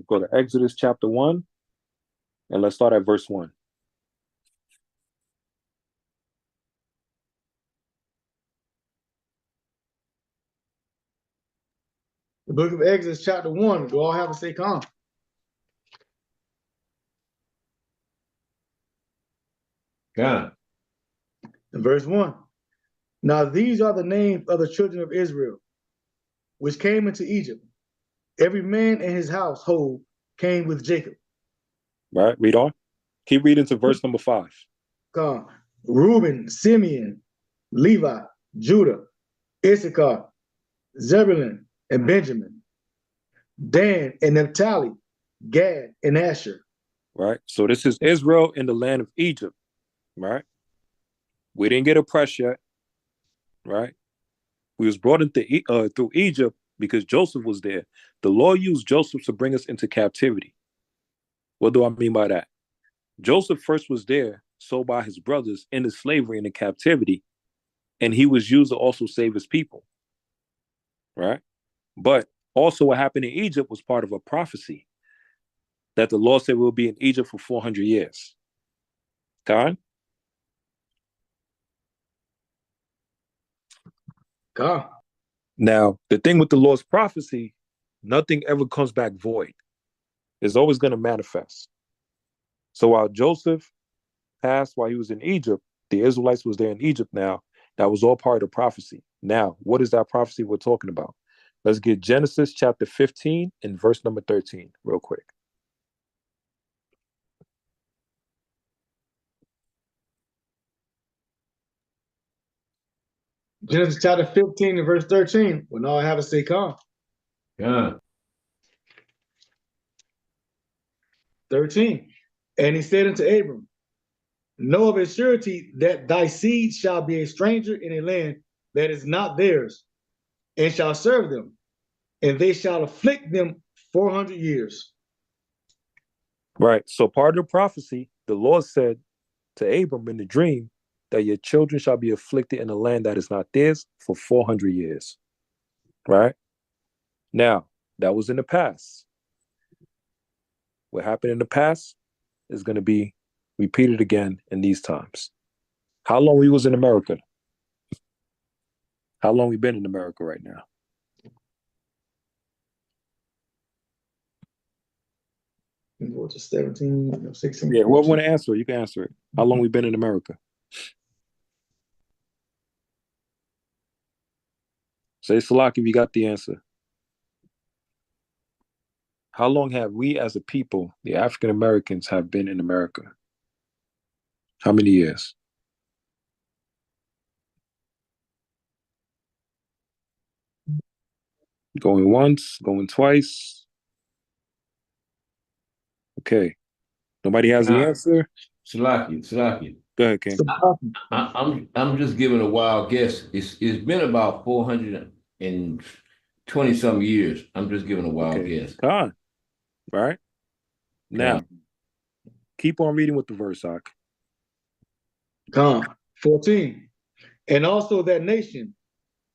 Go to Exodus chapter 1, and let's start at verse 1. The book of Exodus, chapter 1. Do all have a say come? God. In verse 1. Now these are the names of the children of Israel, which came into Egypt. Every man in his household came with Jacob. Right, read on. Keep reading to verse number 5. Come. Reuben, Simeon, Levi, Judah, Issachar, Zebulun, and Benjamin. Dan and Naphtali, Gad and Asher. Right, so this is Israel in the land of Egypt. Right, we didn't get oppressed yet. Right, we was brought into through Egypt because Joseph was there. The Lord used Joseph to bring us into captivity. What do I mean by that? Joseph first was there, sold by his brothers into slavery and in captivity, and he was used to also save his people. Right, but also what happened in Egypt was part of a prophecy that the Lord said we'll be in Egypt for 400 years. God? God. Now, the thing with the Lord's prophecy, nothing ever comes back void. It's always going to manifest. So while Joseph passed while he was in Egypt, the Israelites was there in Egypt now. That was all part of the prophecy. Now, what is that prophecy we're talking about? Let's get Genesis chapter 15 and verse number 13 real quick. Genesis chapter 15 and verse 13. When all have a say come. God. 13. And he said unto Abram, know of a surety that thy seed shall be a stranger in a land that is not theirs, and shall serve them, and they shall afflict them 400 years. Right. So part of the prophecy, the Lord said to Abram in the dream that your children shall be afflicted in a land that is not theirs for 400 years. Right? Now, that was in the past. What happened in the past is going to be repeated again in these times. How long we was in America? How long we been in America right now? Go to 17, 16. Yeah, whoever want to answer it, you can answer it. How long we been in America? Say Salak if you got the answer. How long have we as a people, the African Americans, have been in America? How many years? Going once, going twice. Okay. Nobody has the answer? Salaki. Go ahead, King. I'm just giving a wild guess. It's been about 420 some years. I'm just giving a wild guess. All right. Now, keep on reading with the verse, Ak. 14. And also that nation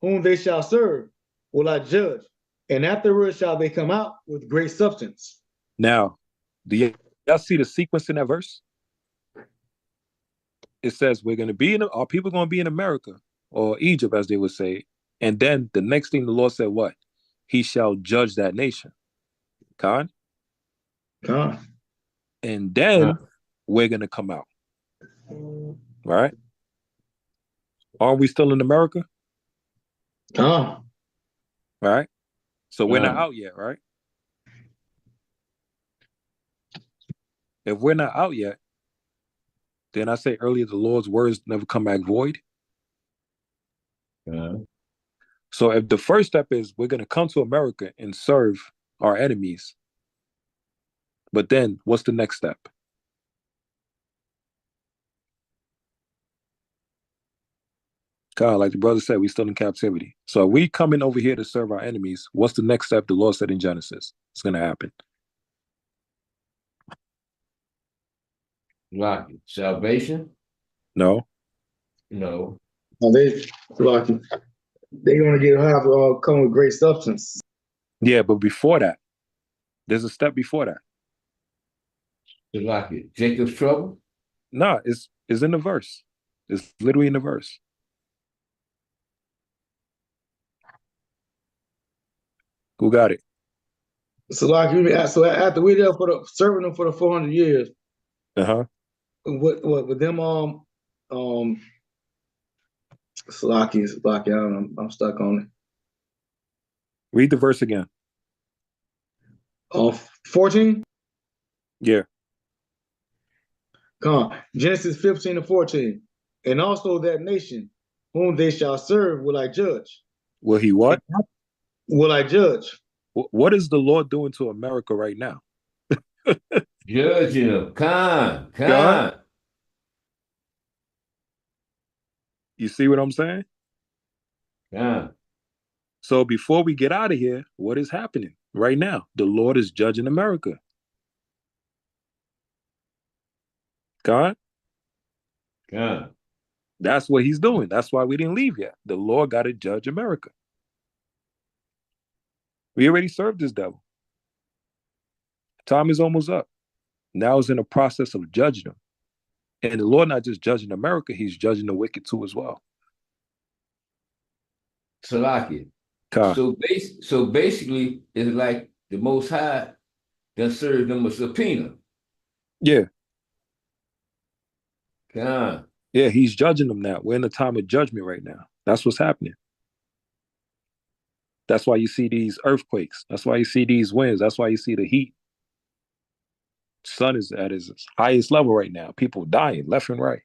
whom they shall serve will I judge, and afterwards shall they come out with great substance. Now, do y'all see the sequence in that verse? It says we're going to be our people going to be in America or Egypt, as they would say. And then the next thing the Lord said, what? He shall judge that nation. Khan? And then we're going to come out. Right? Aren't we still in America? Right? So we're not out yet, right? If we're not out yet, then I say earlier the Lord's words never come back void. So if the first step is we're going to come to America and serve our enemies, but then what's the next step? God, like the brother said, we still in captivity. So we coming over here to serve our enemies. What's the next step the Lord said in Genesis? It's going to happen. Like salvation? No. No. They going to come with great substance. Yeah, but before that, There's a step before that. Salakia. Jacob's trouble? No, it's in the verse. It's literally in the verse. Who got it? So like so after we there for the serving them for the 400 years, Uh-huh. what with them Salaki, I don't know, I'm stuck on Read the verse again. it. 14? Yeah. Come on. Genesis 15 and 14. And also that nation whom they shall serve will I judge. Will he what? Will I judge? What is the Lord doing to America right now? Judging them. God? Khan. You see what I'm saying? Khan. So before we get out of here, what is happening right now? The Lord is judging America. God? Khan. That's what he's doing. That's why we didn't leave yet. The Lord got to judge America. We already served this devil. Time is almost up. Now it's in the process of judging them. And the Lord not just judging America, he's judging the wicked too as well. Salakia. God. So basically, it's like the Most High done served them a subpoena. Yeah. Khan. Yeah, he's judging them now. We're in the time of judgment right now. That's what's happening. That's why you see these earthquakes. That's why you see these winds. That's why you see the heat. Sun is at its highest level right now. People dying left and right.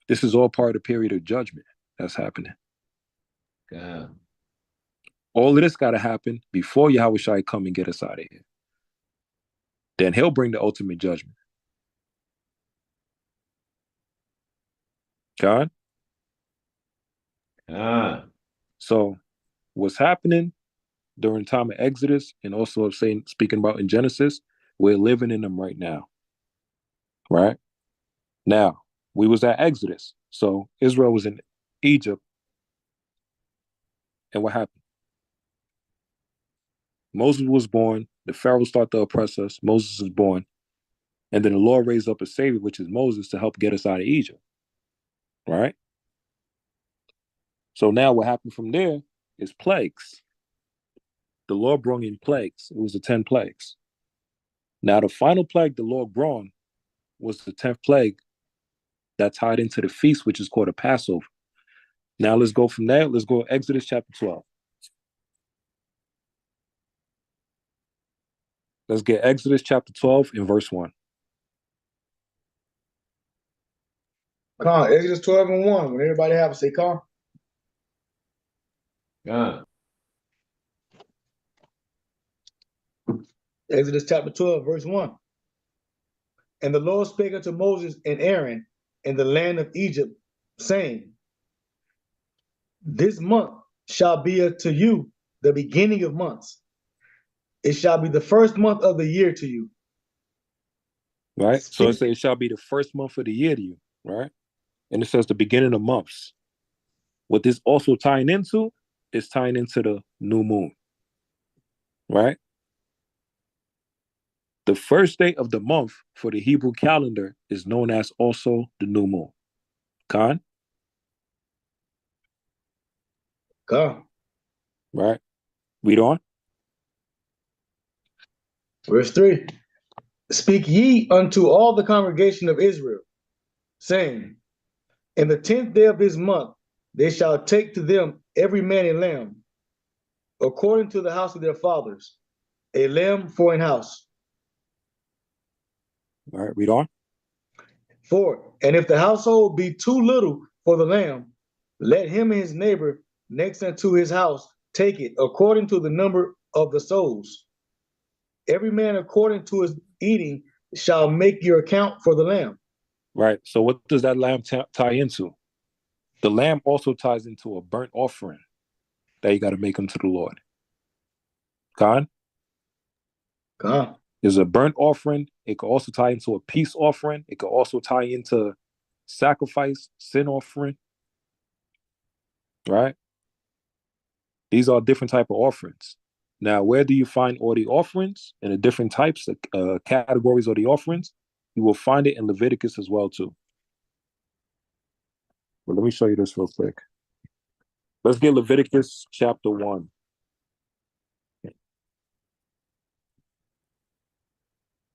This is all part of the period of judgment that's happening. Khan. All of this got to happen before Yahweh Shai come and get us out of here. Then he'll bring the ultimate judgment. God? Khan. So what's happening during the time of Exodus and also speaking about in Genesis, we're living in them right now. Right? Now, we was at Exodus. So Israel was in Egypt. And what happened? Moses was born. The Pharaoh started to oppress us. Moses is born. And then the Lord raised up a savior, which is Moses, to help get us out of Egypt. Right? So now what happened from there is plagues. The Lord brought in plagues. It was the 10 plagues. Now the final plague the Lord brought was the 10th plague that tied into the feast, which is called a Passover. Now let's go from there. Let's go Exodus chapter 12. Let's get Exodus chapter 12 and verse 1. Con, Exodus 12 and 1. When everybody have it, say con. Khan. Exodus chapter 12, verse 1. And the Lord spake unto Moses and Aaron in the land of Egypt, saying, This month shall be unto you the beginning of months. It shall be the first month of the year to you. Right? So it says it shall be the first month of the year to you, right? And it says the beginning of months. What this also tying into is tying into the new moon, right? The first day of the month for the Hebrew calendar is known as also the new moon. Khan? Con. Right? Read on. Verse 3. Speak ye unto all the congregation of Israel, saying, In the 10th day of this month they shall take to them every man a lamb, according to the house of their fathers, a lamb for an house. All right, read on. 4. And if the household be too little for the lamb, let him and his neighbor next unto his house take it according to the number of the souls. Every man according to his eating shall make your account for the lamb. Right. So what does that lamb tie into? The lamb also ties into a burnt offering that you got to make unto the Lord. Khan? Con. There's a burnt offering. It could also tie into a peace offering. It could also tie into sacrifice, sin offering. Right? These are different type of offerings. Now, where do you find all the offerings and the different types, categories of the offerings? You will find it in Leviticus as well too. But let me show you this real quick. Let's get Leviticus chapter 1.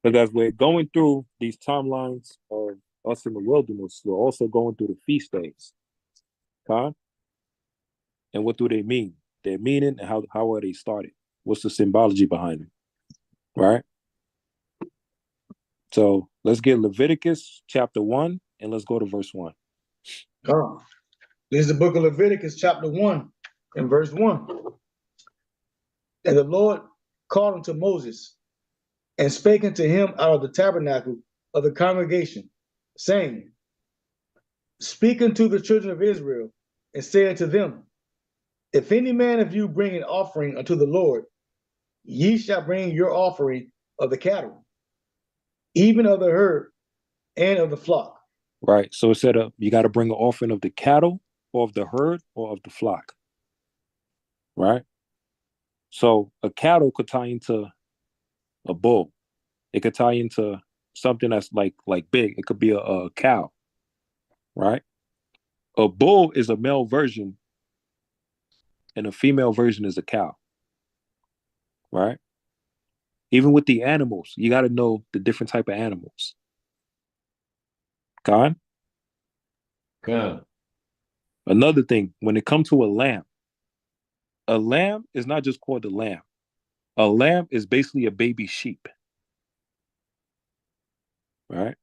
Because as we're going through these timelines of us in the wilderness, we're also going through the feast days. Okay? And what do they mean? Their meaning and how are they started? What's the symbology behind it? Right? So let's get Leviticus chapter 1 and let's go to verse 1. This is the book of Leviticus, chapter 1, and verse 1. And the Lord called unto Moses and spake unto him out of the tabernacle of the congregation, saying, Speak unto the children of Israel, and say unto them, If any man of you bring an offering unto the Lord, ye shall bring your offering of the cattle, even of the herd and of the flock. Right. So it said you got to bring an offering of the cattle or of the herd or of the flock. Right. So a cattle could tie into a bull. It could tie into something that's like big. It could be a cow. Right. A bull is a male version and a female version is a cow. Right. Even with the animals, you got to know the different type of animals. Con? Con. Another thing, when it comes to a lamb is not just called a lamb. A lamb is basically a baby sheep. Right?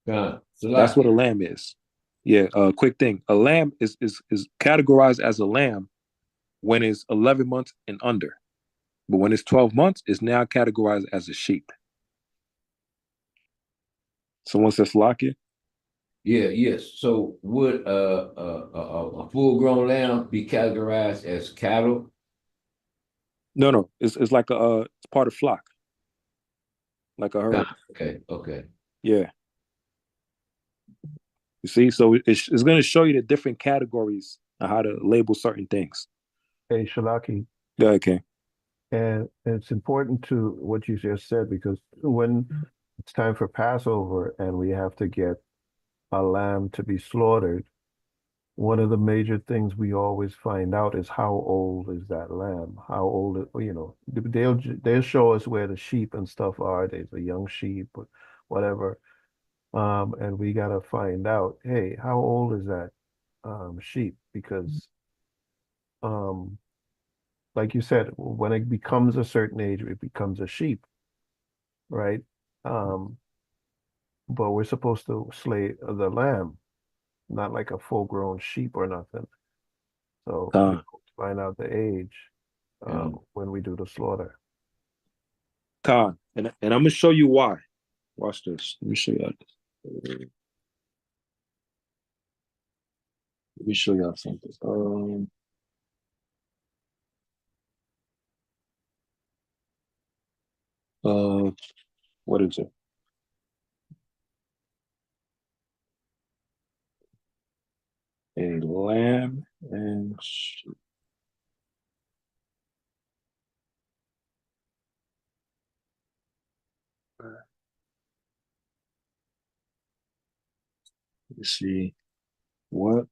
Con. That's what a lamb is. Yeah, quick thing. A lamb is categorized as a lamb when it's 11 months and under. But when it's 12 months, it's now categorized as a sheep. Someone says Salakia? Yeah, yes. So would a full-grown lamb be categorized as cattle? No. It's like it's part of flock. Like a herd. Okay. Yeah. You see, so it's going to show you the different categories of how to label certain things. Hey, Shalaki. Go ahead, King. And it's important to what you just said, because when it's time for Passover and we have to get a lamb to be slaughtered, one of the major things we always find out is how old is that lamb? How old, they'll show us where the sheep and stuff are. There's a young sheep, or whatever. And we got to find out, hey, how old is that sheep? Because like you said, when it becomes a certain age, it becomes a sheep, right? But we're supposed to slay the lamb, not like a full-grown sheep or nothing. So find out the age when we do the slaughter. And I'm gonna show you why. Watch this. Let me show y'all this. Let me show y'all something. What is it? A lamb and sheep. Let's see. What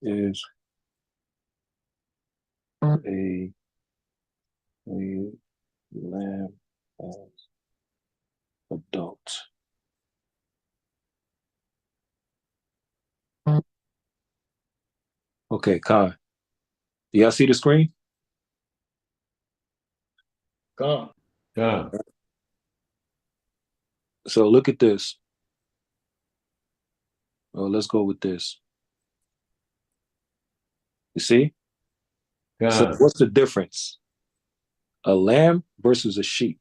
is a lamb as adult? Okay, Khan. Do y'all see the screen? Con. So look at this. Oh, let's go with this. You see? So what's the difference? A lamb versus a sheep.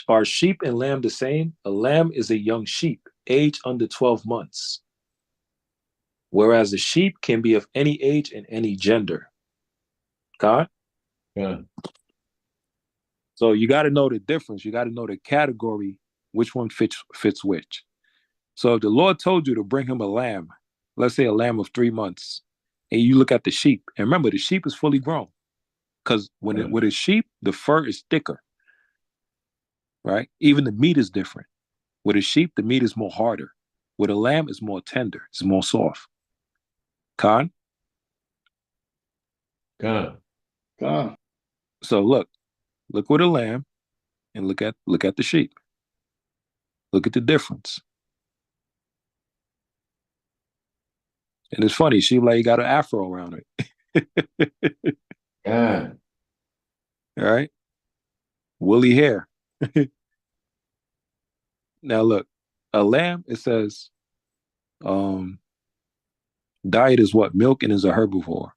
Are sheep and lamb the same? A lamb is a young sheep, age under 12 months. Whereas a sheep can be of any age and any gender. God? Yeah. So you got to know the difference. You got to know the category, which one fits which. So if the Lord told you to bring him a lamb, let's say a lamb of 3 months, and you look at the sheep, and remember, the sheep is fully grown. Because with a sheep, the fur is thicker, right? Even the meat is different. With a sheep, the meat is more harder. With a lamb, it's more tender. It's more soft. Khan? Con. So look with a lamb and look at the sheep. Look at the difference. And it's funny, sheep like got an afro around it. Con. All right? Woolly hair. Now look, a lamb, it says, diet is what? Milk and is a herbivore.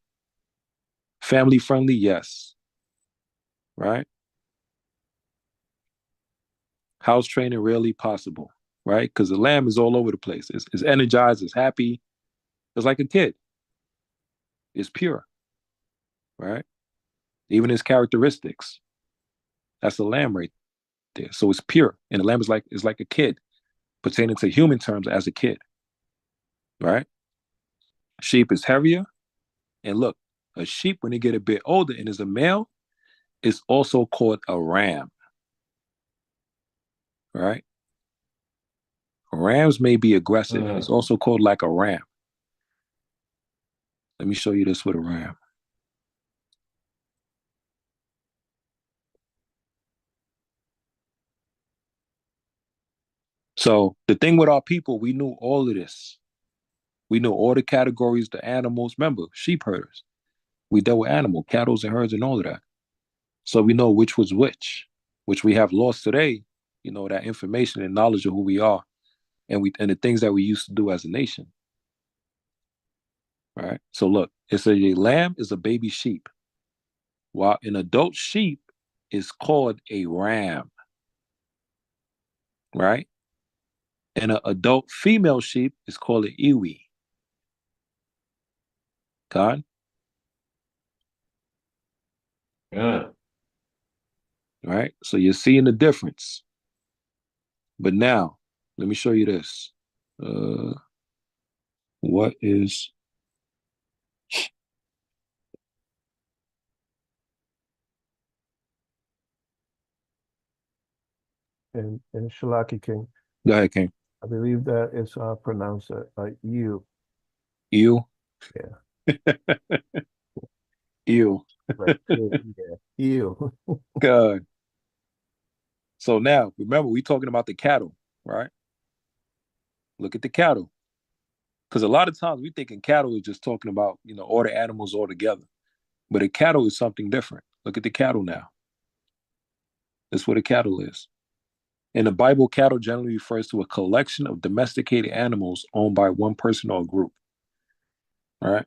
Family friendly, yes. Right? House training rarely possible, right? Because the lamb is all over the place. It's energized, it's happy. It's like a kid. It's pure, right? Even its characteristics. That's the lamb right there. So it's pure. And the lamb is like a kid, pertaining to human terms as a kid. Right? Sheep is heavier. And look, a sheep, when they get a bit older and is a male, is also called a ram. Right? Rams may be aggressive. It's also called like a ram. Let me show you this with a ram. So the thing with our people, we knew all of this. We knew all the categories, the animals. Remember, sheep herders. We dealt with animal, cattle and herds and all of that. So we know which was which we have lost today, that information and knowledge of who we are and the things that we used to do as a nation. Right? So look, it says a lamb is a baby sheep, while an adult sheep is called a ram. Right? And an adult female sheep is called an ewe. Con? Con. Right? So you're seeing the difference. But now, let me show you this. What is in Shalaki King? Go ahead, King. I believe that it's pronounced you. You? Yeah. You. Right. Yeah. You. God. So now, remember, we talking about the cattle, right? Look at the cattle. Because a lot of times we thinking cattle is just talking about, all the animals all together. But a cattle is something different. Look at the cattle now. That's what a cattle is. In the Bible, cattle generally refers to a collection of domesticated animals owned by one person or a group. All right.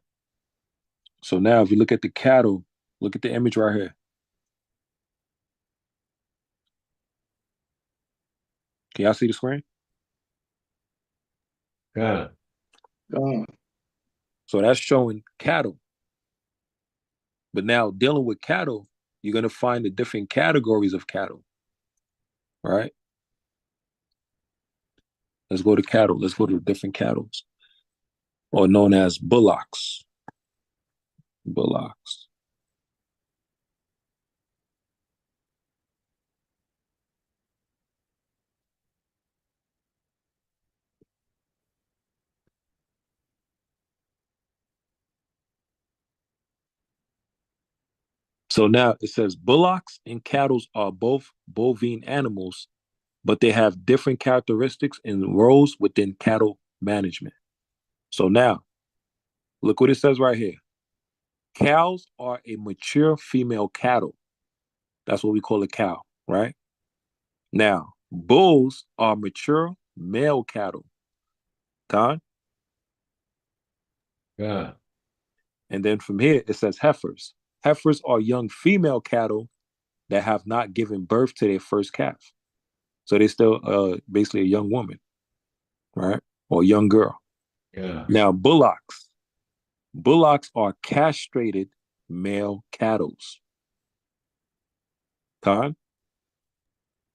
So now if you look at the cattle, look at the image right here. Can y'all see the screen? Con. So that's showing cattle. But now dealing with cattle, you're going to find the different categories of cattle. Right? Let's go to cattle. Let's go to different cattle, or known as bullocks. Bullocks. So now it says bullocks and cattle are both bovine animals, but they have different characteristics and roles within cattle management. So now, look what it says right here. Cows are a mature female cattle. That's what we call a cow, right? Now, bulls are mature male cattle. Con? Con. And then from here, it says heifers. Heifers are young female cattle that have not given birth to their first calf. So they're still basically a young woman, right? Or a young girl. Yeah. Now, bullocks. Bullocks are castrated male cattle. Con?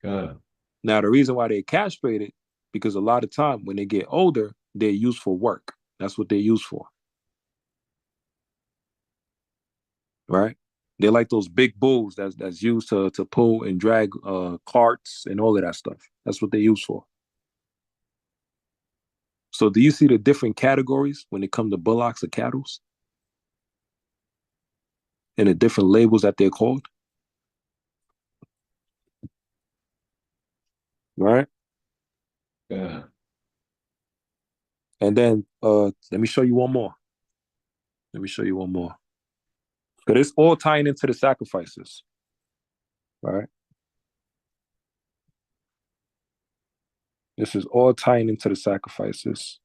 Con. Now, the reason why they're castrated, because a lot of time when they get older, they're used for work. That's what they're used for. Right? They're like those big bulls that's used to pull and drag carts and all of that stuff. That's what they use for. So do you see the different categories when it comes to bullocks or cattle and the different labels that they're called? Right? God. And then let me show you one more. Let me show you one more. But it's all tying into the sacrifices. Right? This is all tying into the sacrifices.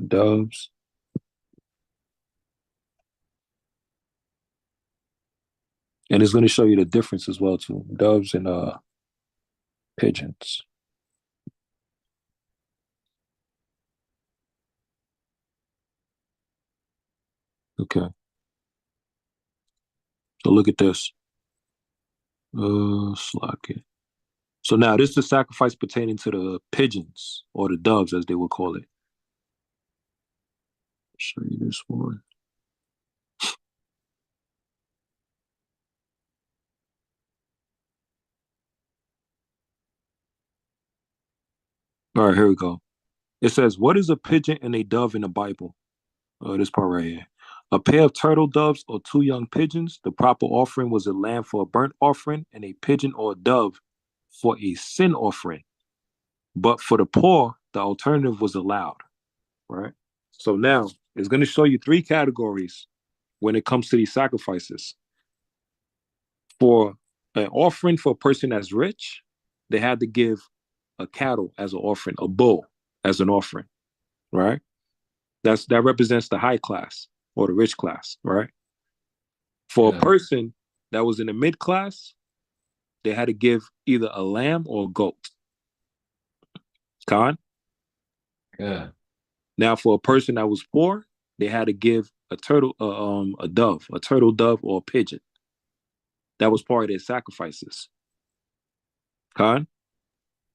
Doves. And it's going to show you the difference as well too. Doves and pigeons. Okay. So look at this. Slack it. So now this is the sacrifice pertaining to the pigeons or the doves, as they would call it. Show you this one. All right, here we go. It says, "What is a pigeon and a dove in the Bible?" This part right here. A pair of turtle doves or two young pigeons. The proper offering was a lamb for a burnt offering and a pigeon or a dove for a sin offering. But for the poor, the alternative was allowed. Right. So now it's going to show you three categories when it comes to these sacrifices. For an offering for a person that's rich, they had to give a cattle as an offering, a bull as an offering, right? That represents the high class or the rich class, right? For a Yeah. person that was in the mid class, they had to give either a lamb or a goat. Con. God. Now, for a person that was poor, they had to give a turtle, a dove, a turtle dove, or a pigeon. That was part of their sacrifices. Con.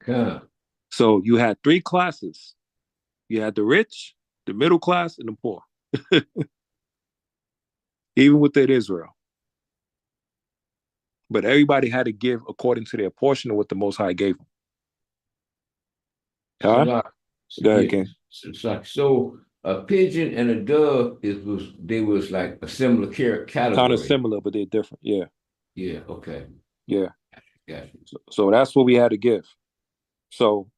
God. So you had three classes. You had the rich, the middle class, and the poor. Even within Israel. But everybody had to give according to their portion of what the Most High gave them. So Huh? like, Go ahead, yeah, King. so a pigeon and a dove was like a similar Kind of category. similar, but they're different. Yeah, Yeah, okay. yeah. Gotcha. So that's what we had to give. So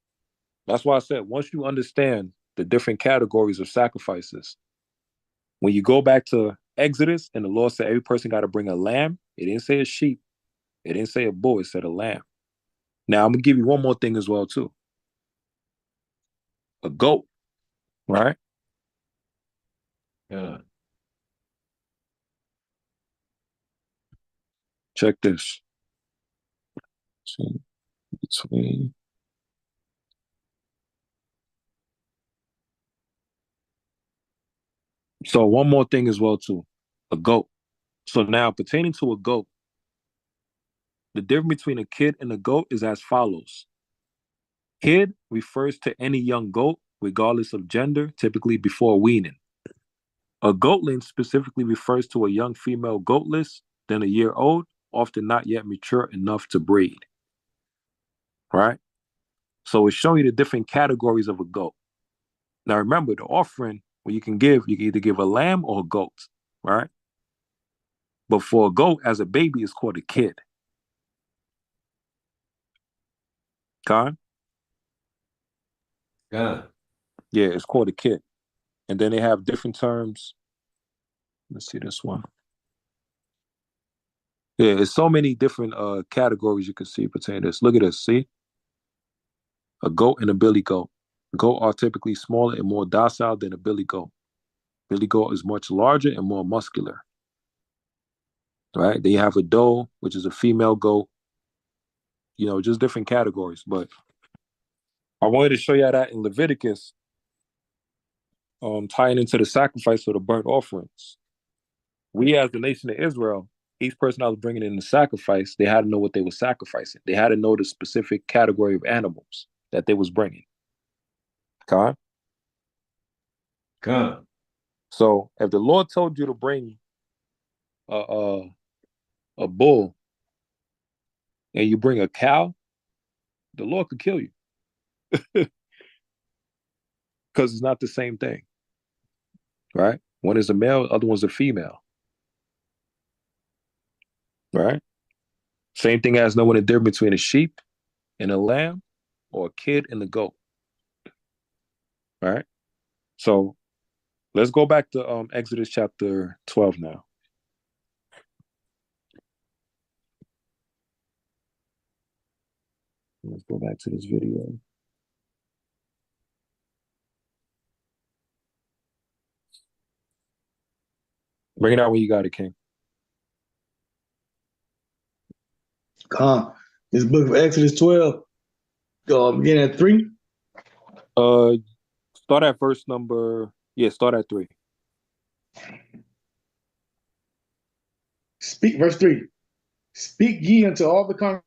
that's why I said once you understand the different categories of sacrifices, when you go back to Exodus and the Lord said every person got to bring a lamb, it didn't say a sheep, it didn't say a bull, it said a lamb. Now I'm gonna give you one more thing as well too. A goat, right? Yeah. Check this. Between so one more thing as well too. A goat. So now pertaining to a goat, the difference between a kid and a goat is as follows. Kid refers to any young goat, regardless of gender, typically before weaning. A goatling specifically refers to a young female goatless, then a year old, often not yet mature enough to breed. Right? So it's showing you the different categories of a goat. Now remember, the offering, when you can either give a lamb or a goat, right? But for a goat, as a baby, it's called a kid. Con? God. Yeah, it's called a kid. And then they have different terms. Let's see this one. Yeah, it's so many different categories you can see pertaining to this. Look at this. See? A goat and a billy goat. Goat are typically smaller and more docile than a billy goat. Billy goat is much larger and more muscular. Right? Then you have a doe, which is a female goat. You know, just different categories. But I wanted to show you that in Leviticus, tying into the sacrifice of the burnt offerings. We, as the nation of Israel, each person that was bringing in the sacrifice, they had to know what they were sacrificing. They had to know the specific category of animals that they was bringing. Okay? God. So if the Lord told you to bring a a bull, and you bring a cow, the Lord could kill you because it's not the same thing, right? One is a male, other one's a female, right? Same thing as knowing the difference between a sheep and a lamb, or a kid and a goat, right? So let's go back to Exodus chapter 12 now. Let's go back to this video. Bring it out when you got it, King. This book of Exodus 12, beginning at 3. Start at verse number. Yeah, start at 3. Speak, verse 3. Speak ye unto all the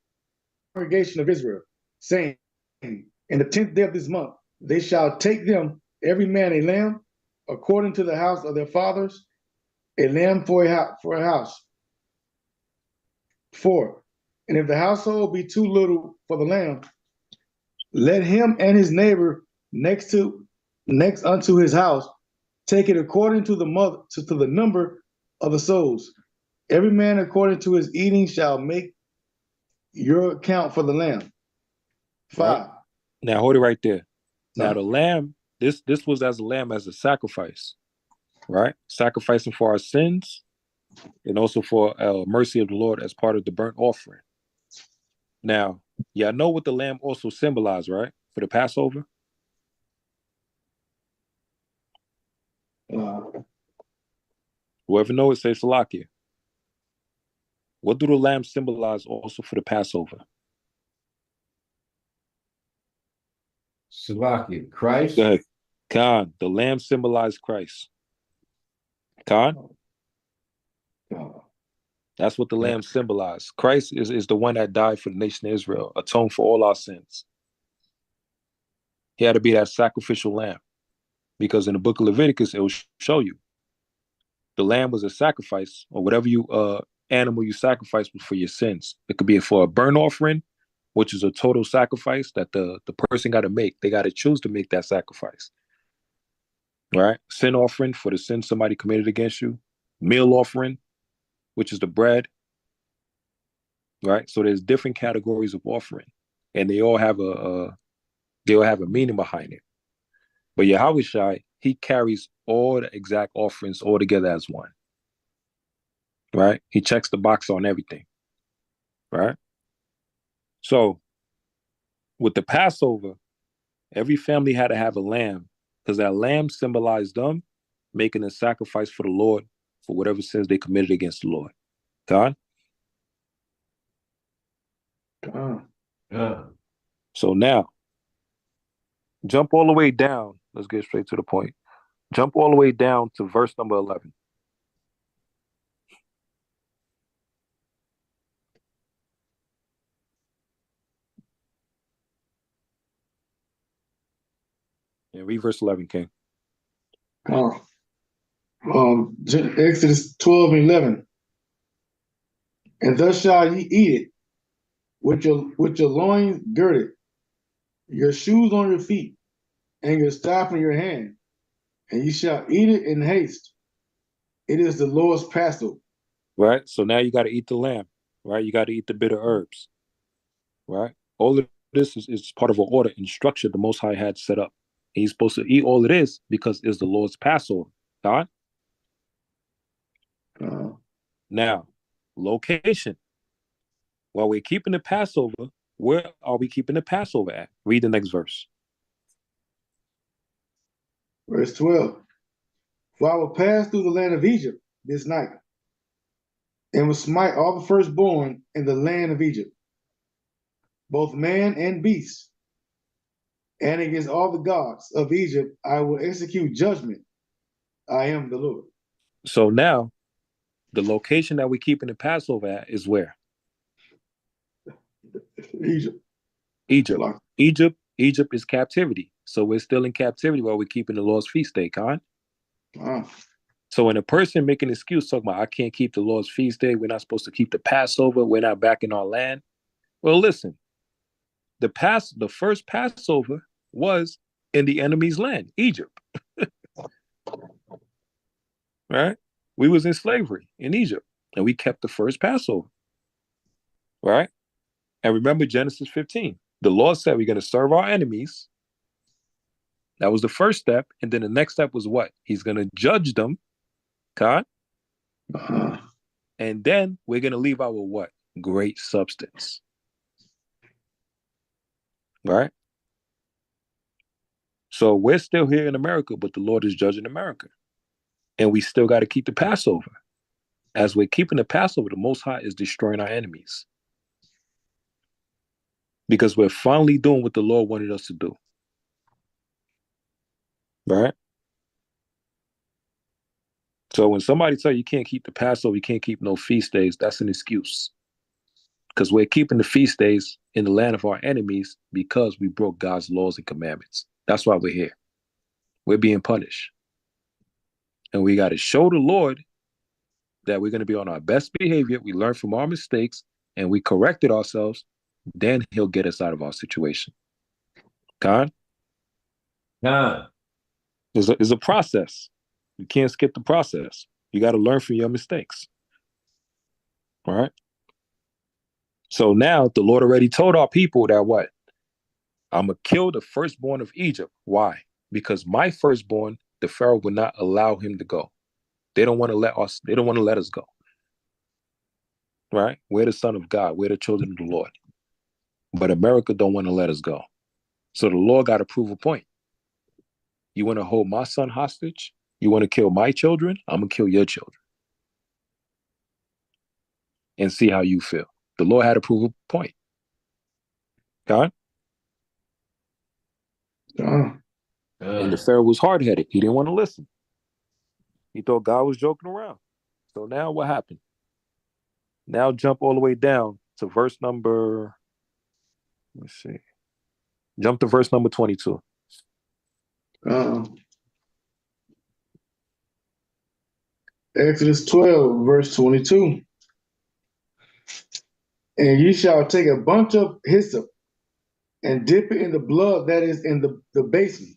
congregation of Israel, saying, in the 10th day of this month, they shall take them, every man a lamb, according to the house of their fathers, a lamb for a house. 4. And if the household be too little for the lamb, let him and his neighbor next unto his house take it according to the number of the souls. Every man according to his eating shall make your account for the lamb. 5. Right. Now hold it right there. Now the lamb, this was as a lamb as a sacrifice, right? Sacrificing for our sins and also for mercy of the Lord as part of the burnt offering. Now, yeah, I know what the lamb also symbolized, right? For the Passover. Whoever knows it, say Salakia. What do the lamb symbolize also for the Passover? Salakia, Christ. Go ahead. Khan, the lamb symbolized Christ. Khan? That's what the lamb symbolized. Christ is the one that died for the nation of Israel, atoned for all our sins. He had to be that sacrificial lamb, because in the book of Leviticus, it will show you the lamb was a sacrifice, or whatever animal you sacrifice was for your sins. It could be for a burnt offering, which is a total sacrifice that the person got to make. They got to choose to make that sacrifice. Right? Sin offering for the sin somebody committed against you. Meal offering, which is the bread. Right? So there's different categories of offering, and they all have a meaning behind it. But Yahushua, he carries all the exact offerings all together as one. Right? He checks the box on everything. Right? So with the Passover, every family had to have a lamb, because that lamb symbolized them making a sacrifice for the Lord for whatever sins they committed against the Lord. God? So now, jump all the way down. Let's get straight to the point. Jump all the way down to verse number 11. And read verse 11, King. Exodus 12 and 11. And thus shall ye eat it, with your loins girded, your shoes on your feet, and your staff in your hand, and ye shall eat it in haste. It is the Lord's Passover. Right? So now you got to eat the lamb, right? You got to eat the bitter herbs, right? All of this is part of an order and structure the Most High had set up. He's supposed to eat all of this because it's the Lord's Passover. God? Now, location. While we're keeping the Passover, where are we keeping the Passover at? Read the next verse. Verse 12. For I will pass through the land of Egypt this night, and will smite all the firstborn in the land of Egypt, both man and beast. And against all the gods of Egypt I will execute judgment. I am the Lord. So now, the location that we're keeping the Passover at is where? Egypt. Egypt is captivity. So we're still in captivity while we're keeping the Lord's feast day, Khan. So when a person make an excuse talking about I can't keep the Lord's feast day, we're not supposed to keep the Passover, we're not back in our land. Well, listen, the first Passover was in the enemy's land, Egypt. Right? We was in slavery in Egypt, and we kept the first Passover. Right? And remember Genesis 15. The Lord said we're going to serve our enemies. That was the first step. And then the next step was what? He's going to judge them. God. And then we're going to leave our what? Great substance. Right? So we're still here in America, but the Lord is judging America. And we still got to keep the Passover. As we're keeping the Passover, the Most High is destroying our enemies. Because we're finally doing what the Lord wanted us to do. Right? So when somebody tell you can't keep the Passover, you can't keep no feast days, that's an excuse. Because we're keeping the feast days in the land of our enemies because we broke God's laws and commandments. That's why we're here. We're being punished. And we got to show the Lord that we're going to be on our best behavior. We learn from our mistakes and we corrected ourselves. Then he'll get us out of our situation. Khan? It's a process. You can't skip the process. You got to learn from your mistakes. All right? So now the Lord already told our people that what? I'm going to kill the firstborn of Egypt. Why? Because my firstborn, the Pharaoh would not allow him to go. They don't want to let us, they don't want to let us go. Right? We're the son of God. We're the children of the Lord. But America don't want to let us go. So the Lord got to prove a point. You want to hold my son hostage? You want to kill my children? I'm going to kill your children. And see how you feel. The Lord had to prove a point. God? And the Pharaoh was hard-headed. He didn't want to listen. He thought God was joking around. So now what happened? Now jump all the way down to verse number, let's see. Jump to verse number 22. Exodus 12, verse 22. And ye shall take a bunch of hyssop and dip it in the blood that is in the basin,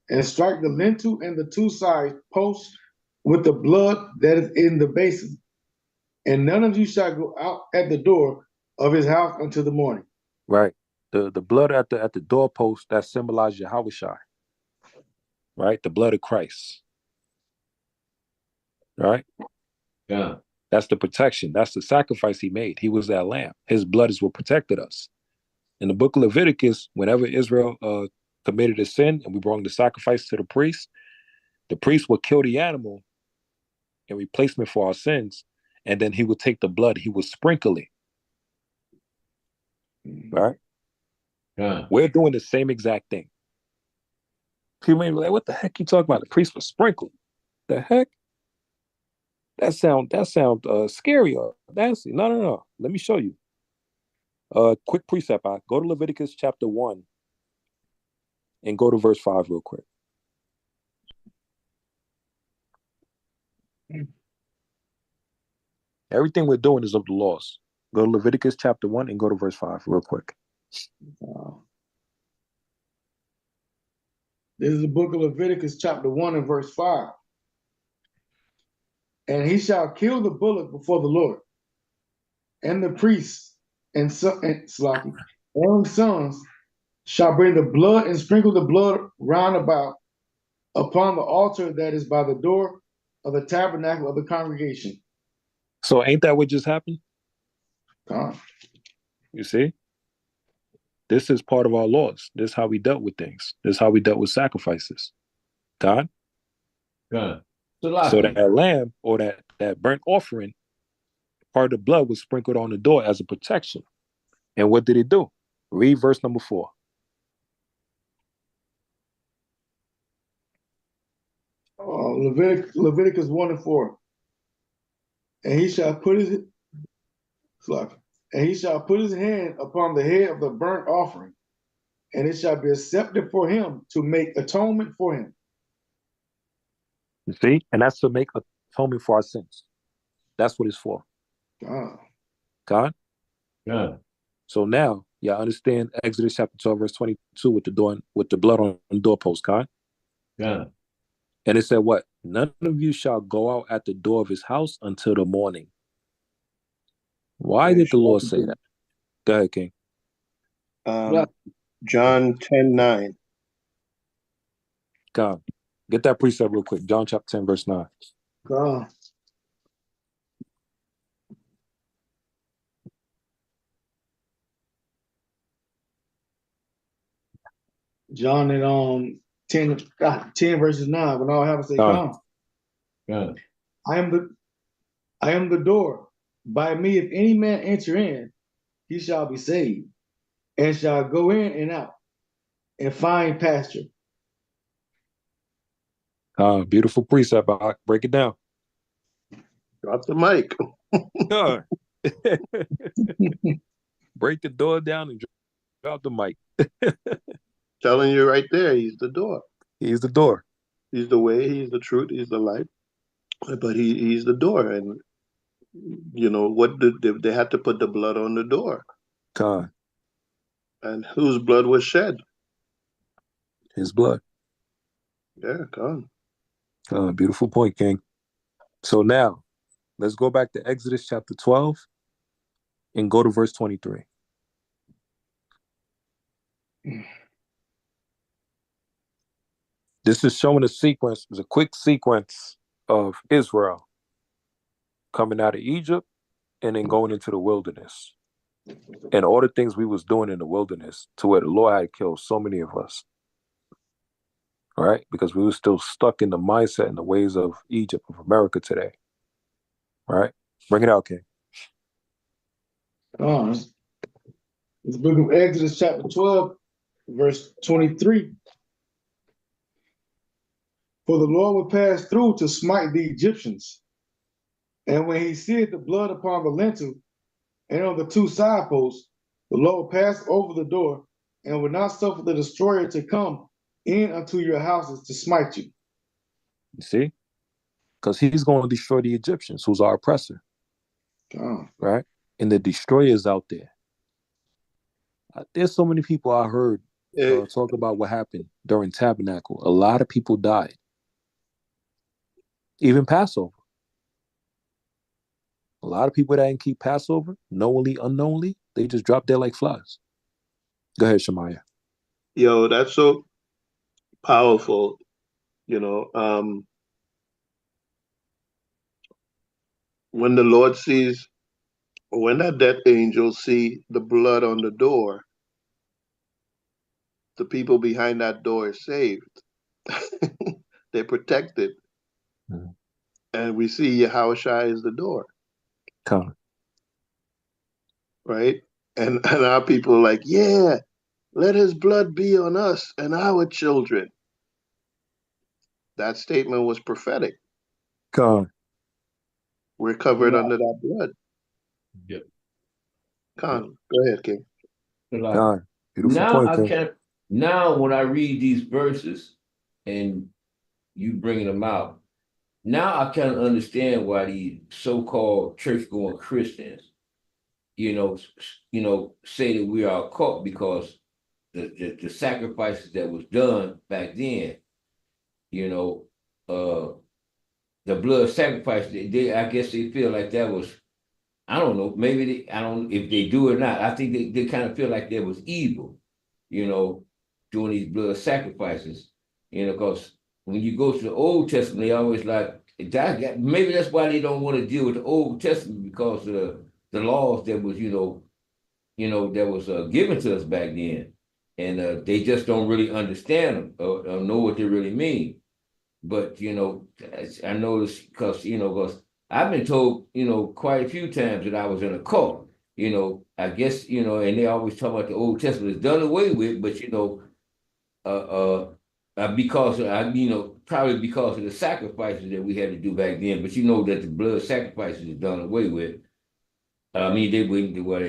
and strike the lintel and the two side posts with the blood that is in the basin. And none of you shall go out at the door of his house until the morning. Right. The blood at the doorpost, that symbolizes Yahushua. Right? The blood of Christ. Right? Yeah. That's the protection. That's the sacrifice he made. He was that lamb. His blood is what protected us. In the book of Leviticus, whenever Israel committed a sin and we brought the sacrifice to the priest would kill the animal in replacement for our sins, and then he would take the blood, he would sprinkle it. Right? Yeah. We're doing the same exact thing. People may be like, what the heck you talking about? The priest was sprinkled. The heck? That sound scary or nasty. No. Let me show you. Quick precept. Go to Leviticus chapter 1 and go to verse 5 real quick. Everything we're doing is of the laws. Go to Leviticus chapter 1 and go to verse 5 real quick. This is the book of Leviticus chapter 1 and verse 5. And he shall kill the bullock before the Lord, and the priests and Aaron's sons shall bring the blood and sprinkle the blood round about upon the altar that is by the door of the tabernacle of the congregation. So ain't that what just happened? God. You see? This is part of our laws. This is how we dealt with things. This is how we dealt with sacrifices. God? Yeah. So that lamb or that burnt offering, part of the blood was sprinkled on the door as a protection. And what did it do? Read verse number 4. Leviticus 1 and 4. And he shall put his hand upon the head of the burnt offering, and it shall be accepted for him to make atonement for him. You see? And that's to make atonement for our sins. That's what it's for. God. God. Yeah. So now, y'all understand Exodus chapter 12, verse 22 with the blood on the doorpost, God. Yeah. And it said what? None of you shall go out at the door of his house until the morning. Why Okay, did the Lord say that? Go ahead, King. Yeah. John 10:9. God. Get that precept real quick. John chapter 10, verse 9. God. John at 10 verses 9, when all have to say, God. come. Yeah. I am the door. By me, if any man enter in, he shall be saved, and shall go in and out, and find pasture. Beautiful precept. Break it down. Drop the mic. God. Break the door down and drop the mic. Telling you right there, he's the door. He's the door. He's the way, he's the truth, he's the life. But he's the door. And you know what they had to put the blood on the door. God. And whose blood was shed? His blood. Yeah, God. Beautiful point, King. So now, let's go back to Exodus chapter 12 and go to verse 23. This is showing a quick sequence of Israel coming out of Egypt and then going into the wilderness. And all the things we was doing in the wilderness to where the Lord had killed so many of us. Right? Because we were still stuck in the mindset and the ways of Egypt, of America today. Right? Bring it out, King. This book of Exodus chapter 12, verse 23. For the Lord will pass through to smite the Egyptians. And when he seeth the blood upon the lintel and on the two side posts, the Lord will pass over the door and will not suffer the destroyer to come in unto your houses to smite you. You see? Because he's going to destroy the Egyptians, who's our oppressor. Right? And the destroyer is out there. There's so many people I heard talk about what happened during Tabernacle. A lot of people died. Even Passover. A lot of people that didn't keep Passover, knowingly, unknowingly, they just dropped dead like flies. Go ahead, Shemaiah. Yo, that's so powerful. You know, when the Lord sees, when that death angel see the blood on the door, the people behind that door is saved. They're protected. Mm-hmm. And we see Yahushua is the door. Come. Right? And our people are like, yeah, let his blood be on us and our children. That statement was prophetic. Come. We're covered under that blood. Yep. Khan, go ahead, King. Come. Beautiful point, King. Now when I read these verses and you bringing them out, now I kind of understand why these so-called church-going Christians, you know, say that we are a cult because the sacrifices that was done back then, you know, the blood sacrifice, I guess they feel like that was, I don't know, maybe I don't if they do or not. I think they kind of feel like that was evil, you know, doing these blood sacrifices, you know, because when you go to the Old Testament, they always like, maybe that's why they don't want to deal with the Old Testament, because of the laws that was, that was given to us back then. And they just don't really understand them or know what they really mean. But, I noticed because I've been told, quite a few times that I was in a cult. I guess, and they always talk about the Old Testament is done away with, but, because probably because of the sacrifices that we had to do back then. But that the blood sacrifices is done away with. I mean, they wouldn't do what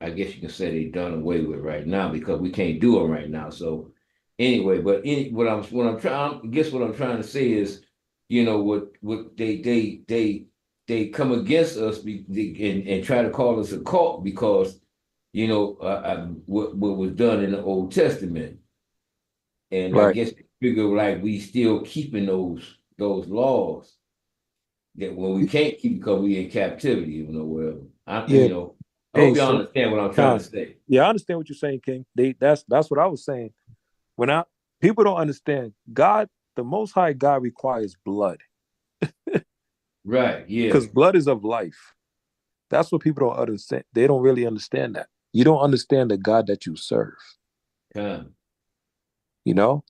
I guess you can say they done away with right now because we can't do them right now. So, anyway, but what I'm trying, I guess what I'm trying to say is, what they come against us and try to call us a cult because what was done in the Old Testament, and I Right. guess they figure like we still keeping those laws that when we can't keep because we in captivity, wherever. Yeah. I hope Hey, y'all so understand what I'm trying Con, to say. yeah, I understand what you're saying, King. That's what I was saying. When I People don't understand, God, the Most High God requires blood Right? Yeah. because blood is of life. That's what people don't understand. They don't really understand that. You don't understand the God that you serve, Con. you know?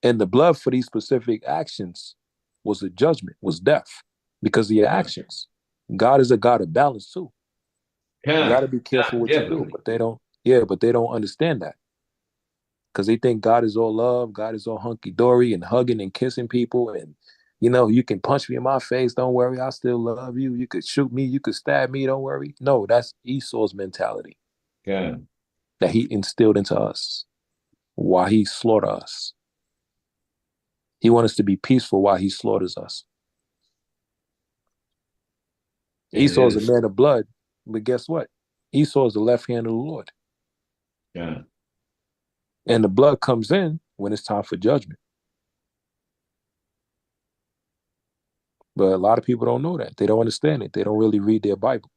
And the blood for these specific actions was a judgment, was death because of your Con. actions. God is a God of balance too. You got to Con. be careful what you do, Definitely. but they don't. Yeah, but they don't understand that because they think God is all love, God is all hunky dory and hugging and kissing people, and you can punch me in my face, don't worry, I still love you. You could shoot me, you could stab me, don't worry. No, that's Esau's mentality Con. that he instilled into us while he slaughtered us. He wants us to be peaceful while he slaughters us. And Esau is a it's man of blood, but guess what? Esau is the left hand of the Lord, con. and the blood comes in when it's time for judgment. But a lot of people don't know that. They don't understand it. They don't really read their Bible.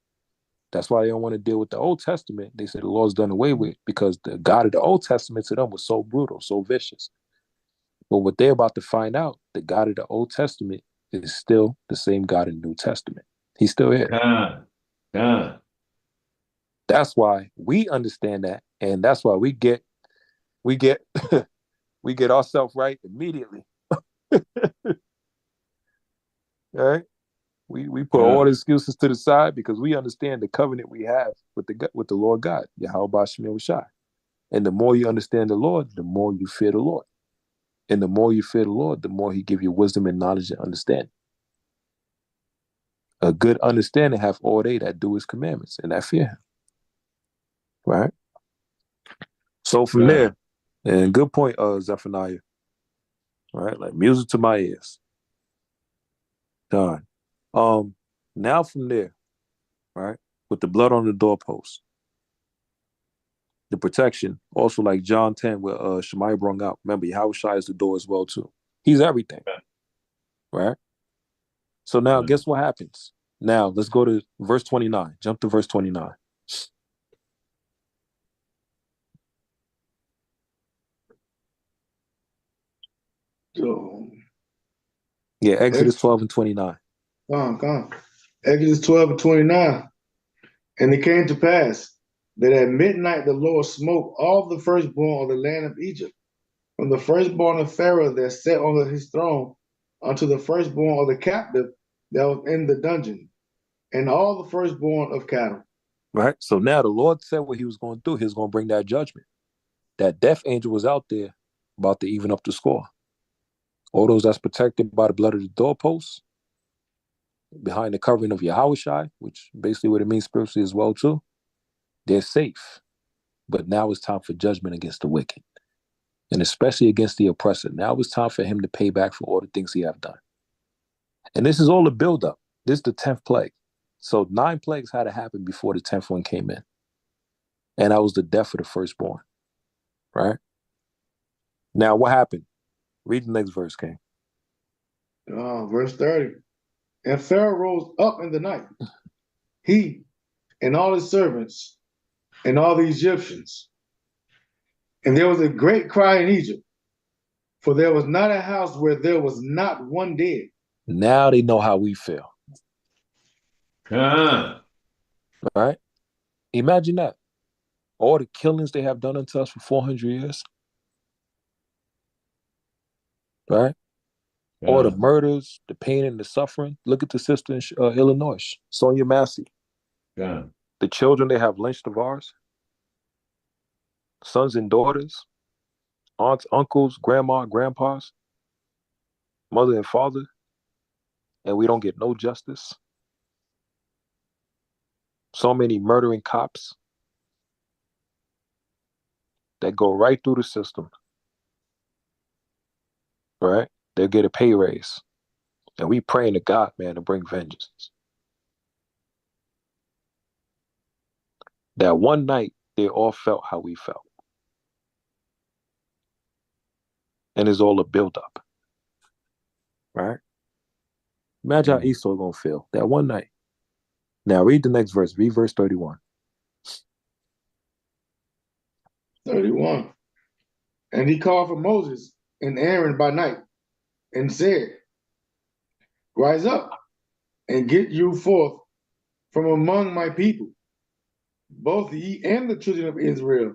That's why they don't want to deal with the Old Testament. They say the law's done away with because the God of the Old Testament to them was so brutal, so vicious. But what they're about to find out, the God of the Old Testament is still the same God in the New Testament. He's still here. Con. Con. That's why we understand that, and that's why we get we get ourselves right immediately. All right. We put all Con. the excuses to the side because we understand the covenant we have with the Lord God, Yahweh Shemel Shai. And the more you understand the Lord, the more you fear the Lord. And the more you fear the Lord, the more he give you wisdom and knowledge and understanding. A good understanding have all they that do his commandments and that fear him. Right? So from Con. there, and good point, Zephaniah. Right? Like music to my ears. Done. Um, Now from there, right, with the blood on the doorpost, the protection, also like John 10, where Shemaiah brung out. Remember, Yahushua is the door as well, too. He's everything, right? So now Con. guess what happens? Now let's go to verse 29. Jump to verse 29. So, Yeah, Exodus Ex- 12 and 29. come. Exodus 12 and 29. And it came to pass that at midnight the Lord smote all the firstborn of the land of Egypt, from the firstborn of Pharaoh that sat on his throne unto the firstborn of the captive that was in the dungeon, and all the firstborn of cattle. Right? So now the Lord said what he was going to do. He was going to bring that judgment. That death angel was out there about to even up the score. All those that's protected by the blood of the doorposts, behind the covering of Yahushai, which basically what it means spiritually as well too, they're safe. But now it's time for judgment against the wicked, and especially against the oppressor. Now it's time for him to pay back for all the things he have done. And this is all a buildup. This is the 10th plague. So 9 plagues had to happen before the 10th one came in. And that was the death of the firstborn, right? Now what happened? Read the next verse, King. Verse 30. And Pharaoh rose up in the night, he and all his servants and all the Egyptians. And there was a great cry in Egypt, for there was not a house where there was not one dead. Now they know how we feel, Con. right? Imagine that. All the killings they have done unto us for 400 years, right? All the Con. murders, the pain and the suffering. Look at the sister in Illinois, Sonia Massey. Con. The children they have lynched of ours, sons and daughters, aunts, uncles, grandma, grandpas, mother and father, and we don't get no justice. So many murdering cops that go right through the system. right? They'll get a pay raise. And we praying to God, man, to bring vengeance. That one night, they all felt how we felt. And it's all a buildup, right? Imagine how Esau gonna feel that one night. Now read the next verse. Read verse 31. 31. And he called for Moses and Aaron by night and said, Rise up and get you forth from among my people, both ye and the children of Israel,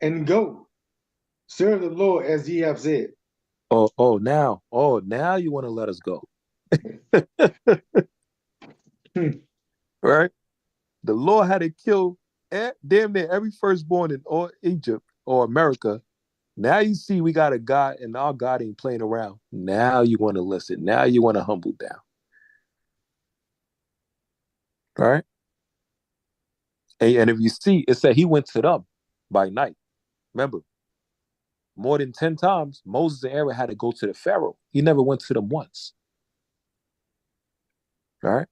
and go, serve the Lord as ye have said. Now you want to let us go. Right? The Lord had to kill damn near every firstborn in all Egypt or America. Now you see we got a God, and our God ain't playing around. Now you want to listen. Now you want to humble down. Right? And if you see, it said he went to them by night. Remember, more than 10 times, Moses and Aaron had to go to the Pharaoh. He never went to them once. Right?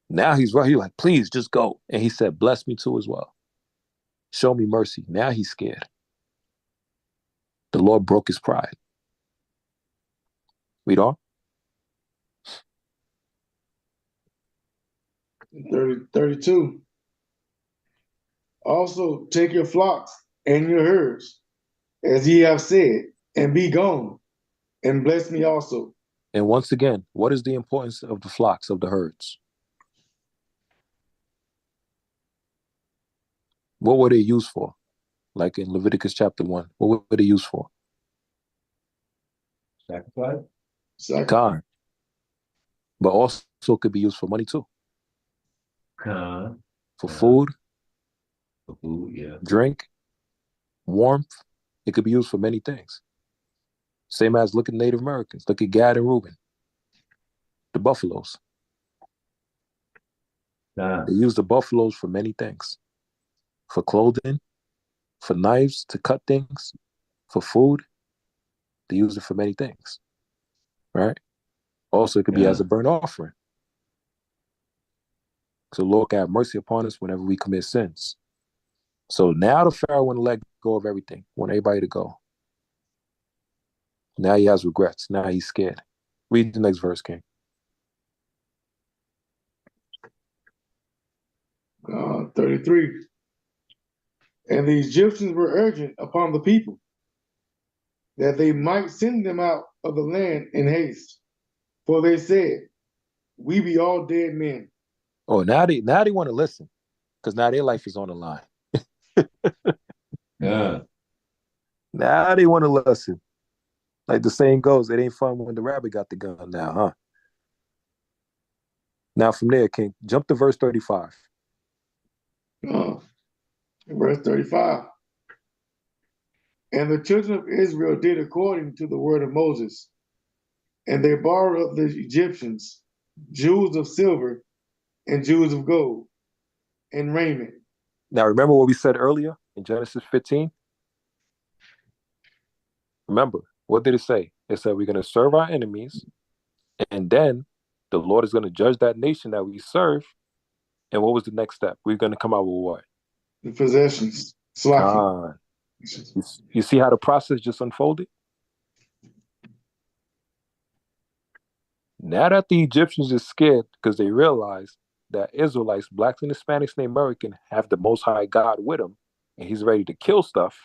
Now he's right. He's like, please just go. And he said, bless me too as well. Show me mercy. Now he's scared. The Lord broke his pride. Read on. 32. Also take your flocks and your herds, as ye have said, and be gone, and bless me also. And once again, what is the importance of the flocks, of the herds? What were they used for? Like in Leviticus chapter 1, what were they used for? Sacrifice? Con. But also could be used for money too. Con. For food, For food, yeah. drink, warmth. It could be used for many things. Same as look at Native Americans. Look at Gad and Reuben. The buffaloes. Con. They use the buffaloes for many things. For clothing, for knives to cut things, for food. They use it for many things. Right? Also, it could be as a burnt offering. So Lord can have mercy upon us whenever we commit sins. So now the Pharaoh want to let go of everything, want everybody to go. Now he has regrets. Now he's scared. Read the next verse, King. 33. And the Egyptians were urgent upon the people that they might send them out of the land in haste. For they said, We be all dead men. Oh, now they want to listen, because now their life is on the line. Yeah. Now they want to listen. Like the saying goes, it ain't fun when the rabbit got the gun now, huh? Now from there, King, jump to verse 35. Verse 35. And the children of Israel did according to the word of Moses, and they borrowed of the Egyptians jewels of silver and jewels of gold and raiment. Now remember what we said earlier in Genesis 15? Remember, what did it say? It said we're going to serve our enemies, and then the Lord is going to judge that nation that we serve. And what was the next step? We're going to come out with what? The possessions. Slaki. You see how the process just unfolded? Now that the Egyptians are scared because they realize that Israelites, blacks and Hispanics and American, have the Most High God with them, and he's ready to kill stuff.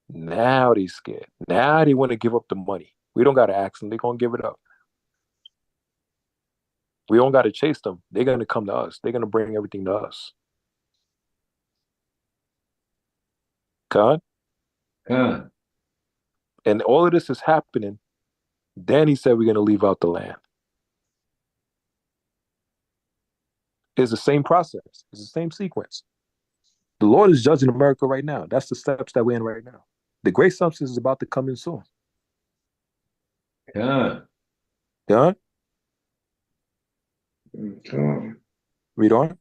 Now they're scared. Now they want to give up the money. We don't got to ask them. They're going to give it up. We don't got to chase them. They're going to come to us. They're going to bring everything to us. Con? Con. And all of this is happening. Then he said we're going to leave out the land. It's the same process. It's the same sequence. The Lord is judging America right now. That's the steps that we're in right now. The great substance is about to come in soon. Con. Yeah? Read on.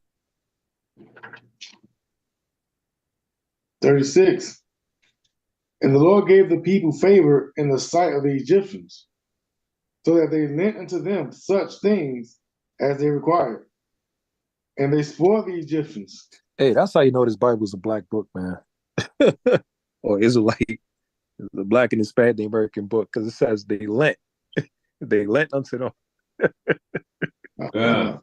36. And the Lord gave the people favor in the sight of the Egyptians, so that they lent unto them such things as they required. And they spoiled the Egyptians. Hey, that's how you know this Bible's a black book, man. Or Israelite, the black and Hispanic American book, because it says they lent. They lent unto them. God.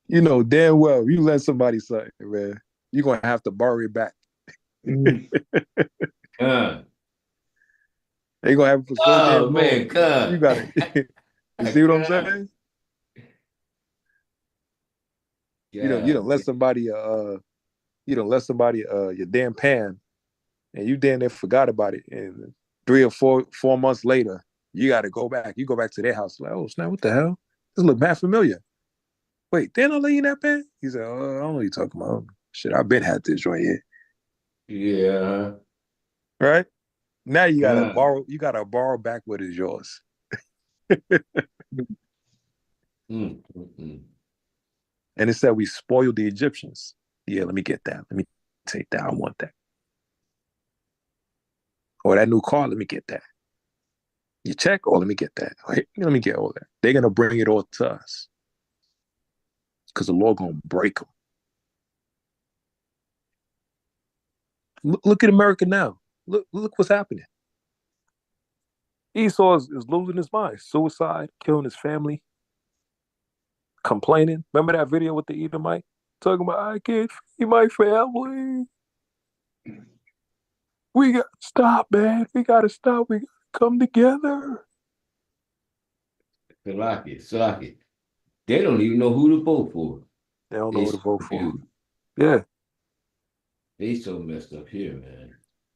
You know damn well you lend somebody something, man, you're gonna have to borrow it back. Mhm. God. They gonna have it for so Oh damn long. man, God. You gotta you see what I'm saying? You don't let somebody you don't let somebody your damn pan, and you damn near forgot about it, and 3 or 4 months later you gotta go back. You go back to their house like, oh snap, what the hell, this look bad familiar. Wait, didn't I lay you in that pan? He said, I don't know what you're talking about. Shit, I've been had this joint here. Yeah. Right? Now you gotta God. borrow back what is yours. Mm. And it said we spoiled the Egyptians. Yeah, let me get that. Let me take that. I want that. Or that new car, let me get that. You check, oh, let me get that. Let me get all that. They're gonna bring it all to us. Because the Lord gonna break them. Look at America now. Look what's happening. Esau is losing his mind. Suicide, killing his family, complaining. Remember that video with the Edomite? Talking about, I can't feed my family. We got to stop, man. We got to stop. We got to come together. Salaki. They don't even know who to vote for. They don't know They who to so vote for. confused. Yeah, They so messed up here, man.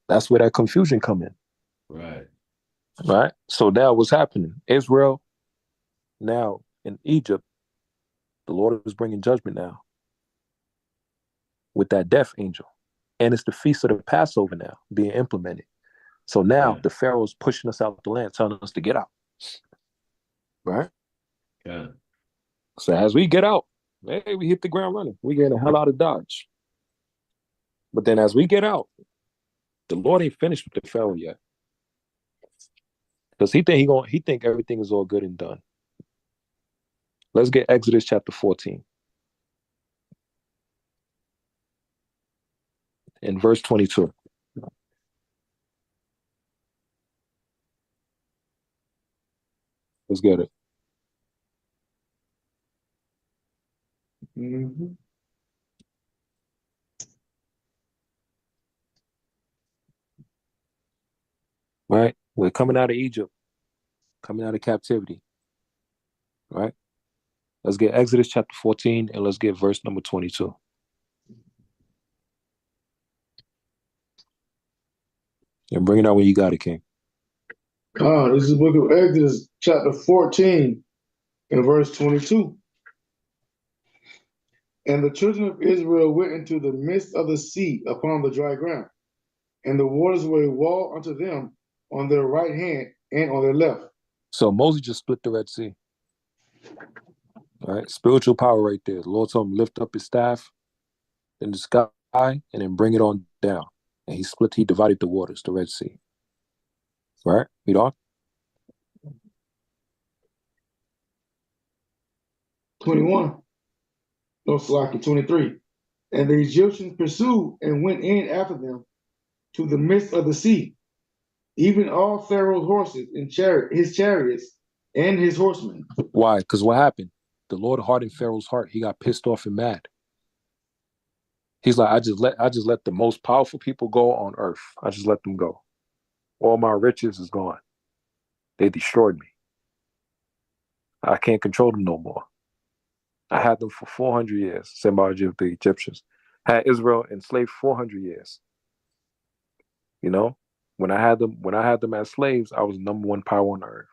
that's where that confusion come in. Right. Right? So now what's happening? Israel, now in Egypt, the Lord is bringing judgment now with that death angel. And it's the feast of the Passover now being implemented. So now Yeah. the Pharaoh's pushing us out the land, telling us to get out. Right? Yeah. So as we get out, hey, we hit the ground running. We get the hell out of Dodge. But then as we get out, the Lord ain't finished with the Pharaoh yet. Because he think everything is all good and done. Let's get Exodus chapter 14. In verse 22. Let's get it. Mhm. Right? We're coming out of Egypt, coming out of captivity. Right? Let's get Exodus chapter 14 and let's get verse number 22. And bring it out when you got it, King. This is the book of Exodus, chapter 14, and verse 22. And the children of Israel went into the midst of the sea upon the dry ground, and the waters were a wall unto them on their right hand and on their left. So Moses just split the Red Sea. All right? Spiritual power right there. The Lord told him lift up his staff in the sky and then bring it on down. And he divided the waters, the Red Sea. Right? Read on. 21. No, Salaki, 23. And the Egyptians pursued and went in after them to the midst of the sea, even all Pharaoh's horses and his chariots and his horsemen. Why? Because what happened? The Lord hardened Pharaoh's heart. He got pissed off and mad. He's like, I just let the most powerful people go on earth. I just let them go. All my riches is gone. They destroyed me. I can't control them no more. I had them for 400 years, sent by the Egyptians. Had Israel enslaved 400 years. You know, when I had them as slaves, I was number one power on earth.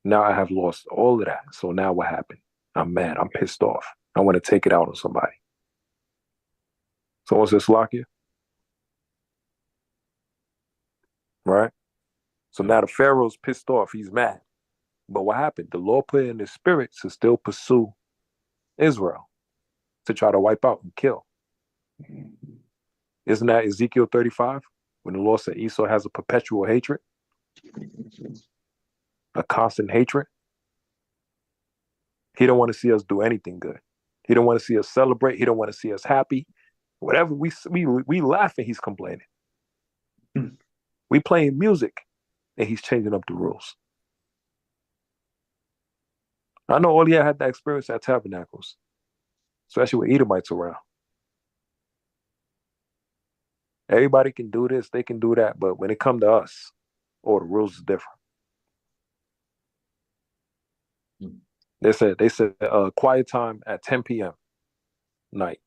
Now I have lost all of that. So now what happened? I'm mad. I'm pissed off. I want to take it out on somebody. Someone says Slakia, right? So now the Pharaoh's pissed off. He's mad. But what happened? The Lord put in his spirit to still pursue Israel, to try to wipe out and kill. Isn't that Ezekiel 35? when the Lord said Esau has a perpetual hatred, a constant hatred. He don't want to see us do anything good. He don't want to see us celebrate. He don't want to see us happy. Whatever we laughing, he's complaining. We playing music, and he's changing up the rules. I know Olia had that experience at Tabernacles, especially with Edomites around. Everybody can do this, they can do that, but when it come to us, the rules is different. They said quiet time at 10 p.m. night.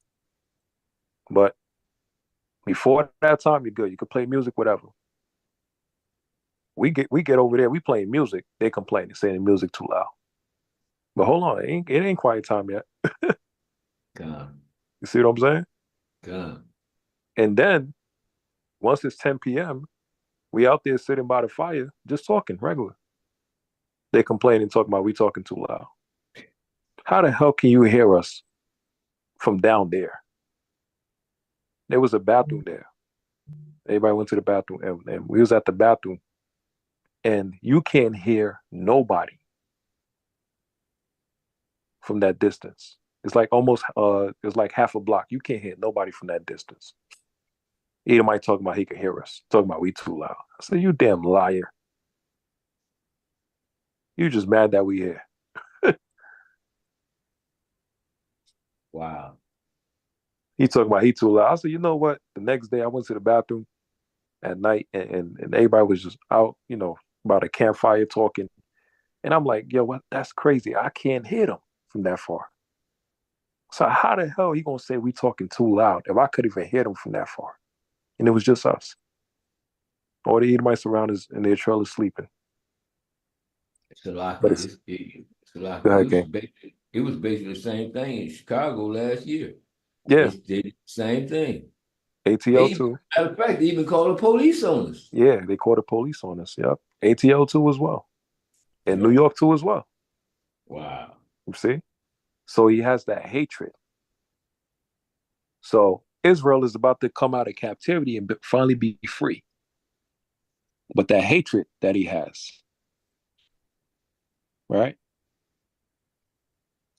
But before that time, you're good. You can play music, whatever. We get over there, we playing music, they complaining, saying the music too loud. But hold on, it ain't quiet time yet. God. You see what I'm saying? God. And then once it's 10 p.m., we out there sitting by the fire, just talking regular. They complaining, talking about we talking too loud. How the hell can you hear us from down there? There was a bathroom there. Everybody went to the bathroom, and we was at the bathroom, and you can't hear nobody from that distance. It's like almost it's like half a block. You can't hear nobody from that distance. Edomite talking about he could hear us, talking about we too loud. I said, you damn liar. You just mad that we here. Wow. He talking about he too loud. I said, you know what? The next day I went to the bathroom at night, and everybody was just out, about a campfire talking. And I'm like, yo, what? That's crazy. I can't hear them from that far. So how the hell he gonna say we talking too loud if I could even hear them from that far? And it was just us. All the Edomites around us in their trailer sleeping. It's a lot. But It's a lot. Go ahead, King. It was basically the same thing in Chicago last year. Yeah. They did the same thing. ATL too. Matter of fact, they even called the police on us. Yeah, they called the police on us. Yep. ATL too as well. And New York too as well. Wow. You see? So he has that hatred. So Israel is about to come out of captivity and finally be free. But that hatred that he has, right?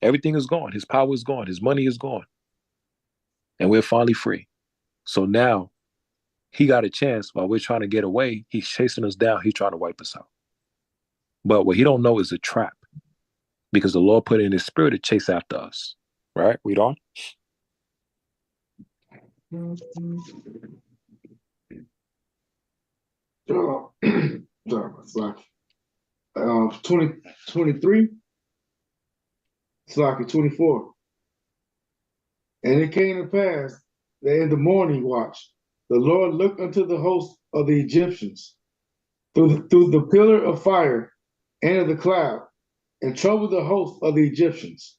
Everything is gone. His power is gone. His money is gone. And we're finally free. So now he got a chance while we're trying to get away. He's chasing us down. He's trying to wipe us out. But what he don't know is a trap, because the Lord put it in his spirit to chase after us. Right? Read on. Sorry, 23, Slack 24. And it came to pass that in the morning watch, the Lord looked unto the host of the Egyptians through the pillar of fire and of the cloud, and troubled the host of the Egyptians.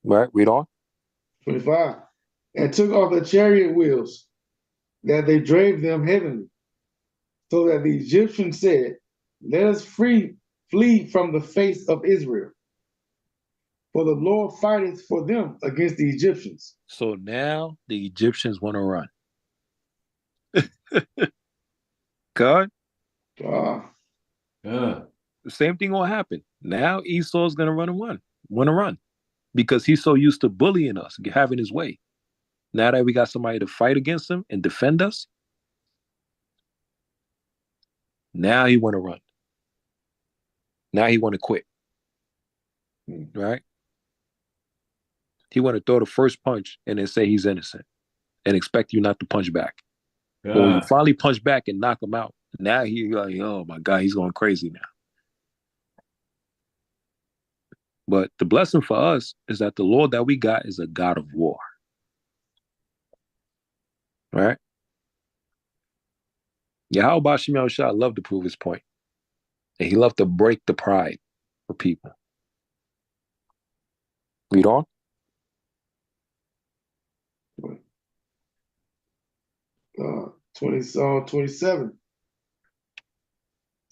Right, read on. 25. And took off the chariot wheels, that they drave them heavenly, so that the Egyptians said, let us flee from the face of Israel. For the Lord fighteth for them against the Egyptians. So now the Egyptians want to run. God? The same thing will happen. Now Esau's going to want to run. Because he's so used to bullying us, having his way. Now that we got somebody to fight against him and defend us, now he want to run. Now he want to quit. Right? He want to throw the first punch and then say he's innocent and expect you not to punch back. But when you finally punch back and knock him out, now he's like, oh my God, he's going crazy now. But the blessing for us is that the Lord that we got is a God of war. Right? Yahweh Shem Yahushua loved to prove his point. And he loved to break the pride for people. Read on. 27.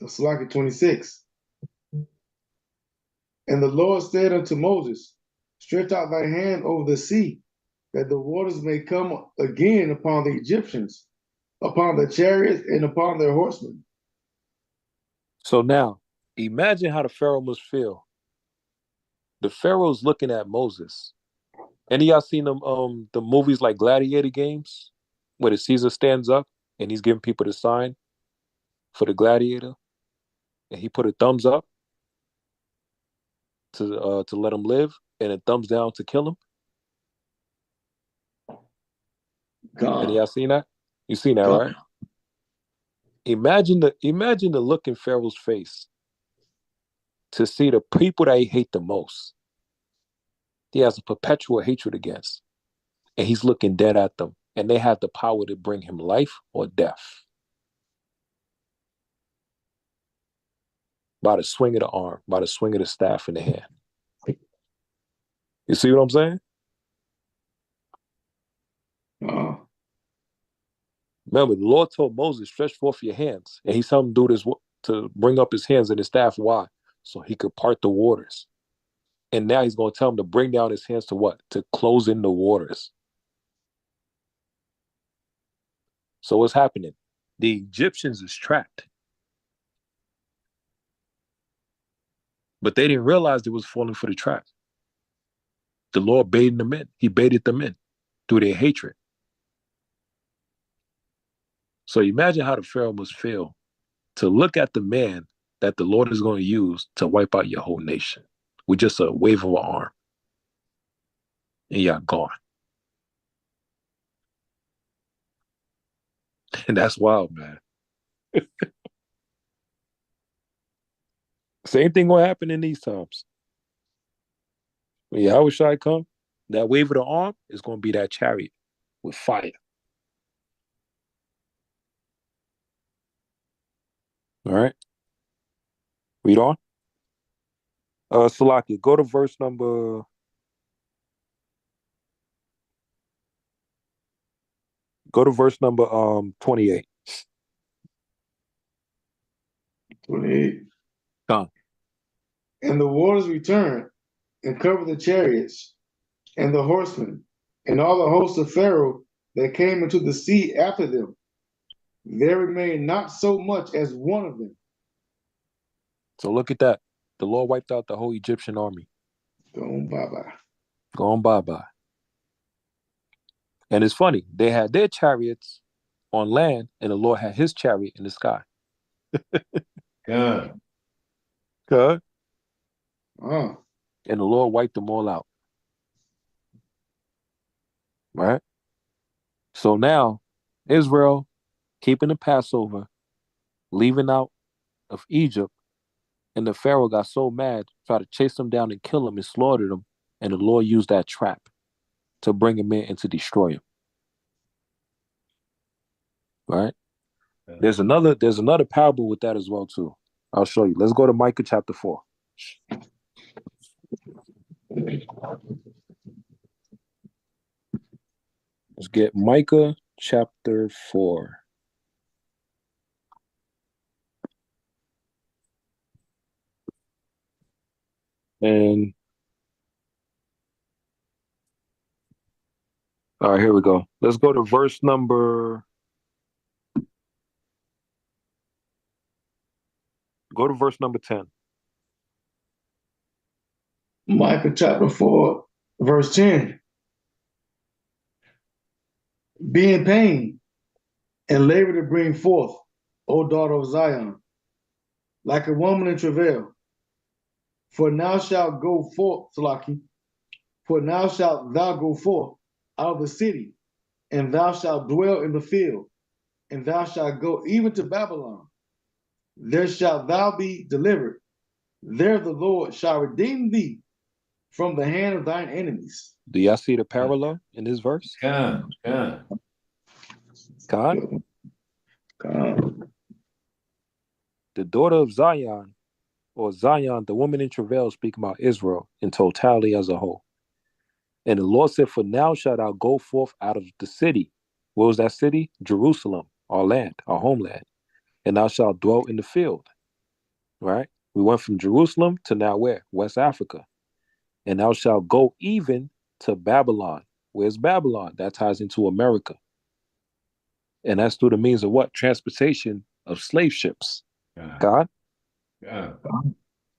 That's like 26. And the Lord said unto Moses, stretch out thy hand over the sea, that the waters may come again upon the Egyptians, upon the chariots and upon their horsemen. So now, imagine how the Pharaoh must feel. The Pharaoh's looking at Moses. Any of y'all seen them the movies like Gladiator games, where the Caesar stands up and he's giving people the sign for the gladiator, and he put a thumbs up to let him live, and a thumbs down to kill him. Any of y'all seen that? You seen that, right? Imagine the look in Pharaoh's face to see the people that he hate the most. He has a perpetual hatred against, and he's looking dead at them, and they have the power to bring him life or death by the swing of the arm, by the swing of the staff in the hand. You see what I'm saying? Remember, the Lord told Moses, stretch forth your hands. And he's telling him to do this to bring up his hands and his staff. Why? So he could part the waters. And now he's going to tell him to bring down his hands to what? To close in the waters. So what's happening? The Egyptians is trapped. But they didn't realize they was falling for the trap. The Lord baited them in. He baited them in through their hatred. So imagine how the Pharaoh must feel to look at the man that the Lord is going to use to wipe out your whole nation with just a wave of an arm. And y'all gone. And that's wild, man. Same thing will happen in these times. When Yahweh Shai come, that wave of the arm is going to be that chariot with fire. All right. Read on. Salaki, go to verse number 28. 28. Come. And the waters returned and covered the chariots and the horsemen and all the hosts of Pharaoh that came into the sea after them. There remained not so much as one of them. So look at that. The Lord wiped out the whole Egyptian army. Gone bye-bye. Gone bye-bye. And it's funny. They had their chariots on land, and the Lord had his chariot in the sky. God. Okay. Oh. And the Lord wiped them all out. Right? So now, Israel keeping the Passover, leaving out of Egypt, and the Pharaoh got so mad, tried to chase them down and kill them and slaughter them, and the Lord used that trap to bring him in and to destroy him. Right? There's another parable with that as well, too. I'll show you. Let's go to Micah chapter 4. Let's get Micah chapter 4. And all right, here we go. Let's go to verse number. Go to verse number 10. Micah chapter 4, verse 10. Be in pain and labor to bring forth, O daughter of Zion, like a woman in travail. For now shalt go forth, Salaki, for now shalt thou go forth out of the city, and thou shalt dwell in the field, and thou shalt go even to Babylon. There shalt thou be delivered. There the Lord shall redeem thee from the hand of thine enemies. Do y'all see the parallel in this verse? God. God? God. The daughter of Zion, or Zion, the woman in travail, speaking about Israel in totality as a whole. And the Lord said, for now shalt thou go forth out of the city. What was that city? Jerusalem, our land, our homeland. And thou shalt dwell in the field. Right? We went from Jerusalem to now where? West Africa. And thou shalt go even to Babylon. Where's Babylon? That ties into America. And that's through the means of what? Transportation of slave ships. God. God. God.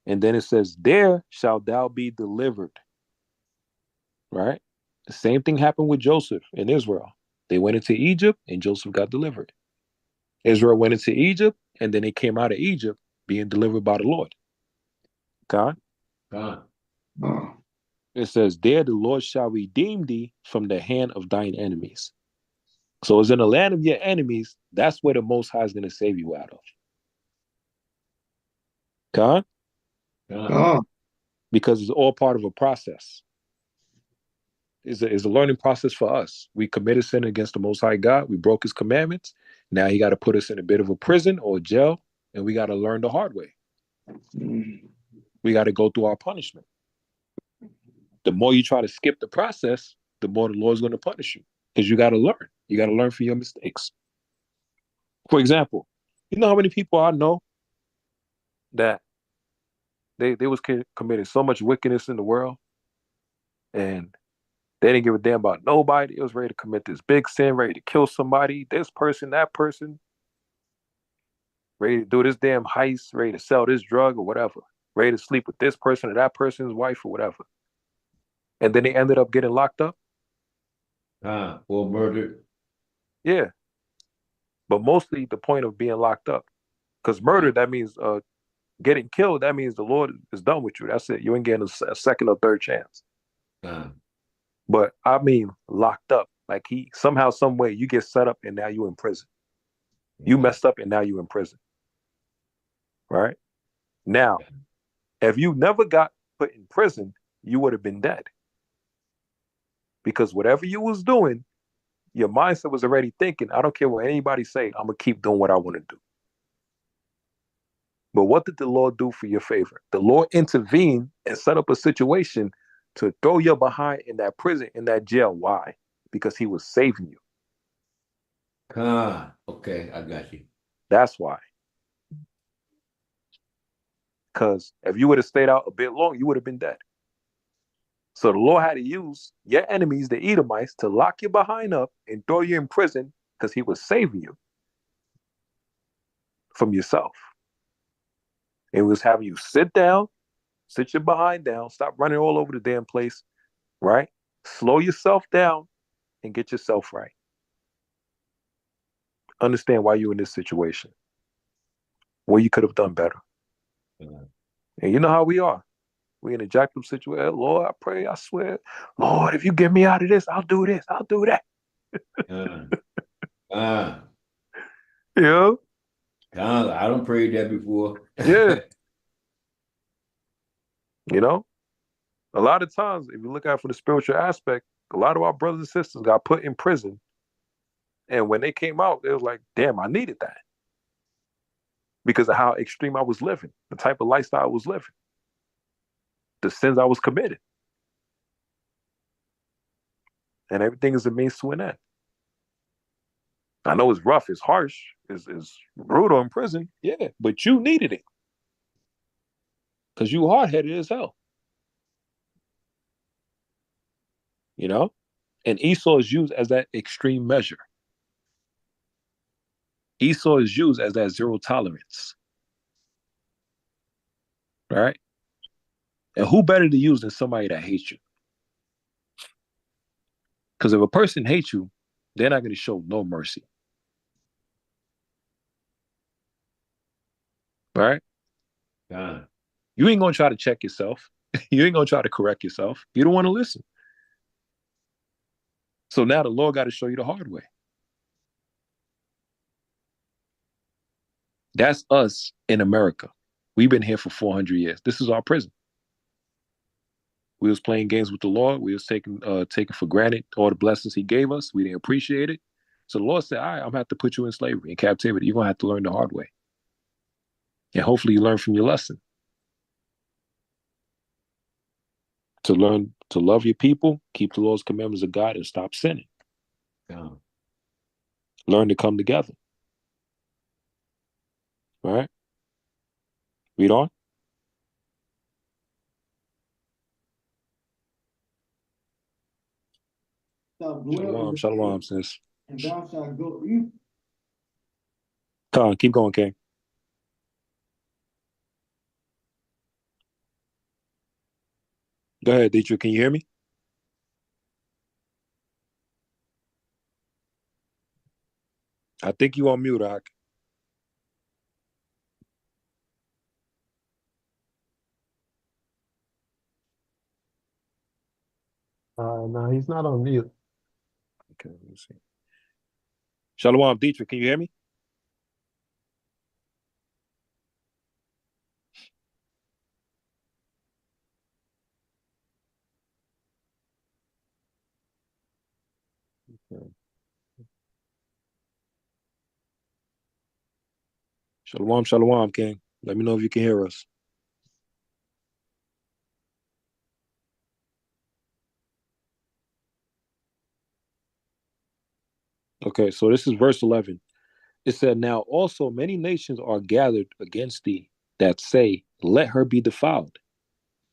And then it says, there shalt thou be delivered. Right? The same thing happened with Joseph in Israel. They went into Egypt and Joseph got delivered. Israel went into Egypt and then they came out of Egypt being delivered by the Lord. God. God. It says, there the Lord shall redeem thee from the hand of thine enemies. So it's in the land of your enemies. That's where the Most High is going to save you out of. God. God. Because it's all part of a process. It's a learning process for us. We committed sin against the Most High God. We broke his commandments. Now he got to put us in a bit of a prison or a jail, and we got to learn the hard way. We got to go through our punishment. The more you try to skip the process, the more the Lord's going to punish you because you got to learn. You got to learn from your mistakes. For example, you know how many people I know that they was committing so much wickedness in the world, and they didn't give a damn about nobody. It was ready to commit this big sin, ready to kill somebody, this person, that person, ready to do this damn heist, ready to sell this drug or whatever, ready to sleep with this person or that person's wife or whatever. And then they ended up getting locked up. Or murdered. Yeah. But mostly the point of being locked up. Because murder, that means getting killed, that means the Lord is done with you. That's it. You ain't getting a second or third chance. But I mean locked up. Like he somehow, some way you get set up and now you in prison. You messed up and now you in prison. Right? Now, if you never got put in prison, you would have been dead. Because whatever you was doing, your mindset was already thinking, I don't care what anybody say, I'm going to keep doing what I want to do. But what did the Lord do for your favor? The Lord intervened and set up a situation to throw you behind in that prison, in that jail. Why? Because he was saving you. Okay, I got you. That's why. Because if you would have stayed out a bit long, you would have been dead. So the Lord had to use your enemies, the Edomites, to lock you behind up and throw you in prison because he was saving you from yourself. It was having you sit down, sit your behind down, stop running all over the damn place, right? Slow yourself down and get yourself right. Understand why you're in this situation, what you could have done better. And you know how we are. We in a jacked up situation. Lord, I pray, I swear, Lord, if you get me out of this, I'll do this, I'll do that. You know? I don't prayed that before. Yeah. You know? A lot of times, if you look at it from the spiritual aspect, a lot of our brothers and sisters got put in prison. And when they came out, it was like, damn, I needed that. Because of how extreme I was living, the type of lifestyle I was living, the sins I was committing. And everything is a means to an end. I know it's rough, it's harsh, it's brutal in prison. Yeah, but you needed it. Because you hard-headed as hell. You know? And Esau is used as that extreme measure. Esau is used as that zero tolerance. Right? And who better to use than somebody that hates you? Because if a person hates you, they're not going to show no mercy. Right? You ain't going to try to check yourself. You ain't going to try to correct yourself. You don't want to listen. So now the Lord got to show you the hard way. That's us in America. We've been here for 400 years. This is our prison. We was playing games with the Lord. We was taking for granted all the blessings he gave us. We didn't appreciate it. So the Lord said, all right, I'm going to have to put you in slavery, in captivity. You're going to have to learn the hard way. And hopefully you learn from your lesson. To learn to love your people, keep the Lord's commandments of God, and stop sinning. Learn to come together. All right? Read on. Shalom, sis. And thou shalt go, you Come on, keep going, King. Go ahead, Dietrich. Can you hear me? I think you on mute, Ak. No, he's not on mute. Okay, let me see. Shalom, Dietrich. Can you hear me? Okay. Shalom, shalom, King. Let me know if you can hear us. Okay, so this is verse 11. It said, "Now also many nations are gathered against thee that say, let her be defiled,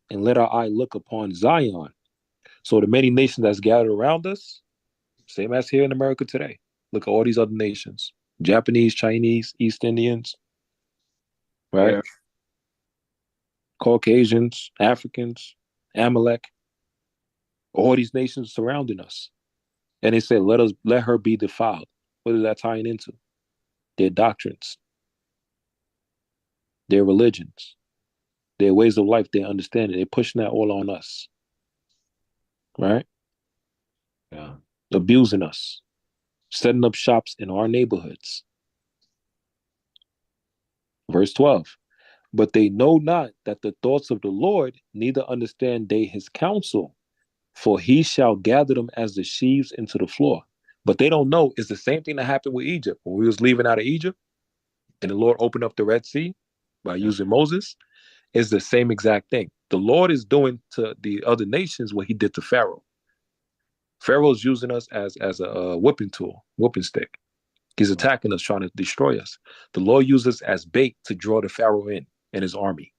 and let our eye look upon Zion." So the many nations that's gathered around us, same as here in America today. Look at all these other nations: Japanese, Chinese, East Indians, right? Yeah. Caucasians, Africans, Amalek, all these nations surrounding us. And they say, let her be defiled. What is that tying into? Their doctrines, their religions, their ways of life, their understanding. They're pushing that all on us, right? Yeah. Abusing us, setting up shops in our neighborhoods. Verse 12. But they know not that the thoughts of the Lord, neither understand they his counsel, for he shall gather them as the sheaves into the floor. But they don't know it's the same thing that happened with Egypt. When we was leaving out of Egypt and the Lord opened up the Red Sea by using Moses, it's the same exact thing. The Lord is doing to the other nations what he did to Pharaoh. Pharaoh's using us as a whipping tool, whipping stick. He's attacking us, trying to destroy us. The Lord uses us as bait to draw the Pharaoh in and his army.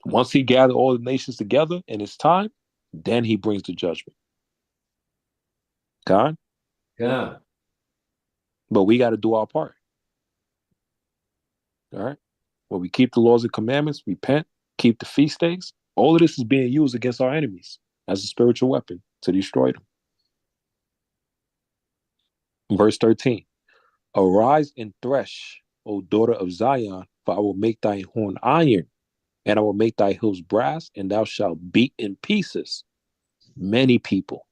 Once he gathered all the nations together in his time, then he brings the judgment. God? Yeah. But we got to do our part. All right? Well, we keep the laws and commandments, repent, keep the feast days. All of this is being used against our enemies as a spiritual weapon to destroy them. Verse 13. Arise and thresh, O daughter of Zion, for I will make thy horn iron, and I will make thy hills brass, and thou shalt beat in pieces many people.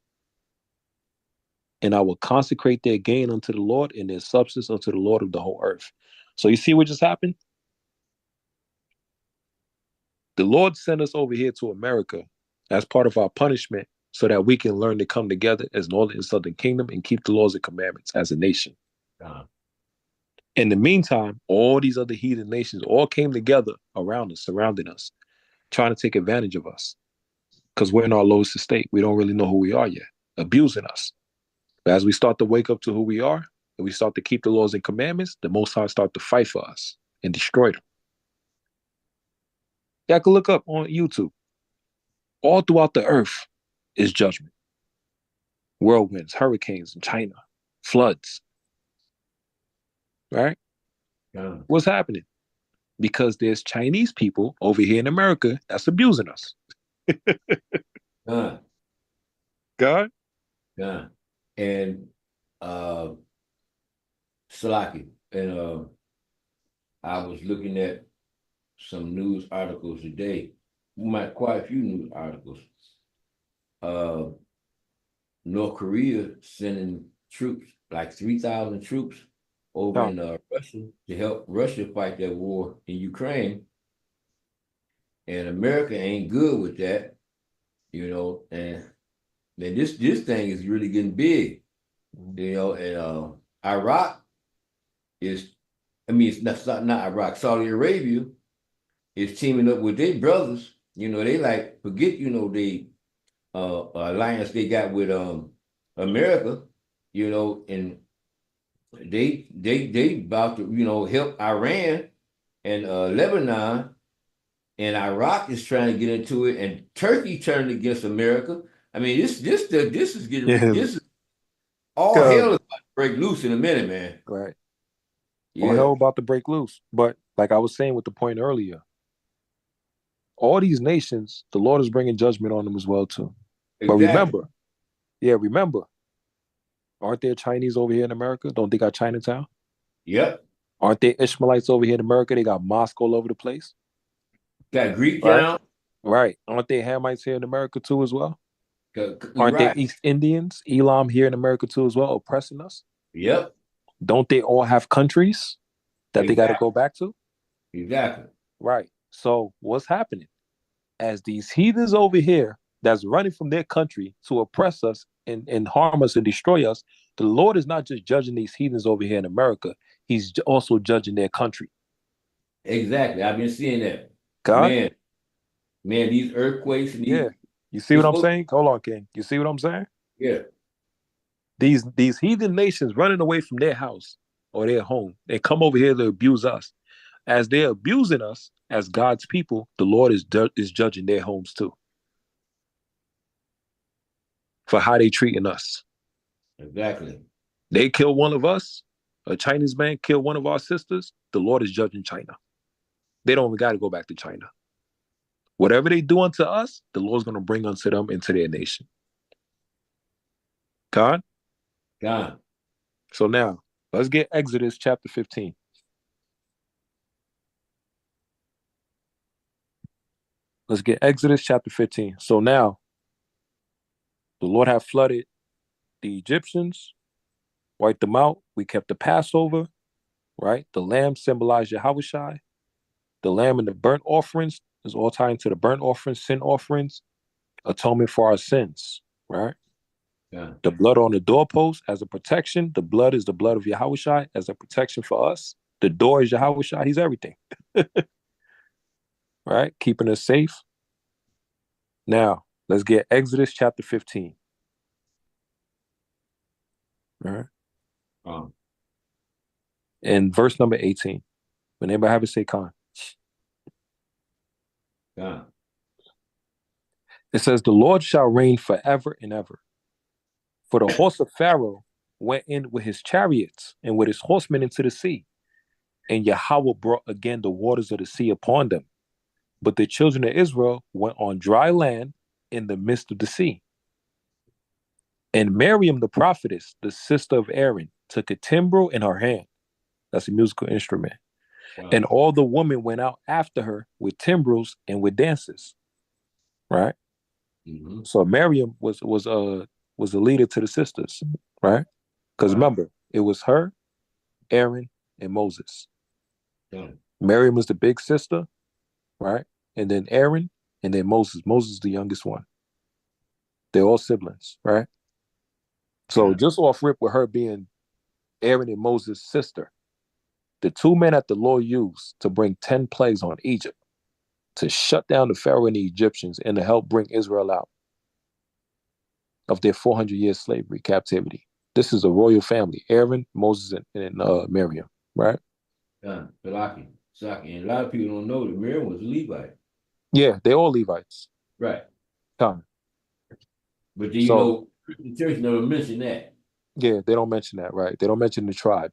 And I will consecrate their gain unto the Lord, and their substance unto the Lord of the whole earth. So you see what just happened? The Lord sent us over here to America as part of our punishment so that we can learn to come together as Northern and Southern Kingdom and keep the laws and commandments as a nation. In the meantime, all these other heathen nations all came together around us, surrounding us, trying to take advantage of us because we're in our lowest estate. We don't really know who we are yet, abusing us. But as we start to wake up to who we are and we start to keep the laws and commandments, the Most High start to fight for us and destroy them. Y'all can look up on YouTube. All throughout the earth is judgment. Whirlwinds, hurricanes in China, floods. Right? Yeah. What's happening? Because there's Chinese people over here in America that's abusing us. Yeah. God? Yeah. And Salaki, and I was looking at some news articles today, quite a few news articles. North Korea sending troops, like 3,000 troops over in Russia to help Russia fight that war in Ukraine. And America ain't good with that, and then this thing is really getting big, and Iraq is, it's not Iraq, Saudi Arabia is teaming up with their brothers. They like forget, they alliance they got with America, and they about to help Iran and Lebanon, and Iraq is trying to get into it, and Turkey turned against America. I mean, this is getting this is all hell is about to break loose in a minute, man. Right. All Yeah, hell about to break loose. But like I was saying with the point earlier, all these nations, the Lord is bringing judgment on them as well too. But exactly. remember, aren't there Chinese over here in America? Don't they got Chinatown? Yep. Aren't there Ishmaelites over here in America? They got mosque all over the place, Got Greek right? town. Right. Aren't there Hamites here in America too as well? You're Aren't there right. East Indians, Elam here in America too as well, oppressing us? Yep. Don't they all have countries that they got to Exactly. go back to? Exactly. Right. So what's happening? As these heathens over here that's running from their country to oppress us and harm us and destroy us, the Lord is not just judging these heathens over here in America, he's also judging their country. Exactly. I've been seeing that. God? Man, man, these earthquakes and Yeah. these You see it's what I'm supposed saying? Hold on, King. You see what I'm saying? yeah, These heathen nations running away from their house or their home, they come over here to abuse us. As they're abusing us as God's people, the Lord is judging their homes too for how they treating us. exactly. They kill one of us, a Chinese man kill one of our sisters, the Lord is judging China. They don't even got to go back to China. Whatever they do unto us, the Lord's going to bring unto them into their nation. God? God. So now, let's get Exodus chapter 15. Let's get Exodus chapter 15. So now, the Lord have flooded the Egyptians, wiped them out. We kept the Passover, right? The lamb symbolized Yahushua. The lamb and the burnt offerings is all tied into the burnt offerings, sin offerings, atonement for our sins, right? Yeah. The blood on the doorpost as a protection. The blood is the blood of Yahushua as a protection for us. The door is Yahushua. He's everything, right? Keeping us safe. Now, let's get Exodus chapter 15. All right. Um, And verse number 18. When anybody have it, say Khan. God. It says, the Lord shall reign forever and ever. For the horse of Pharaoh went in with his chariots and with his horsemen into the sea. And Yahweh brought again the waters of the sea upon them. But the children of Israel went on dry land in the midst of the sea. And Miriam the prophetess, the sister of Aaron, took a timbrel in her hand. That's a musical instrument. Wow. And all the women went out after her with timbrels and with dances. Right? Mm-hmm. So Miriam was the leader to the sisters, right? Because Wow. remember, it was her, Aaron, and Moses. Yeah. Miriam was the big sister, right? And then Aaron, and then Moses. Moses is the youngest one. They're all siblings, right? So Yeah. just off rip with her being Aaron and Moses' sister, the two men that the Lord used to bring 10 plagues on Egypt, to shut down the Pharaoh and the Egyptians, and to help bring Israel out of their 400 years slavery captivity. This is a royal family: Aaron, Moses, and Miriam, right? Yeah. Salaki. Salaki. And a lot of people don't know that Miriam was a Levite. Yeah, they're all Levites. Right. Come. But then, So the church never mentioned that. yeah, they don't mention that, right? They don't mention the tribe,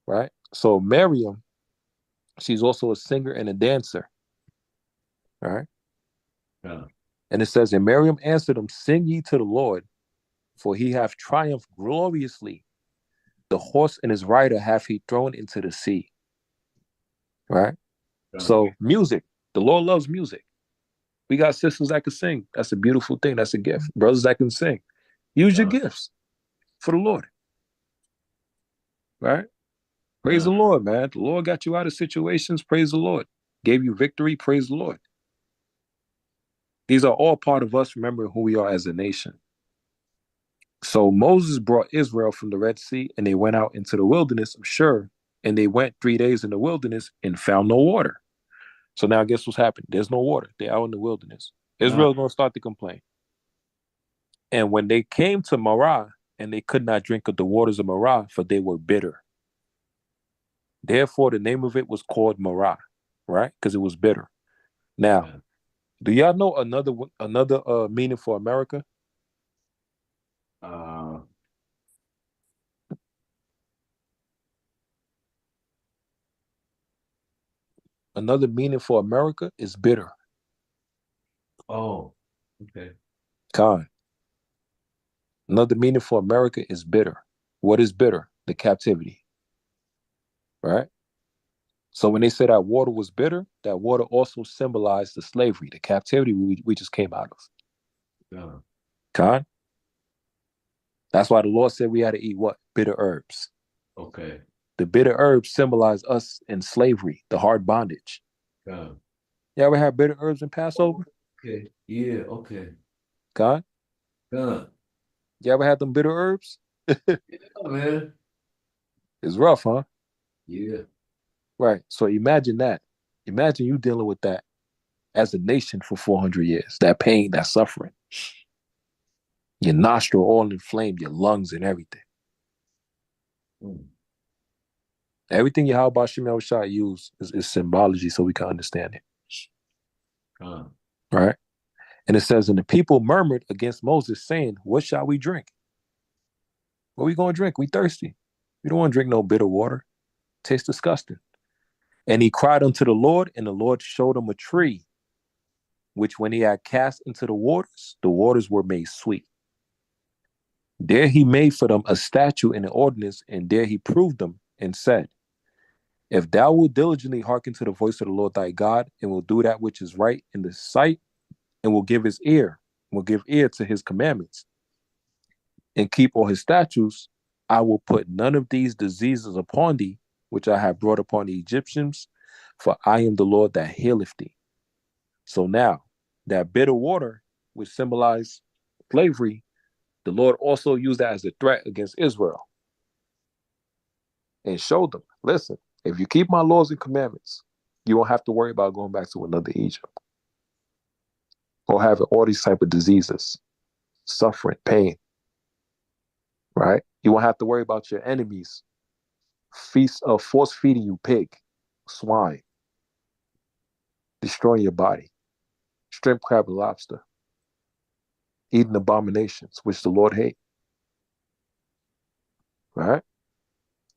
right? So Miriam, she's also a singer and a dancer, right? Yeah. And it says, and Miriam answered them, sing ye to the Lord, for he hath triumphed gloriously. The horse and his rider hath he thrown into the sea, right? Yeah. So music, the Lord loves music. We got sisters that can sing. That's a beautiful thing. That's a gift. Brothers that can sing. Use your gifts for the Lord, right? Praise the Lord, man. The Lord got you out of situations. Praise the Lord. Gave you victory. Praise the Lord. These are all part of us remembering who we are as a nation. So Moses brought Israel from the Red Sea, and they went out into the wilderness of Shur, and they went 3 days in the wilderness and found no water. So now guess what's happened? There's no water. They're out in the wilderness. Israel's going to start to complain. And when they came to Marah, and they could not drink of the waters of Marah, for they were bitter. Therefore, the name of it was called Marah, right? Because it was bitter. Now, do y'all know another meaning for America? Another meaning for America is bitter. Oh, okay. Khan. Another meaning for America is bitter. What is bitter? The captivity. Right? So when they say that water was bitter, that water also symbolized the slavery, the captivity we just came out of. Gone. Khan. That's why the Lord said we had to eat what? Bitter herbs. Okay. The bitter herbs symbolize us in slavery, the hard bondage. Gone. You ever had bitter herbs in Passover? Okay. Yeah. Okay. Khan. Gone. You ever had them bitter herbs? Yeah, man. It's rough, huh? Yeah. Right. So imagine that. Imagine you dealing with that as a nation for 400 years. That pain, that suffering. Your nostril all inflamed, your lungs and everything. Mm. Everything Yahweh Shem Shah used is symbology so we can understand it. Gone. Right? And it says, and the people murmured against Moses, saying, what shall we drink? What we going to drink? We thirsty. We don't want to drink no bitter water. Tastes disgusting. And he cried unto the Lord, and the Lord showed him a tree, which when he had cast into the waters were made sweet. There he made for them a statute and an ordinance, and there he proved them and said, if thou wilt diligently hearken to the voice of the Lord thy God, and will do that which is right in the sight, and will give ear to his commandments, and keep all his statutes, I will put none of these diseases upon thee, which I have brought upon the Egyptians, for I am the Lord that healeth thee. So now, that bitter water, which symbolized slavery, the Lord also used that as a threat against Israel and showed them, listen, if you keep my laws and commandments, you won't have to worry about going back to another Egypt or having all these type of diseases, suffering, pain, right? You won't have to worry about your enemies force feeding you pig, swine, destroying your body, shrimp, crab, and lobster, eating abominations, which the Lord hates. Right?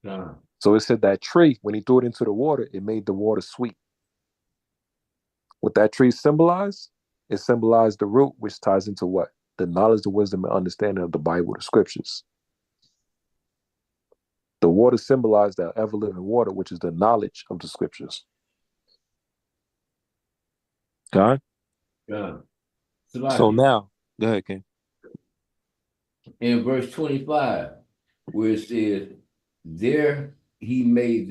Gone. So it said that tree, when he threw it into the water, it made the water sweet. What that tree symbolized? It symbolized the root, which ties into what? The knowledge, the wisdom, and understanding of the Bible, the scriptures. The water symbolized that ever-living water, which is the knowledge of the scriptures. God? Gone. So now, go ahead, King. In verse 25, where it says, there he made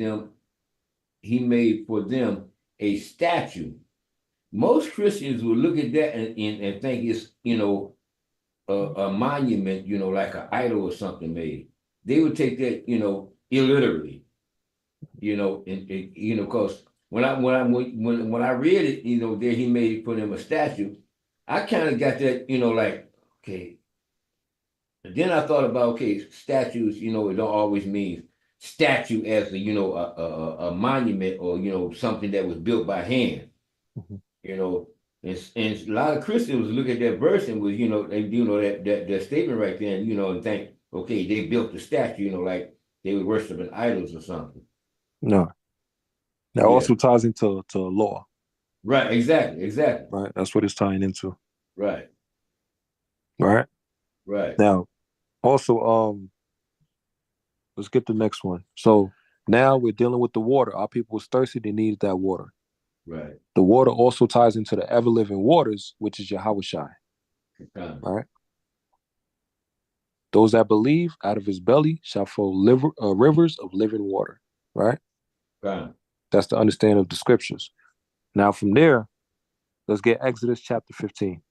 for them a statue. Most Christians will look at that and think it's, a monument, like an idol or something made. They would take that, illiterally, because when I read it, there he made for them a statue, I kind of got that, like, okay. And then I thought about, okay, statues, it don't always mean statue as a monument or, something that was built by hand, and a lot of Christians look at that verse and was, that statement right there, and think, okay, they built the statue, like they were worshiping idols or something. No. That Yeah. also ties into law. Right, exactly. Right? That's what it's tying into. Right. Right? Right. Now, also, let's get the next one. So now we're dealing with the water. Our people was thirsty, they needed that water. Right. The water also ties into the ever-living waters, which is Yahweh Shai. Right? Those that believe, out of his belly shall flow rivers of living water. Right? Right. That's the understanding of the scriptures. Now from there, let's get Exodus chapter 15.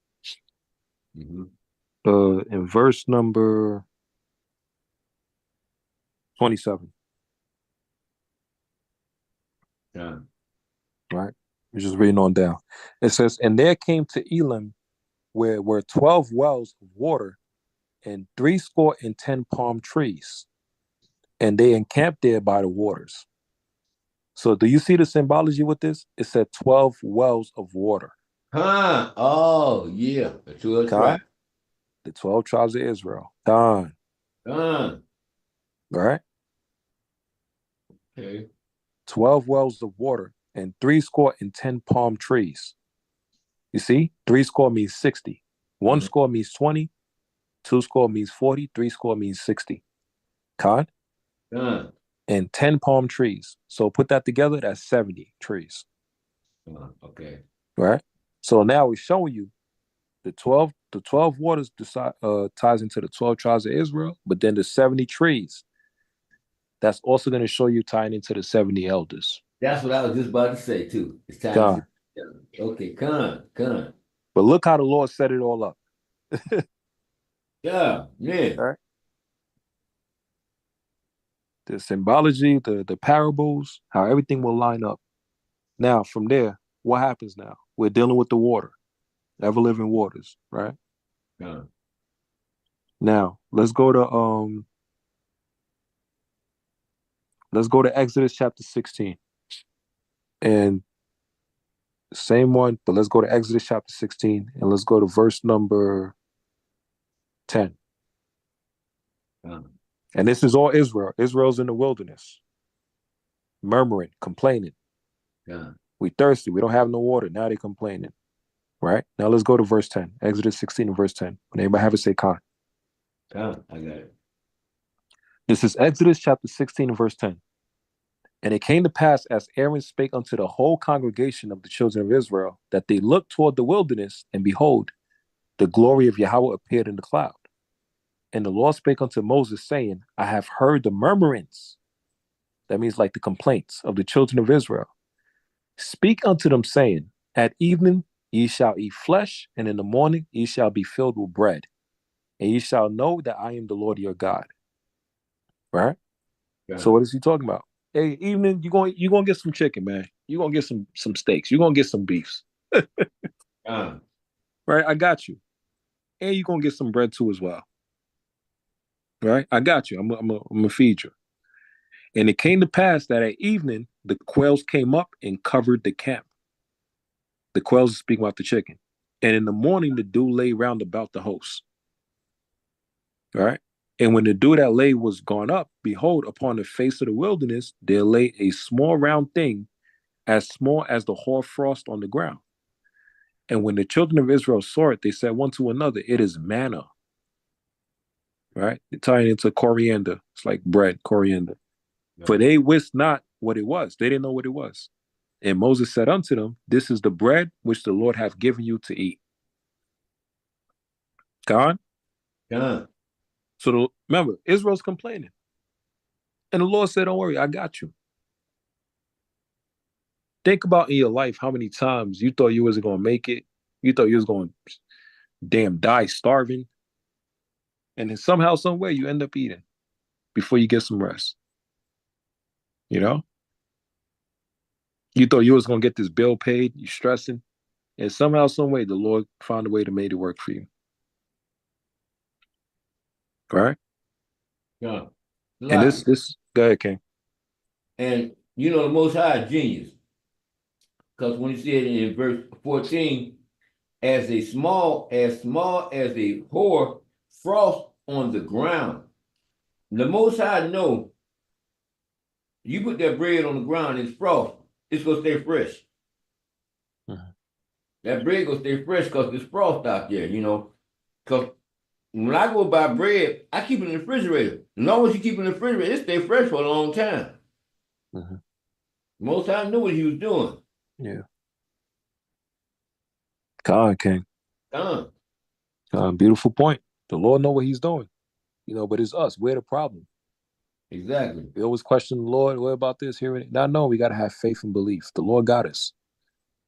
In verse number 27. Yeah. Right? We're just reading on down. It says, and there came to Elim where were 12 wells of water and 70 palm trees, and they encamped there by the waters. So do you see the symbology with this? It said 12 wells of water. Oh, yeah. The 12 tribes. The 12 tribes of Israel. Done. Right? Okay. 12 wells of water, and 10 palm trees. You see, 3 score means 60. 1 score means 20. 2 score means 40. 3 score means 60. Con? And 10 palm trees. So put that together, that's 70 trees. Okay. Right? So now we're showing you the 12 waters ties into the 12 tribes of Israel, but then the 70 trees, that's also going to show you tying into the 70 elders. That's what I was just about to say too. It's time. Con. Okay, con. But look how the Lord set it all up. Yeah. Right? The symbology, the parables, how everything will line up. Now, from there, what happens now? We're dealing with the water, ever-living waters, right? Con. Now, let's go to Exodus chapter 16. And same one, but let's go to Exodus chapter 16 and let's go to verse number 10. And this is all Israel. Israel's in the wilderness, murmuring, complaining. We thirsty. We don't have no water. Now they're complaining. Right? Now let's go to verse 10. Exodus 16 and verse 10. When anybody have it, say con. I got it. This is Exodus chapter 16 and verse 10. And it came to pass as Aaron spake unto the whole congregation of the children of Israel, that they looked toward the wilderness, and behold, the glory of Yahweh appeared in the cloud. And the Lord spake unto Moses, saying, I have heard the murmurings. That means like the complaints of the children of Israel. Speak unto them, saying, at evening ye shall eat flesh, and in the morning ye shall be filled with bread. And ye shall know that I am the Lord your God. Right? Yeah. So what is he talking about? Hey, evening, you're gonna get some chicken, man. You're gonna get some steaks. You're gonna get some beefs. Right? I got you. And you're gonna get some bread too as well. Right? I got you. I'm gonna feed you. And it came to pass that at evening the quails came up and covered the camp. The quails are speaking about the chicken. And in the morning the dew lay round about the host. Right? And when the dew that lay was gone up, behold, upon the face of the wilderness there lay a small round thing, as small as the hoarfrost on the ground. And when the children of Israel saw it, they said one to another, it is manna. Right? They're tying into coriander. It's like bread, coriander. Yeah. For they wist not what it was. They didn't know what it was. And Moses said unto them, this is the bread which the Lord hath given you to eat. God? Yeah. So remember, Israel's complaining. And the Lord said, don't worry, I got you. Think about in your life how many times you thought you wasn't going to make it. You thought you was going to die starving. And then somehow, some way, you end up eating before you get some rest. You know? You thought you was going to get this bill paid. You stressing. And somehow, some way, the Lord found a way to make it work for you. All right? Yeah. And this, go ahead, King. And you know, the Most High is genius. Because when he said in verse 14, as small as a hoar frost on the ground. The Most High know you put that bread on the ground, it's frost, it's gonna stay fresh. That bread gonna stay fresh because there's frost out there, you know. Because when I go buy bread, I keep it in the refrigerator. As long as you keep it in the refrigerator, it stay fresh for a long time. Most High knew what he was doing. Yeah. God, King. Beautiful point. The Lord know what he's doing. You know, but it's us. We're the problem. Exactly. We always question the Lord, what about this, here, and it? Now, no, we got to have faith and belief. The Lord got us.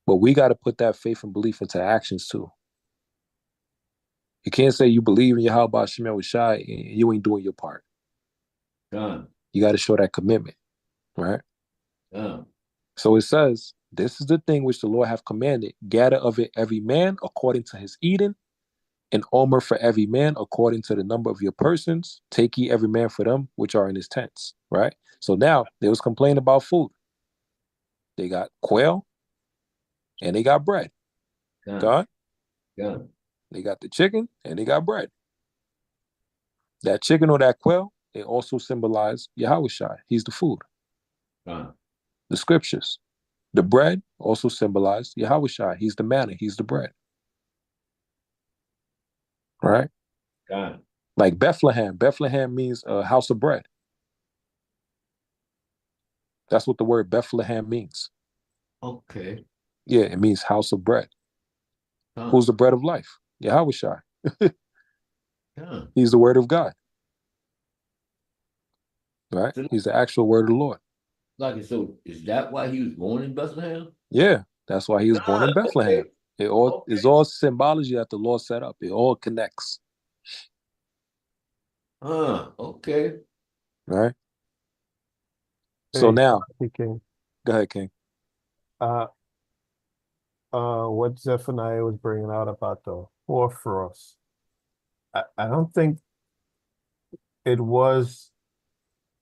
But we got to put that faith and belief into actions too. You can't say you believe in Yahweh Shemel Washai and you ain't doing your part. You got to show that commitment, right? So it says, this is the thing which the Lord hath commanded. Gather of it every man according to his eating, an omer for every man according to the number of your persons. Take ye every man for them which are in his tents, right? So now they was complaining about food. They got quail and they got bread. God? They got the chicken and they got bread. That chicken or that quail, they also symbolize Yahweh Shai. He's the food. The scriptures. The bread also symbolized Yahushua. He's the manna. He's the bread. Right? God. Like Bethlehem. Bethlehem means a house of bread. That's what the word Bethlehem means. Okay. Yeah, it means house of bread. Huh. Who's the bread of life? Yahushua. Huh. He's the word of God. Right? So, He's the actual word of the Lord. like, so is that why he was born in Bethlehem? Yeah, that's why he was born in God, Bethlehem. okay. It all Okay. is all symbology that the Lord set up. It all connects. Okay. Right? So Hey, now, hey, King. go ahead, King. Uh, what Zephaniah was bringing out about the hoarfrost. I don't think it was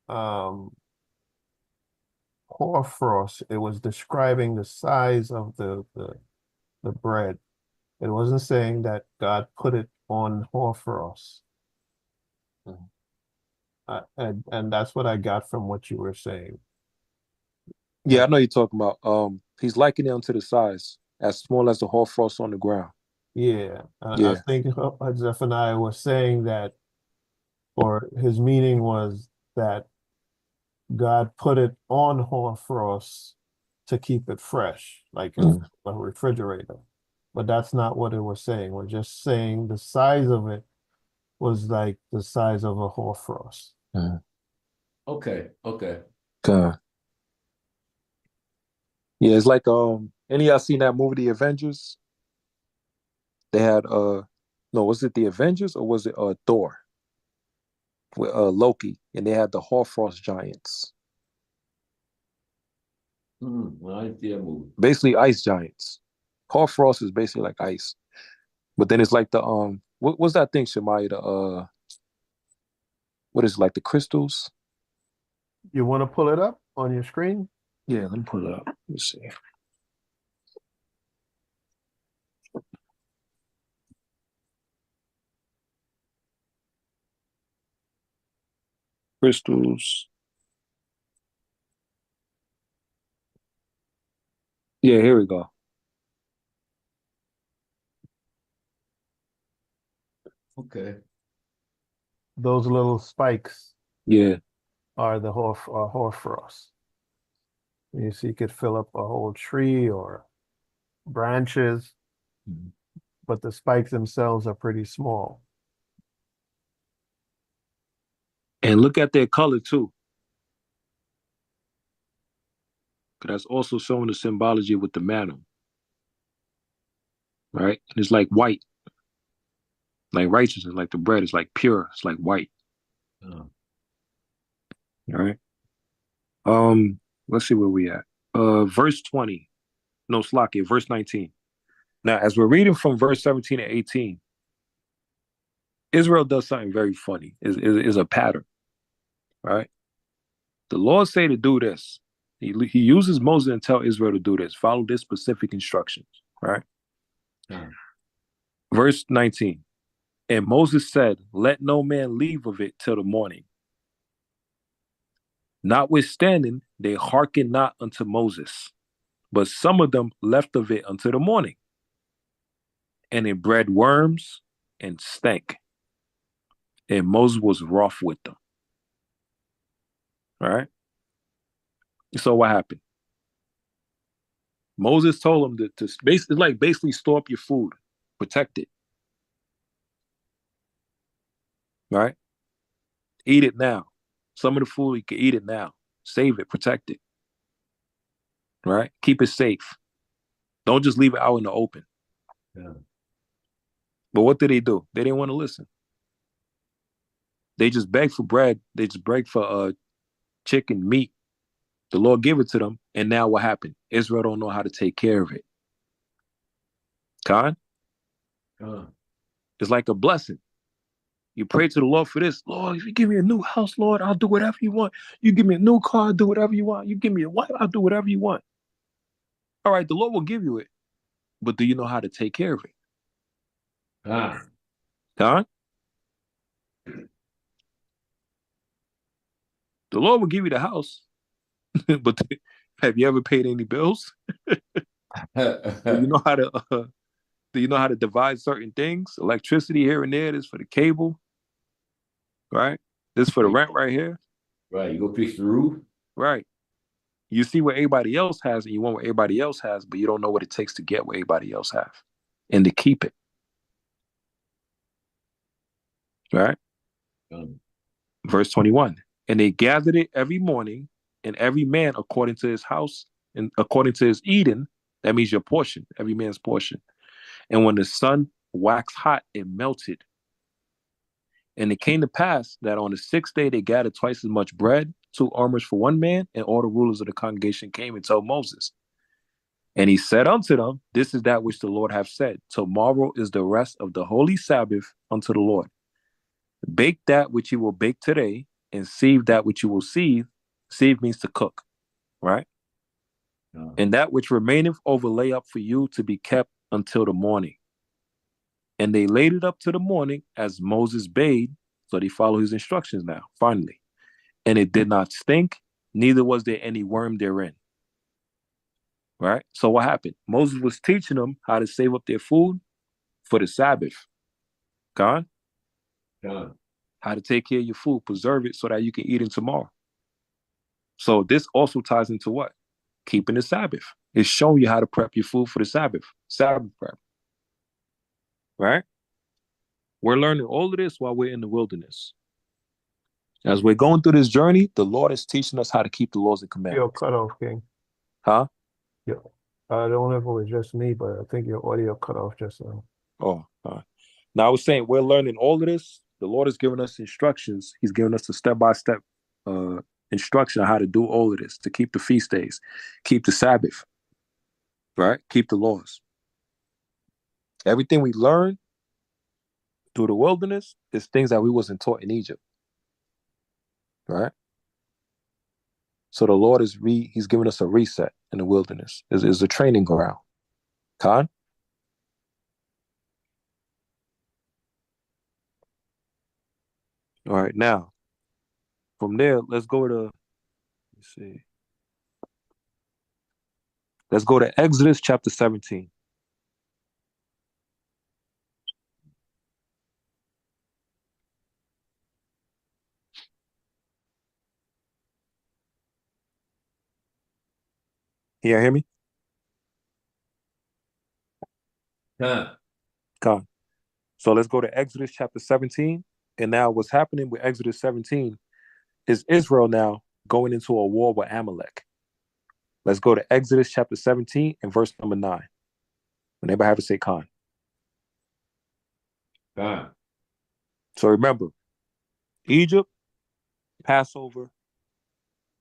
um hoarfrost. It was describing the size of the bread. It wasn't saying that God put it on hoarfrost. Mhm. And that's what I got from what you were saying. Yeah, I know you're talking about. He's likening them to the size, as small as the hoarfrost on the ground. Yeah, I Yeah. think Zephaniah was saying that, or his meaning was that God put it on hoarfrost to keep it fresh, like Mhm. a refrigerator. But that's not what it was saying. We're just saying the size of it was like the size of a hoarfrost. Mhm. Okay. Okay. Yeah, it's like any of y'all seen that movie, The Avengers? They had no, was it The Avengers or was it Thor with Loki? And they had the Hoarfrost giants, Well, I didn't see that movie. basically ice giants. Hoarfrost is basically like ice, but then it's like the what was that thing, Shemaya? The what is it, like the crystals? You want to pull it up on your screen? Yeah, let me pull it up. Let's see. Crystals. Yeah, here we go. Okay. Those little spikes Yeah. are the hoarfrost. You see, you could fill up a whole tree or branches, Mhm. but the spikes themselves are pretty small. And look at their color too. 'Cause that's also showing the symbology with the mantle, right? And it's like white, like righteousness, like the bread is like pure. It's like white. Oh. All right. Let's see where we at. Verse 20. No, Slakia, verse 19. Now, as we're reading from verse 17 and 18, Israel does something very funny. Is a pattern, right? The Lord say to do this. He uses Moses and tell Israel to do this. Follow this specific instructions, right? Huh. Verse 19. And Moses said, let no man leave of it till the morning. Notwithstanding, they hearkened not unto Moses, but some of them left of it until the morning. And it bred worms and stank. And Moses was wroth with them. All right. So what happened? Moses told them to basically store up your food, protect it. Right? Eat it now. Some of the food you can eat it now. Save it, protect it. Right? Keep it safe. Don't just leave it out in the open. Yeah. But what did they do? They didn't want to listen. They just begged for bread. They just begged for chicken, meat. The Lord gave it to them. And now what happened? Israel don't know how to take care of it. Khan? It's like a blessing. You pray to the Lord for this. Lord, if you give me a new house, Lord, I'll do whatever you want. You give me a new car, I'll do whatever you want. You give me a wife, I'll do whatever you want. All right, the Lord will give you it. But do you know how to take care of it? Huh? The Lord will give you the house. But Have you ever paid any bills? Do you know how to divide certain things? Electricity here and there. This for the cable, right? This for the rent right here, Right, you go fix the roof. right? You see what everybody else has, and you want what everybody else has, but you don't know what it takes to get what everybody else have, and to keep it, right? Um, Verse 21. And they gathered it every morning, and every man according to his house and according to his Eden. That means your portion, every man's portion. And when the sun waxed hot, it melted. And it came to pass that on the sixth day they gathered twice as much bread, 2 armors for one man, and all the rulers of the congregation came and told Moses. And he said unto them, this is that which the Lord hath said. Tomorrow is the rest of the holy Sabbath unto the Lord. Bake that which you will bake today, and sieve that which you will sieve. Sieve means to cook, right? And that which remaineth overlay up for you to be kept until the morning. And they laid it up to the morning as Moses bade. So they follow his instructions now, finally. And it did not stink, neither was there any worm therein. Right? So what happened? Moses was teaching them how to save up their food for the Sabbath. God? How to take care of your food, preserve it so that you can eat it tomorrow. So this also ties into what? Keeping the Sabbath. It's showing you how to prep your food for the Sabbath. Sabbath prep. Right? We're learning all of this while we're in the wilderness. As we're going through this journey, the Lord is teaching us how to keep the laws and Your commandments. cut off, King. Huh? Yeah. I don't know if it was just me, but I think your audio cut off just now. Oh, now I was saying we're learning all of this. The Lord has given us instructions. He's given us a step-by-step instruction on how to do all of this, to keep the feast days, keep the Sabbath, right? Keep the laws. Everything we learn through the wilderness is things that we wasn't taught in Egypt, right? So the Lord he's giving us a reset in the wilderness. Is a training ground. Khan? All right, now, from there, let's see. Let's go to Exodus chapter 17. Can you hear me? Khan. So let's go to Exodus chapter 17. And now what's happening with Exodus 17 is Israel now going into a war with Amalek. Let's go to Exodus chapter 17 and verse number 9. When everybody have to say Khan. So remember, Egypt, Passover,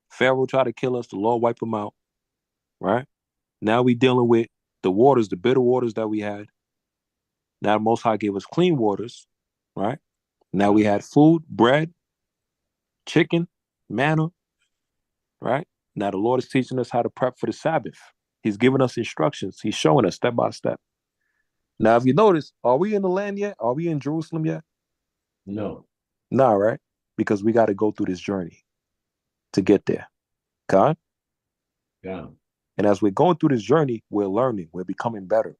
Pharaoh tried to kill us, the Lord wiped them out, right? Now we dealing with the waters, the bitter waters that we had. Now the Most High gave us clean waters, right? Now we had food, bread, chicken, manna, right? Now the Lord is teaching us how to prep for the Sabbath. He's giving us instructions. He's showing us step by step. Now, if you notice, are we in the land yet? Are we in Jerusalem yet? No. Nah, right? Because we got to go through this journey to get there. God? Yeah. And as we're going through this journey, we're learning. We're becoming better.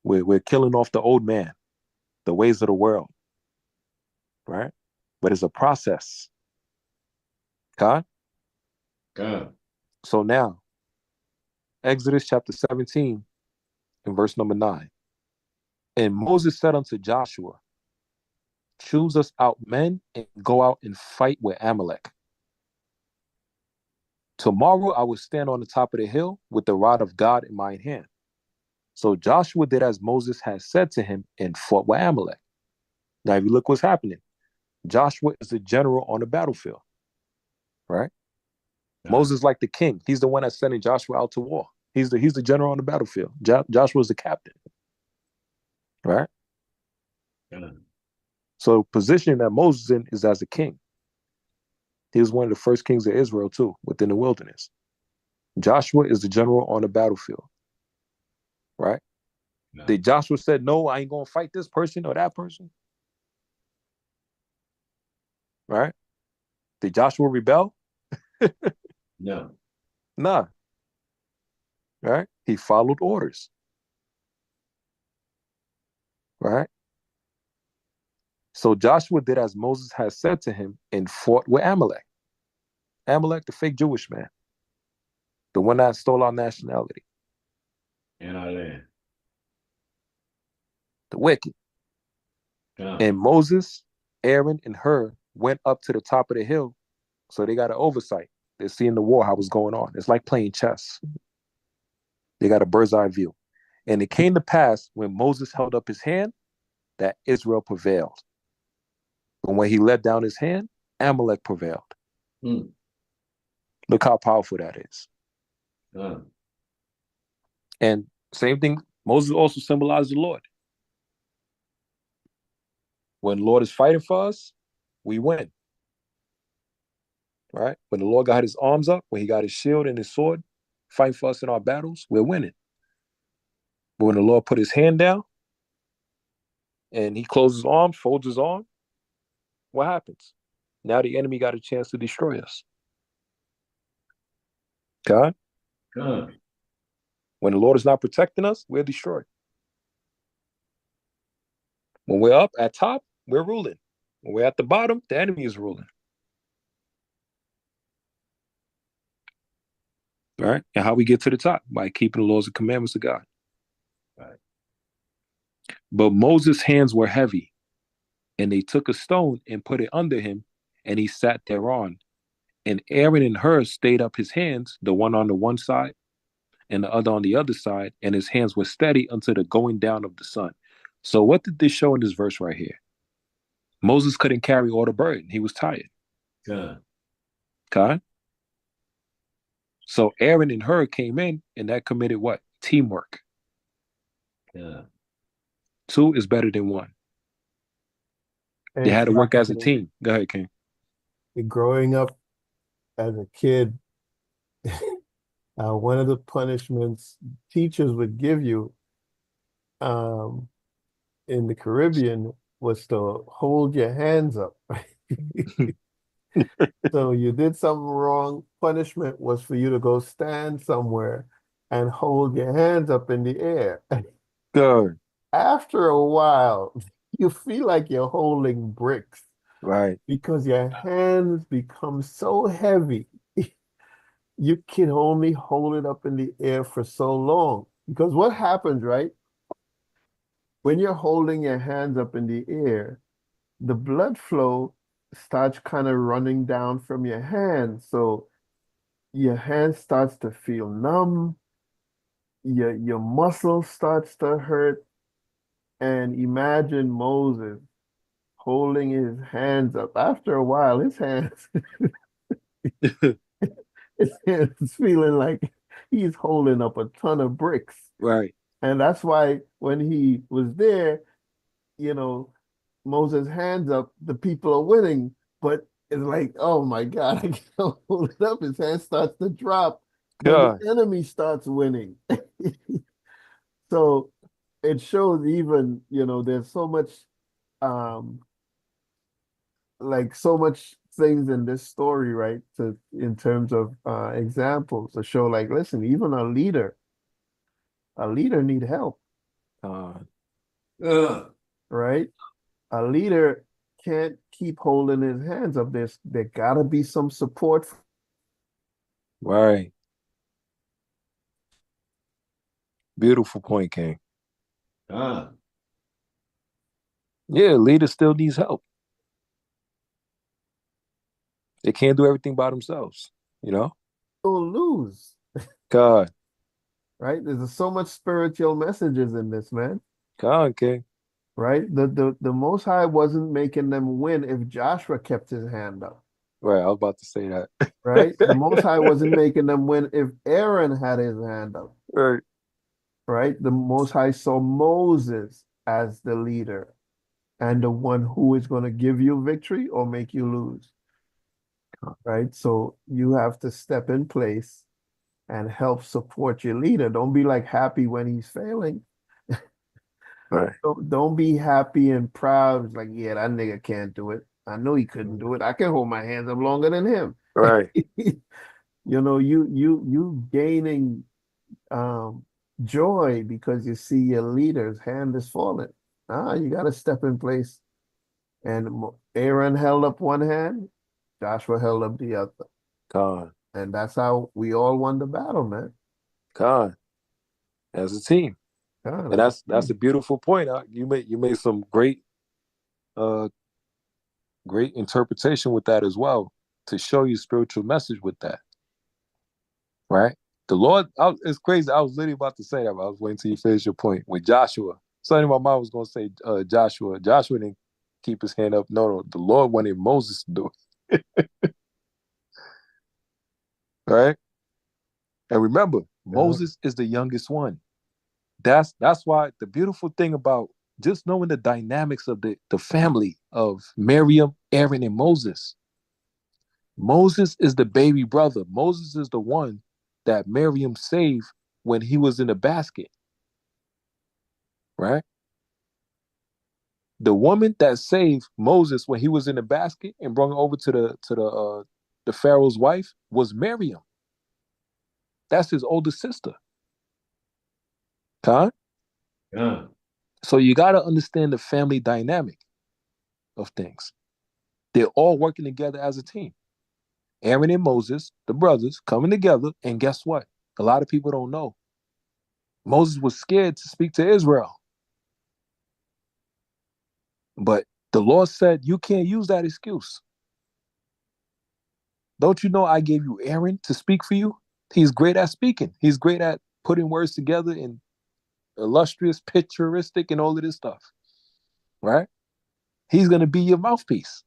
We're killing off the old man, the ways of the world, right? But it's a process. God? So now, Exodus chapter 17 and verse number 9. And Moses said unto Joshua, choose us out men and go out and fight with Amalek. Tomorrow I will stand on the top of the hill with the rod of God in my hand. So Joshua did as Moses had said to him and fought with Amalek. Now, if you look what's happening, Joshua is the general on the battlefield, right? Moses like the king. He's the one that's sending Joshua out to war. He's the general on the battlefield. Joshua is the captain, right? So the position that Moses in is as a king. He was one of the first kings of Israel too, within the wilderness. Joshua is the general on the battlefield, right? Did Joshua said, no, I ain't going to fight this person or that person? Right? Did Joshua rebel? No. Nah. Right? He followed orders. Right? So Joshua did as Moses had said to him and fought with Amalek. Amalek, the fake Jewish man, the one that stole our nationality, And our land. the wicked. And Moses, Aaron, and Hur went up to the top of the hill. So they got an oversight. They're seeing the war, how it's going on. It's like playing chess. They got a bird's eye view. And it came to pass when Moses held up his hand that Israel prevailed. But when he let down his hand, Amalek prevailed. Hmm. Look how powerful that is. Uh, And same thing, Moses also symbolized the Lord. When the Lord is fighting for us, we win. Right? When the Lord got his arms up, when he got his shield and his sword, fighting for us in our battles, we're winning. But when the Lord put his hand down and he closed his arms, folds his arm, what happens? Now the enemy got a chance to destroy us. Okay? uh, When the Lord is not protecting us, we're destroyed. When we're up at top, we're ruling. When we're at the bottom, the enemy is ruling. Right? And how we get to the top? By keeping the laws and commandments of God. Right. But Moses' hands were heavy, and they took a stone and put it under him, and he sat thereon. And Aaron and Hur stayed up his hands, the one on the one side and the other on the other side, and his hands were steady until the going down of the sun. So what did this show in this verse right here? Moses couldn't carry all the burden. He was tired. uh, Okay? So Aaron and Hur came in, and that committed what? Teamwork. uh, Two is better than one. They had to work as a team. Go ahead, King. Growing up as a kid, one of the punishments teachers would give you in the Caribbean was to hold your hands up. So you did something wrong, punishment was for you to go stand somewhere and hold your hands up in the air. Good. After a while, you feel like you're holding bricks Right. because your hands become so heavy. You can only hold it up in the air for so long. Because what happens, right? When you're holding your hands up in the air, the blood flow starts kind of running down from your hands. So your hand starts to feel numb, your muscle starts to hurt. And imagine Moses holding his hands up. After a while, his hands it's feeling like he's holding up a ton of bricks. Right. And that's why when he was there, you know, Moses' hands up, the people are winning. But it's like, oh my God, I can't hold it up. His hand starts to drop. Then God. the enemy starts winning. So it shows even, there's so much like so much things in this story, right? To in terms of examples to show like, listen, even a leader need help, uh, right? A leader can't keep holding his hands up. There gotta be some support. Right. Beautiful point, King. uh, Yeah, leader still needs help. They can't do everything by themselves, you know? Will lose, God. right? There's so much spiritual messages in this, man. God, King. Right? The Most High wasn't making them win if Joshua kept his hand up. Right, I was about to say that. Right? The Most High wasn't making them win if Aaron had his hand up. Right. Right? The Most High saw Moses as the leader and the one who is going to give you victory or make you lose. Right? So you have to step in place and help support your leader. Don't be like happy when he's failing. Right. Don't be happy and proud. It's like, yeah, that nigga can't do it. I know he couldn't do it. I can hold my hands up longer than him. Right. you gaining um, joy because you see your leader's hand is falling. You got to step in place. And Aaron held up one hand, Joshua held up the other. Con, And that's how we all won the battle, man. con, as a team. God, And that's a beautiful point. You made some uh great interpretation with that as well, to show you spiritual message with that, right? The Lord, it's crazy. I was literally about to say that, but I was waiting till you finish your point with Joshua. Something in my mind was going to say Joshua. Joshua didn't keep his hand up. No, the Lord wanted Moses to do it, right? And remember, Moses is the youngest one. That's why the beautiful thing about just knowing the dynamics of the family of Miriam, Aaron, and Moses. Moses is the baby brother. Moses is the one that Miriam saved when he was in the basket, right? The woman that saved Moses when he was in the basket and brought him over to the Pharaoh's wife was Miriam. That's his older sister. Huh? Yeah. So you got to understand the family dynamic of things. They're all working together as a team. Aaron and Moses, the brothers, coming together, and guess what? A lot of people don't know. Moses was scared to speak to Israel. But the Lord said, you can't use that excuse. Don't you know I gave you Aaron to speak for you? He's great at speaking. He's great at putting words together and illustrious, picturesque, and all of this stuff, right? He's going to be your mouthpiece.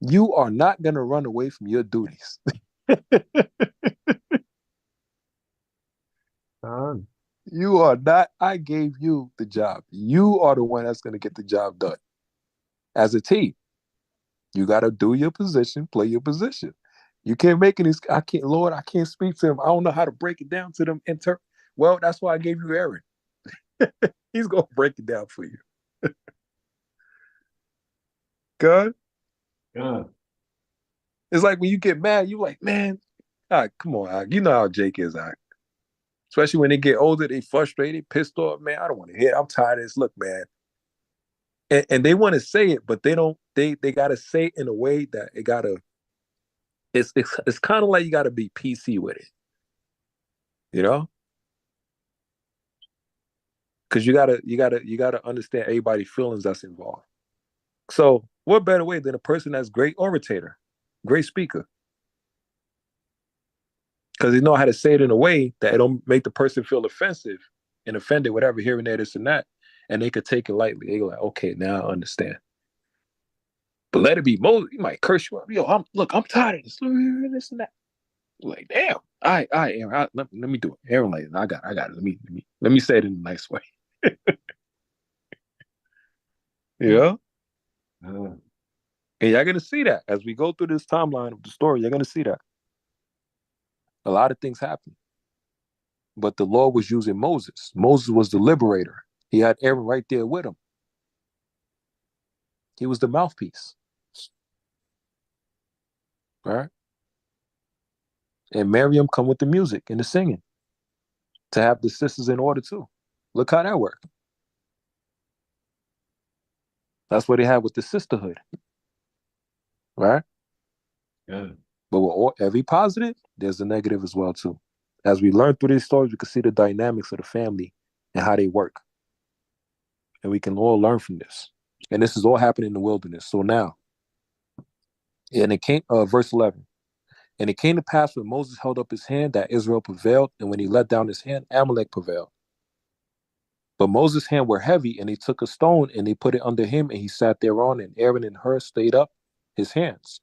You are not going to run away from your duties. You are not. I gave you the job. You are the one that's going to get the job done. As a team, you got to do your position, play your position. You can't make any. I can't, Lord, I can't speak to him. I don't know how to break it down to them. Well, that's why I gave you Aaron. He's going to break it down for you. God. Yeah. It's like when you get mad, you like, man, come on, you know how Jake is, especially when they get older, they frustrated, pissed off, man. I don't want to hear it. I'm tired of this. Look, man. And they want to say it, but they don't, they gotta say it in a way that it's kind of like you gotta be PC with it. You know? Because you gotta understand everybody's feelings that's involved. So what better way than a person that's great orator, great speaker? Because they know how to say it in a way that it don't make the person feel offensive and offended, whatever, hearing that, this and that, and they could take it lightly. They go like, okay, now I understand. But let it be Moses. He might curse you up. Yo, I'm tired of this and that. Like, damn. All right, Aaron. Let me do it. Aaron, like, I got it. Let me say it in a nice way. Yeah. And you're gonna see that as we go through this timeline of the story. You're gonna see that a lot of things happen. But the Lord was using Moses. Moses was the liberator. He had Aaron right there with him. He was the mouthpiece. All right. And Miriam come with the music and the singing to have the sisters in order too. Look how that worked. That's what they had with the sisterhood. Right? Yeah. But with every positive, there's a negative as well too. As we learn through these stories, we can see the dynamics of the family and how they work. And we can all learn from this. And this is all happening in the wilderness. So now, and it came, verse 11. And it came to pass when Moses held up his hand that Israel prevailed, and when he let down his hand, Amalek prevailed. But Moses' hand were heavy, and they took a stone and they put it under him, and he sat thereon, and Aaron and Hur stayed up his hands,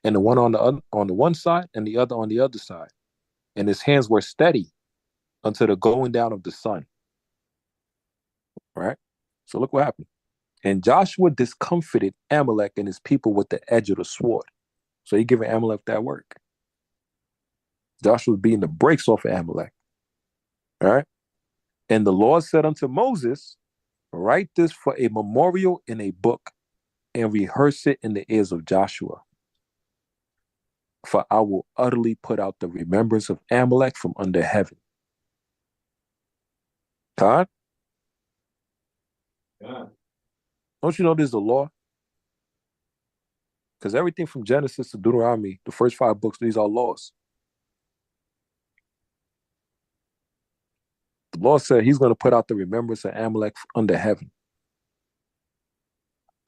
and the one on the one side and the other on the other side. And his hands were steady until the going down of the sun. Right? So look what happened. And Joshua discomfited Amalek and his people with the edge of the sword. So he giving Amalek that work. Joshua was beating the brakes off of Amalek. All right. And the Lord said unto Moses, write this for a memorial in a book and rehearse it in the ears of Joshua. For I will utterly put out the remembrance of Amalek from under heaven. God, God. don't you know this is the law? Because everything from Genesis to Deuteronomy, the first 5 books, these are laws. The Lord said he's going to put out the remembrance of Amalek under heaven.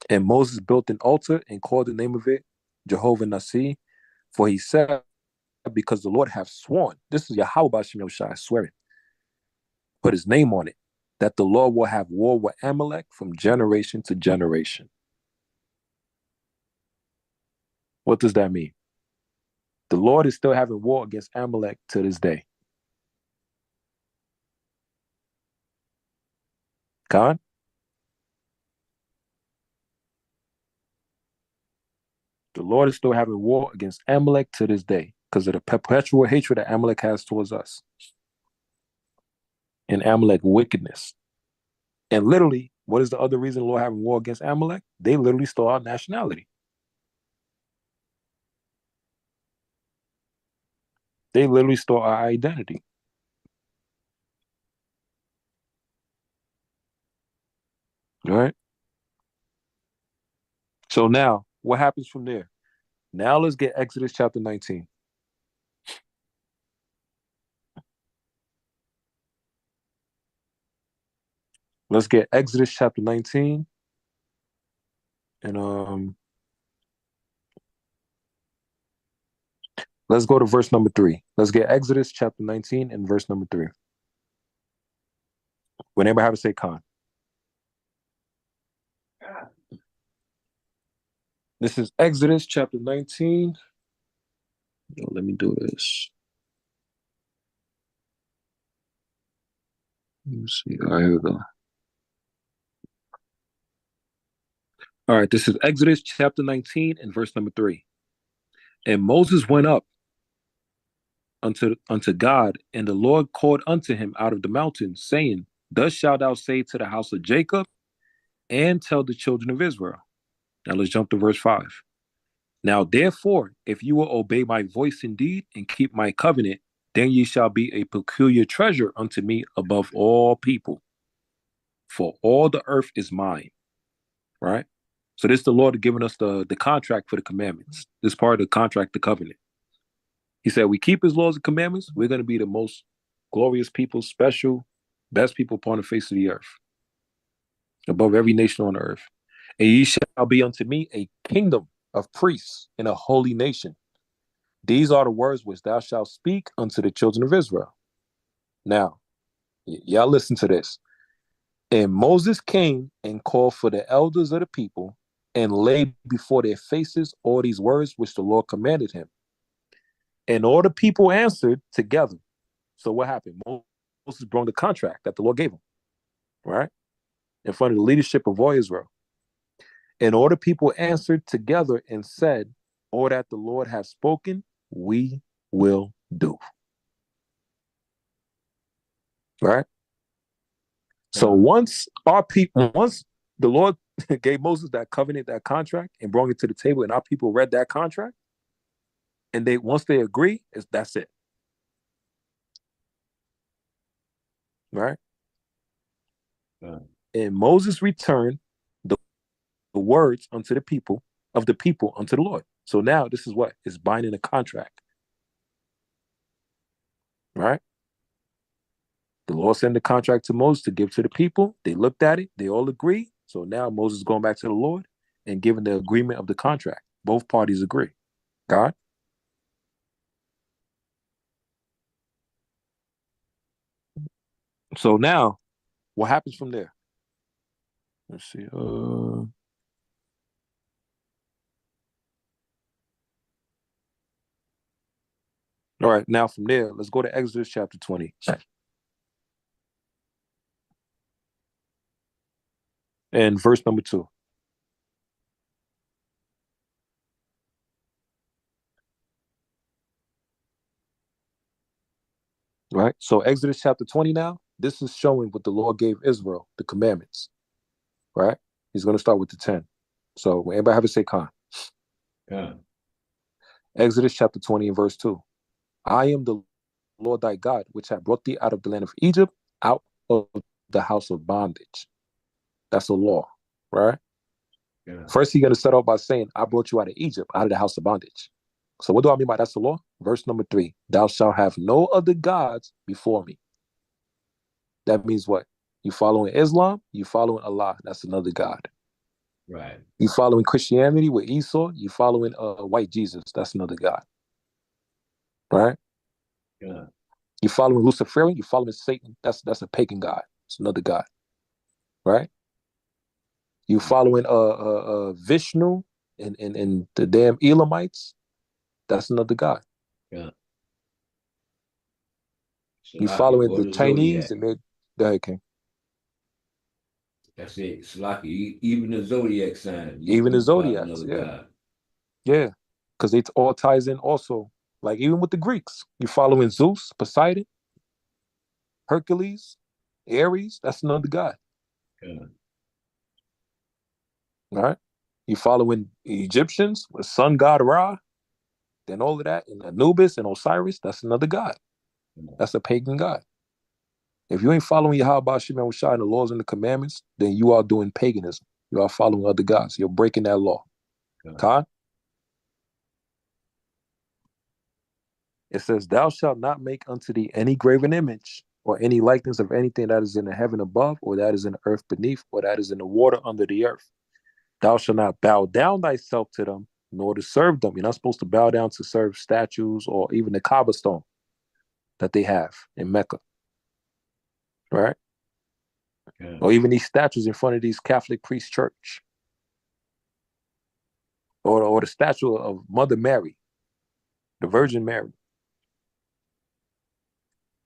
And Moses built an altar and called the name of it Jehovah Nasi, for he said, because the Lord hath sworn, this is Yahweh B'Shem Yoshai swearing, put his name on it, that the Lord will have war with Amalek from generation to generation. What does that mean? The Lord is still having war against Amalek to this day. God? The Lord is still having war against Amalek to this day because of the perpetual hatred that Amalek has towards us and Amalek wickedness. And literally, what is the other reason the Lord having war against Amalek? They literally stole our nationality. They literally stole our identity. All right? So now, what happens from there? Now let's get Exodus chapter 19. Let's get Exodus chapter 19. And let's go to verse number 3. Let's get Exodus chapter 19 and verse number 3. When anybody have to say Khan. This is Exodus chapter 19. Let me do this. Let me see. All right, here we go. All right, this is Exodus chapter 19 and verse number 3. And Moses went up unto God, and the Lord called unto him out of the mountain, saying, Thus shalt thou say to the house of Jacob, and tell the children of Israel. Now let's jump to verse 5. Now therefore, if you will obey my voice indeed, and keep my covenant, then ye shall be a peculiar treasure unto me above all people. For all the earth is mine. Right? So this is the Lord giving us the contract for the commandments. This is part of the contract, the covenant. He said, we keep his laws and commandments, we're going to be the most glorious people, special, best people upon the face of the earth, above every nation on the earth. And ye shall be unto me a kingdom of priests and a holy nation. These are the words which thou shalt speak unto the children of Israel. Now, y'all listen to this. And Moses came and called for the elders of the people and laid before their faces all these words which the Lord commanded him. And all the people answered together. So what happened? Moses brought the contract that the Lord gave him, right? In front of the leadership of all Israel. And all the people answered together and said, all that the Lord has spoken, we will do. Right? So once the Lord gave Moses that covenant, that contract, and brought it to the table, and our people read that contract, and once they agree, that's it. Right? And Moses returned the words unto the people unto the Lord. So now this is what is binding a contract. Right? The Lord sent the contract to Moses to give to the people. They looked at it. They all agree. So now Moses is going back to the Lord and giving the agreement of the contract. Both parties agree. God? So now, what happens from there? Let's see. All right, now from there, let's go to Exodus chapter 20. And verse number 2. Right? So Exodus chapter 20 now, this is showing what the Lord gave Israel, the commandments. Right? He's going to start with the 10. So when anybody have a say, Khan. Yeah. Exodus chapter 20 and verse 2. I am the Lord thy God, which have brought thee out of the land of Egypt, out of the house of bondage. That's a law, right? Yeah. First, he's going to start off by saying, I brought you out of Egypt, out of the house of bondage. So what do I mean by that's the law? Verse number 3, thou shalt have no other gods before me. That means what? You following Islam, you following Allah, that's another God. Right. You following Christianity with Esau, you following white Jesus, that's another God. Right? Yeah. You following Luciferian, you following Satan, that's a pagan God. It's another God. Right? You following Vishnu and the damn Elamites, that's another God. Yeah. You Salaki, following or the the Chinese zodiac. and they go ahead, King. That's it. Salaki, even the zodiac sign, Even the you follow zodiacs, another yeah. god. Yeah. Because it all ties in also. Like even with the Greeks, you following Zeus, Poseidon, Hercules, Ares, that's another God. Yeah. All right. You following Egyptians with sun god Ra, then all of that, and Anubis and Osiris, that's another God. That's a pagan God. If you ain't following Yahweh Shem Shai and the laws and the commandments, then you are doing paganism. You are following other gods. You're breaking that law. Yeah. Khan? It says, thou shalt not make unto thee any graven image or any likeness of anything that is in the heaven above, or that is in the earth beneath, or that is in the water under the earth. Thou shalt not bow down thyself to them, nor to serve them. You're not supposed to bow down to serve statues or even the Kaaba stone that they have in Mecca, right? Yeah. Or even these statues in front of these Catholic priest church, or the statue of Mother Mary, the Virgin Mary,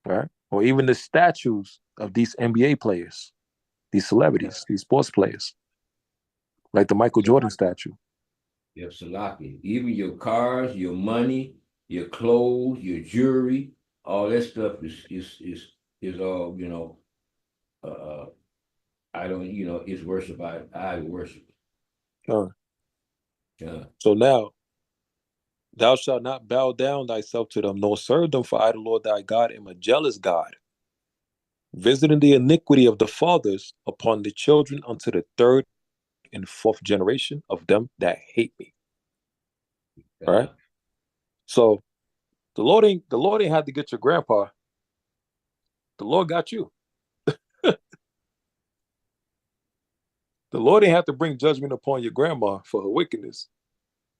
right? Or even the statues of these NBA players, these celebrities, these sports players, like the Michael Jordan statue. Yeah, Salaki. Even your cars, your money, your clothes, your jewelry, all that stuff is all, I don't, is worship I worship. Uh, Yeah. so now, thou shalt not bow down thyself to them, nor serve them, for I, the Lord thy God, am a jealous God, visiting the iniquity of the fathers upon the children unto the third and fourth generation of them that hate me. Yeah. All right. So the Lord ain't had to get your grandpa. The Lord got you. The Lord ain't have to bring judgment upon your grandma for her wickedness.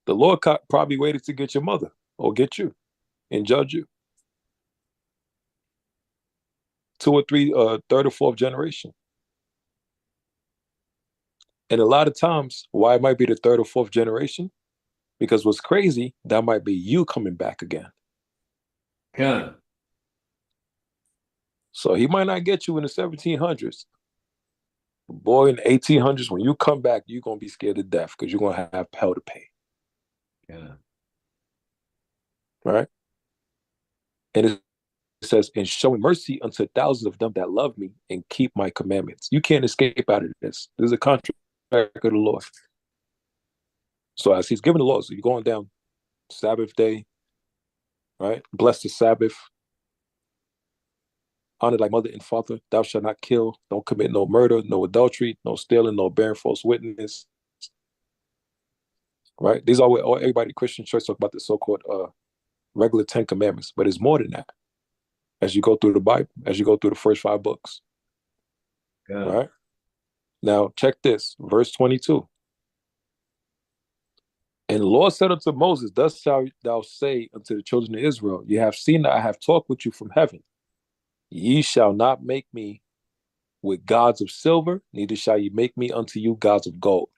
The Lord probably waited to get your mother or get you and judge you. Two or three, third or fourth generation. And a lot of times, why it might be the third or fourth generation, because what's crazy, that might be you coming back again. Yeah. So he might not get you in the 1700s. Boy, in the 1800s, when you come back, you're going to be scared to death because you're going to have hell to pay. Yeah. Right? And it says, and showing mercy unto thousands of them that love me and keep my commandments. You can't escape out of this. This is a contract of the Lord. So as he's giving the laws, so you're going down Sabbath day, right? Bless the Sabbath. Honor thy mother and father. Thou shalt not kill. Don't commit no murder, no adultery, no stealing, no bearing false witness. Right? These are what everybody in Christian church talk about the so-called regular 10 commandments, but it's more than that. As you go through the Bible, as you go through the first 5 books. Yeah. Right? Now check this, verse 22. And the Lord said unto Moses, thus shalt thou say unto the children of Israel, ye have seen that I have talked with you from heaven. Ye shall not make me with gods of silver, neither shall ye make me unto you gods of gold.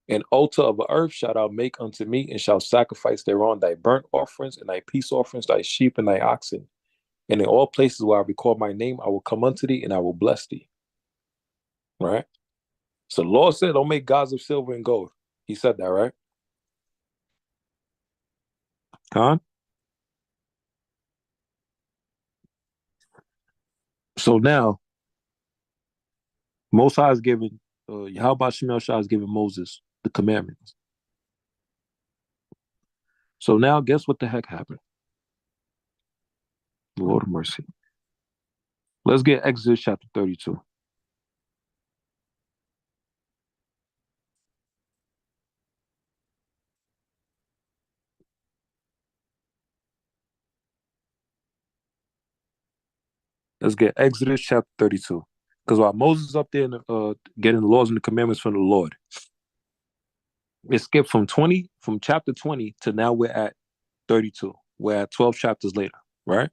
An altar of the earth shalt thou make unto me, and shalt sacrifice thereon thy burnt offerings and thy peace offerings, thy sheep and thy oxen. And in all places where I record my name, I will come unto thee and I will bless thee. Right? So the Lord said, don't make gods of silver and gold. He said that, right? Khan? So now, Most High is giving, Yahweh Shemel Shah is giving Moses the commandments. So now guess what the heck happened? Lord of mercy. Let's get Exodus chapter 32. Let's get Exodus chapter 32. Because while Moses is up there getting the laws and the commandments from the Lord, it skipped from chapter 20 to now we're at 32. We're at 12 chapters later, right?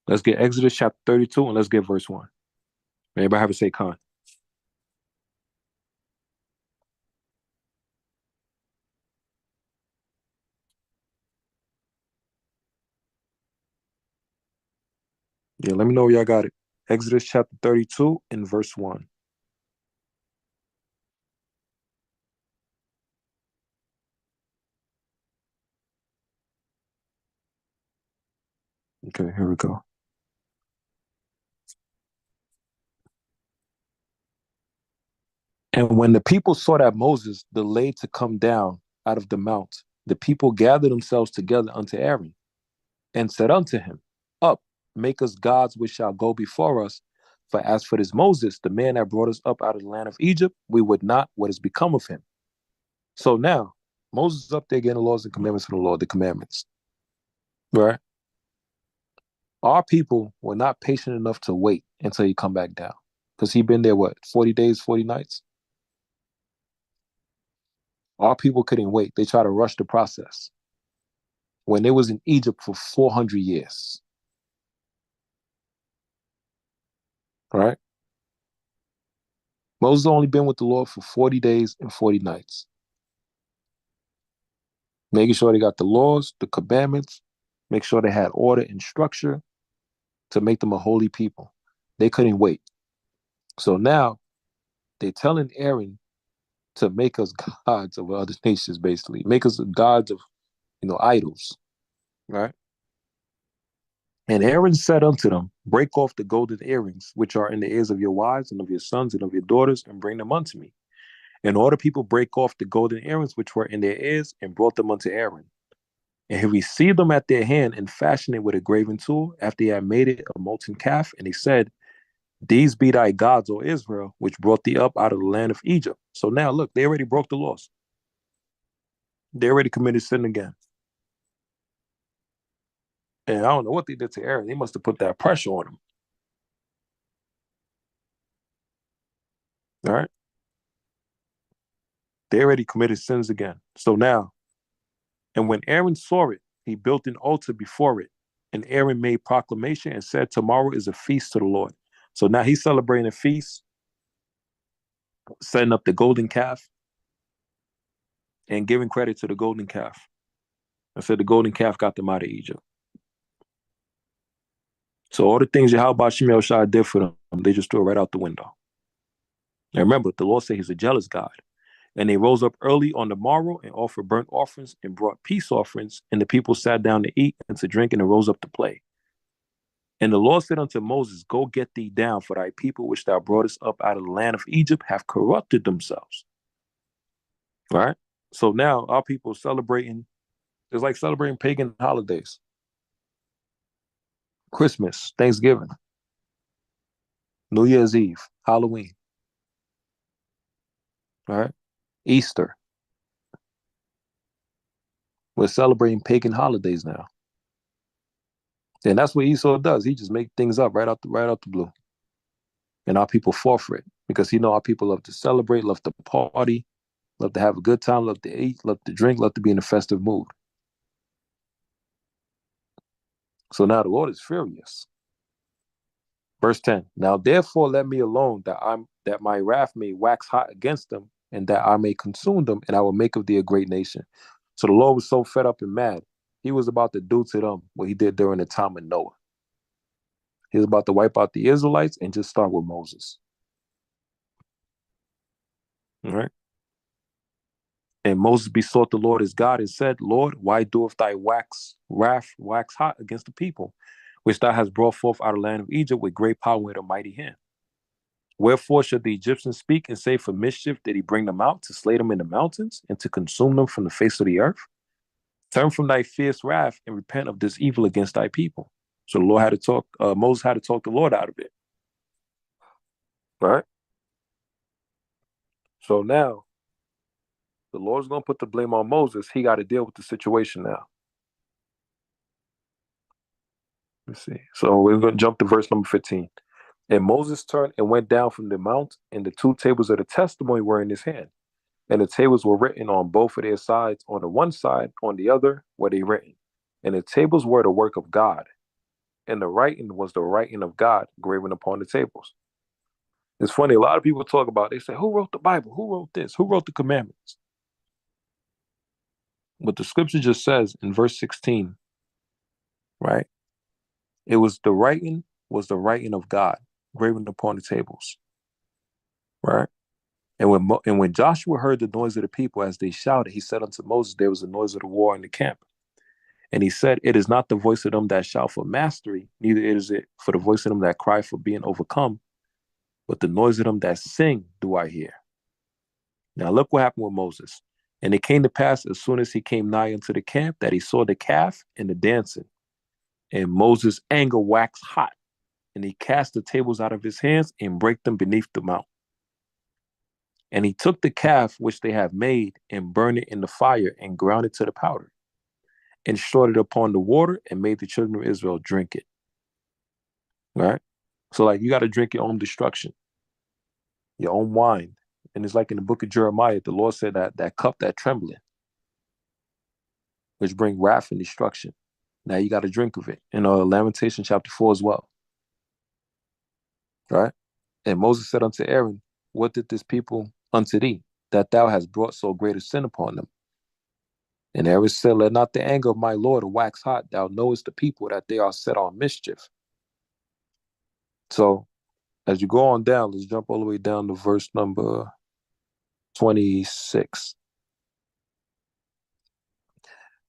Let's get Exodus chapter 32 and let's get verse 1. Everybody have a say con. Yeah, let me know y'all got it. Exodus chapter 32 and verse 1. Okay, here we go. And when the people saw that Moses delayed to come down out of the mount, the people gathered themselves together unto Aaron and said unto him, Up, make us gods which shall go before us. For as for this Moses, the man that brought us up out of the land of Egypt, we would not what has become of him. So now, Moses is up there getting the laws and commandments from the Lord, the commandments, right? Our people were not patient enough to wait until he come back down. Because he been there, 40 days, 40 nights? Our people couldn't wait. They tried to rush the process when they was in Egypt for 400 years. Right? Moses only been with the Lord for 40 days and 40 nights. Making sure they got the laws, the commandments, make sure they had order and structure to make them a holy people. They couldn't wait. So now they're telling Aaron to make us gods of other nations, basically. Make us gods of, idols. Right? And Aaron said unto them, Break off the golden earrings, which are in the ears of your wives and of your sons and of your daughters, and bring them unto me. And all the people break off the golden earrings which were in their ears, and brought them unto Aaron. And he received them at their hand, and fashioned it with a graven tool, after he had made it a molten calf. And he said, These be thy gods, O Israel, which brought thee up out of the land of Egypt. So now look, they already broke the laws. They already committed sin again. And I don't know what they did to Aaron. They must have put that pressure on him. All right. They already committed sins again. So now, and when Aaron saw it, he built an altar before it. And Aaron made proclamation and said, Tomorrow is a feast to the Lord. So now he's celebrating a feast, setting up the golden calf, and giving credit to the golden calf. I said the golden calf got them out of Egypt. So all the things Yahweh Shem Yahushua did for them, they just threw it right out the window. Now remember, the Lord said he's a jealous God. And they rose up early on the morrow and offered burnt offerings and brought peace offerings. And the people sat down to eat and to drink and arose up to play. And the Lord said unto Moses, Go get thee down, for thy people which thou broughtest up out of the land of Egypt have corrupted themselves. Right? So now our people celebrating, it's like celebrating pagan holidays. Christmas, Thanksgiving, New Year's Eve, Halloween. All right? Easter. We're celebrating pagan holidays now. And that's what Esau does. He just make things up right out the blue. And our people fall for it because our people love to celebrate, love to party, love to have a good time, love to eat, love to drink, love to be in a festive mood. So now the Lord is furious. Verse 10. Now therefore let me alone that my wrath may wax hot against them, and that I may consume them, and I will make of thee a great nation. So the Lord was so fed up and mad, he was about to do to them what he did during the time of Noah. He was about to wipe out the Israelites and just start with Moses. All right. And Moses besought the Lord his God and said, Lord, why doeth thy wrath wax hot against the people, which thou hast brought forth out of the land of Egypt with great power and with a mighty hand? Wherefore should the Egyptians speak and say, For mischief did he bring them out, to slay them in the mountains, and to consume them from the face of the earth? Turn from thy fierce wrath and repent of this evil against thy people. So the Lord had to talk, Moses had to talk the Lord out of it. Right? So now the Lord's going to put the blame on Moses. He got to deal with the situation now. Let's see. So we're going to jump to verse number 15. And Moses turned and went down from the mount, and the two tables of the testimony were in his hand. And the tables were written on both of their sides. On the one side, on the other were they written. And the tables were the work of God. And the writing was the writing of God graven upon the tables. It's funny, a lot of people talk about, they say, who wrote the Bible? Who wrote this? Who wrote the commandments? But the scripture just says in verse 16, right? It was the writing of God graven upon the tables, right? And when Joshua heard the noise of the people as they shouted, he said unto Moses, there was a noise of the war in the camp. And he said, it is not the voice of them that shout for mastery, neither is it for the voice of them that cry for being overcome, but the noise of them that sing do I hear. Now look what happened with Moses. And it came to pass as soon as he came nigh unto the camp that he saw the calf and the dancing. And Moses' anger waxed hot, and he cast the tables out of his hands and brake them beneath the mount. And he took the calf which they have made and burned it in the fire and ground it to the powder and stored it upon the water and made the children of Israel drink it. Right? So like you got to drink your own destruction, your own wine. And it's like in the book of Jeremiah, the Lord said that cup, that trembling, which bring wrath and destruction. Now you got to drink of it. In Lamentation chapter 4 as well. Right? And Moses said unto Aaron, what did this people unto thee, that thou hast brought so great a sin upon them? And Aaron said, let not the anger of my Lord wax hot. Thou knowest the people that they are set on mischief. So as you go on down, let's jump all the way down to verse number 26.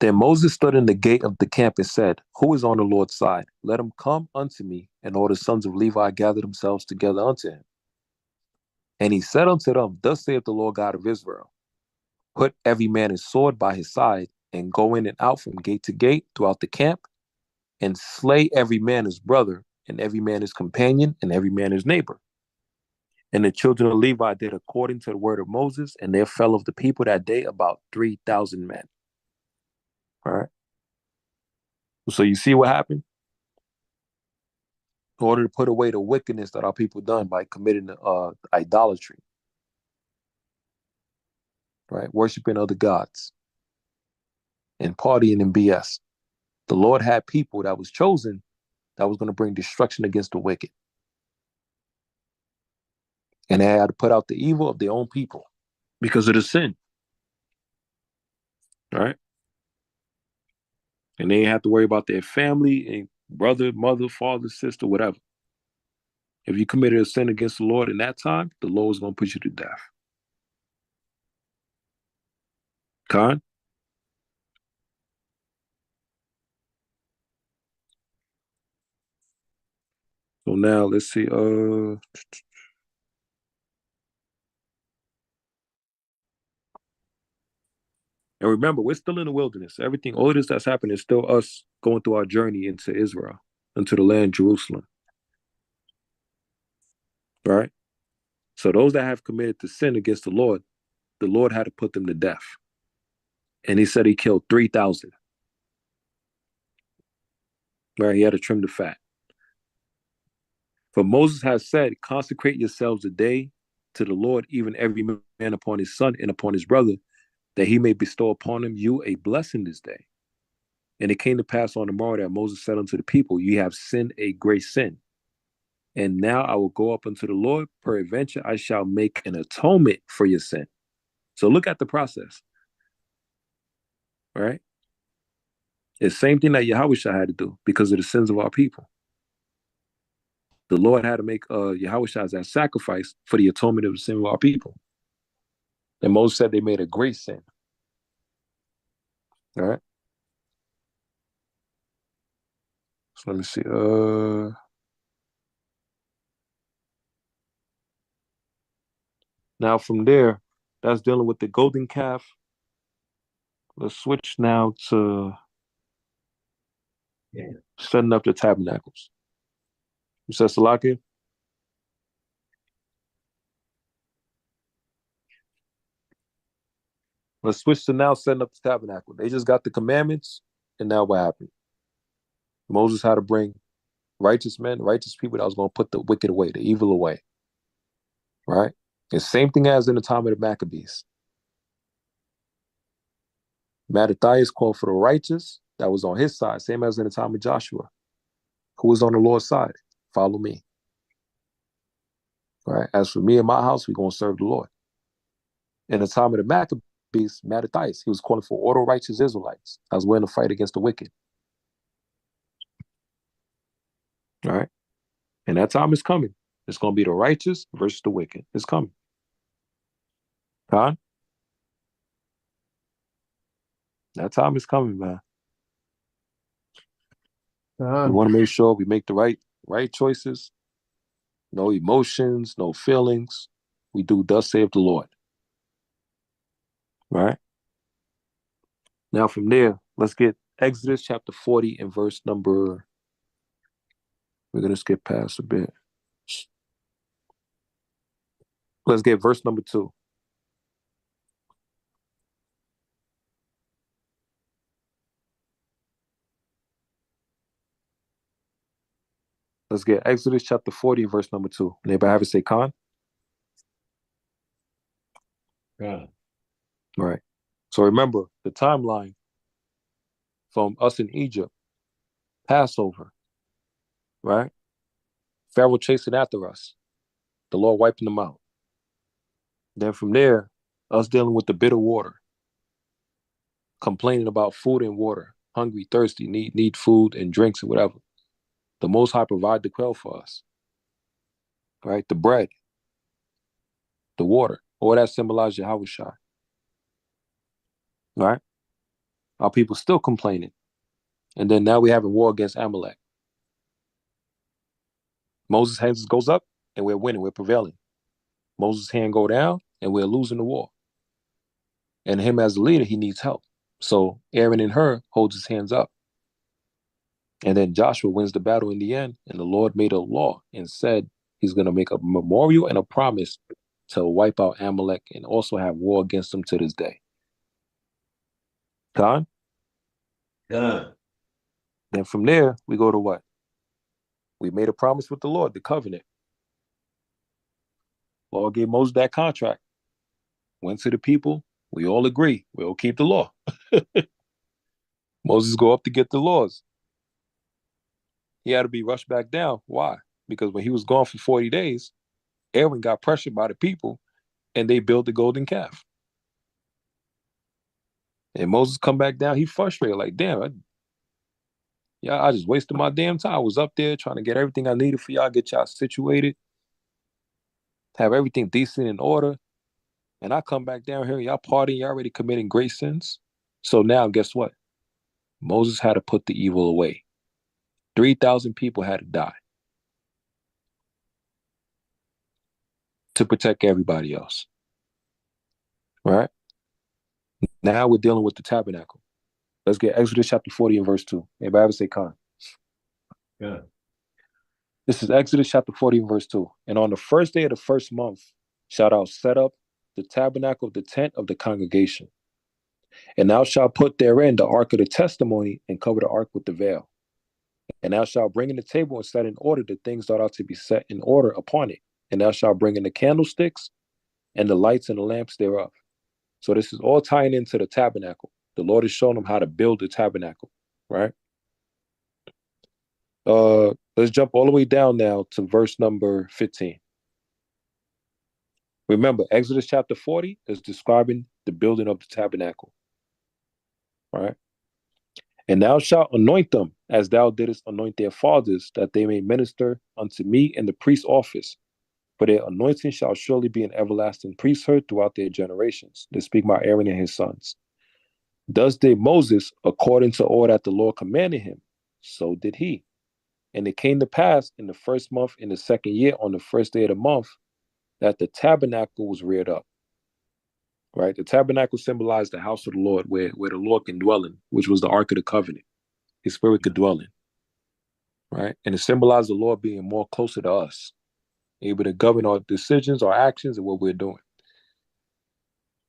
Then Moses stood in the gate of the camp and said, who is on the Lord's side? Let him come unto me. And all the sons of Levi gathered themselves together unto him. And he said unto them, thus saith the Lord God of Israel, put every man his sword by his side, and go in and out from gate to gate throughout the camp, and slay every man his brother, and every man his companion, and every man his neighbor. And the children of Levi did according to the word of Moses, and there fell of the people that day about 3,000 men. All right. So you see what happened? In order to put away the wickedness that our people done by committing idolatry, right? Worshiping other gods and partying and BS. The Lord had people that was chosen that was going to bring destruction against the wicked. And they had to put out the evil of their own people because of the sin. Right? And they didn't have to worry about their family and brother, mother, father, sister, whatever. If you committed a sin against the Lord in that time, the Lord is going to put you to death. Khan? So now let's see. And remember, we're still in the wilderness. Everything, all of this that's happening is still us going through our journey into Israel, into the land, Jerusalem. Right? So those that have committed the sin against the Lord had to put them to death. And he said he killed 3,000. Right? He had to trim the fat. For Moses has said, consecrate yourselves a day to the Lord, even every man upon his son and upon his brother, that he may bestow upon him you a blessing this day. And it came to pass on the morrow that Moses said unto the people, ye have sinned a great sin. And now I will go up unto the Lord, peradventure I shall make an atonement for your sin. So look at the process. Right? It's the same thing that Yahushua had to do because of the sins of our people. The Lord had to make Yahushua as that sacrifice for the atonement of the sin of our people. And Moses said they made a great sin. All right. So let me see. Now from there, that's dealing with the golden calf, Let's switch now to setting up the tabernacles. You said Salakia? Let's switch to now setting up the tabernacle. They just got the commandments, and now what happened? Moses had to bring righteous men, righteous people that was going to put the wicked away, the evil away. Right? The same thing as in the time of the Maccabees. Mattathias called for the righteous that was on his side, same as in the time of Joshua, who was on the Lord's side. Follow me. Right? As for me and my house, we're going to serve the Lord. In the time of the Maccabees, Mattathias, he was calling for all the righteous Israelites that was willing to fight against the wicked. All right? And that time is coming. It's going to be the righteous versus the wicked. It's coming. Huh? That time is coming, man. We want to make sure we make the right choices. No emotions, no feelings. We do thus saith the Lord. Right? Now from there, let's get Exodus chapter 40 and verse number. We're going to skip past a bit. Let's get verse number 2. Let's get Exodus chapter 40 and verse number 2. Anybody have it say Khan? Yeah. Right. So remember the timeline from us in Egypt, Passover, right? Pharaoh chasing after us, the Lord wiping them out. Then from there, us dealing with the bitter water, complaining about food and water, hungry, thirsty, need food and drinks and whatever. The Most High provide the quail for us, right? The bread, the water, all that symbolizes Yahushua, right? Our people still complaining. And then now we have a war against Amalek. Moses' hands goes up and we're winning, we're prevailing. Moses' hand go down and we're losing the war. And him as the leader, he needs help. So Aaron and Hur holds his hands up. And then Joshua wins the battle in the end. And the Lord made a law and said he's going to make a memorial and a promise to wipe out Amalek and also have war against them to this day. Khan? Yeah. Then from there, we go to what? We made a promise with the Lord, the covenant. Lord gave Moses that contract. Went to the people. We all agree. We'll keep the law. Moses go up to get the laws. He had to be rushed back down. Why? Because when he was gone for 40 days, Aaron got pressured by the people and they built the golden calf. And Moses come back down. He frustrated, like, damn, I just wasted my damn time. I was up there trying to get everything I needed for y'all, get y'all situated, have everything decent in order. And I come back down here, y'all partying, y'all already committing great sins. So now, guess what? Moses had to put the evil away. 3,000 people had to die to protect everybody else. Right? Now we're dealing with the tabernacle. Let's get Exodus chapter 40 and verse 2. Anybody ever say Khan? Yeah. This is Exodus chapter 40 and verse 2. And on the first day of the first month, shalt thou set up the tabernacle of the tent of the congregation. And thou shalt put therein the ark of the testimony and cover the ark with the veil. And thou shalt bring in the table and set in order the things that ought to be set in order upon it. And thou shalt bring in the candlesticks and the lights and the lamps thereof. So this is all tying into the tabernacle. The Lord is showing them how to build the tabernacle, right? Let's jump all the way down now to verse number 15. Remember, Exodus chapter 40 is describing the building of the tabernacle, right? And thou shalt anoint them as thou didst anoint their fathers, that they may minister unto me in the priest's office. For their anointing shall surely be an everlasting priesthood throughout their generations. They speak by Aaron and his sons. Thus did Moses, according to all that the Lord commanded him. So did he. And it came to pass in the first month, in the second year, on the first day of the month, that the tabernacle was reared up. right? The tabernacle symbolized the house of the Lord, where the Lord can dwell in, which was the Ark of the Covenant. His spirit could dwell in, right? And it symbolized the Lord being more closer to us, able to govern our decisions, our actions, and what we're doing,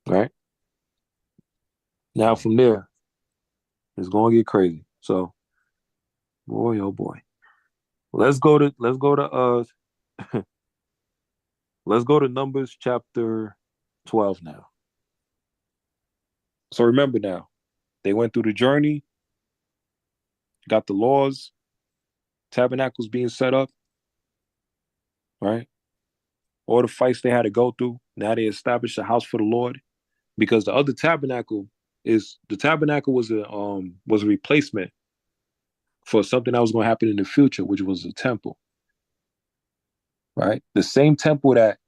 right? Now from there, it's going to get crazy. So, boy, oh boy, let's go to let's go to Numbers chapter 12 now. So remember now, they went through the journey, got the laws, tabernacles being set up, right? All the fights they had to go through. Now they established a house for the Lord, because the other tabernacle was a replacement for something that was going to happen in the future, which was a temple, right? The same temple that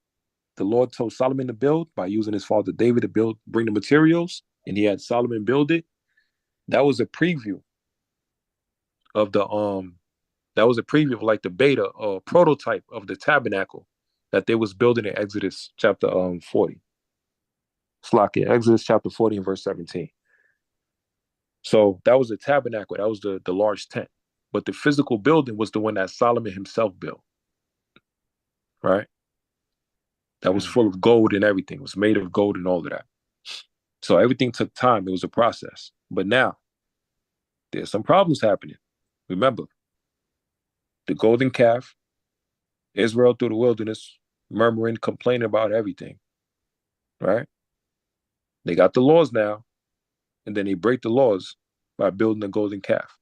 the Lord told Solomon to build by using his father David to bring the materials, and he had Solomon build it. That was a preview of like the beta or prototype of the tabernacle that they was building in Exodus chapter 40. Exodus chapter 40 and verse 17. So that was the tabernacle. That was the large tent. But the physical building was the one that Solomon himself built, right? That was full of gold and everything. It was made of gold and all of that. So everything took time. It was a process. But now there's some problems happening. Remember, the golden calf, Israel through the wilderness, murmuring, complaining about everything, right? They got the laws now, and then they break the laws by building the golden calf.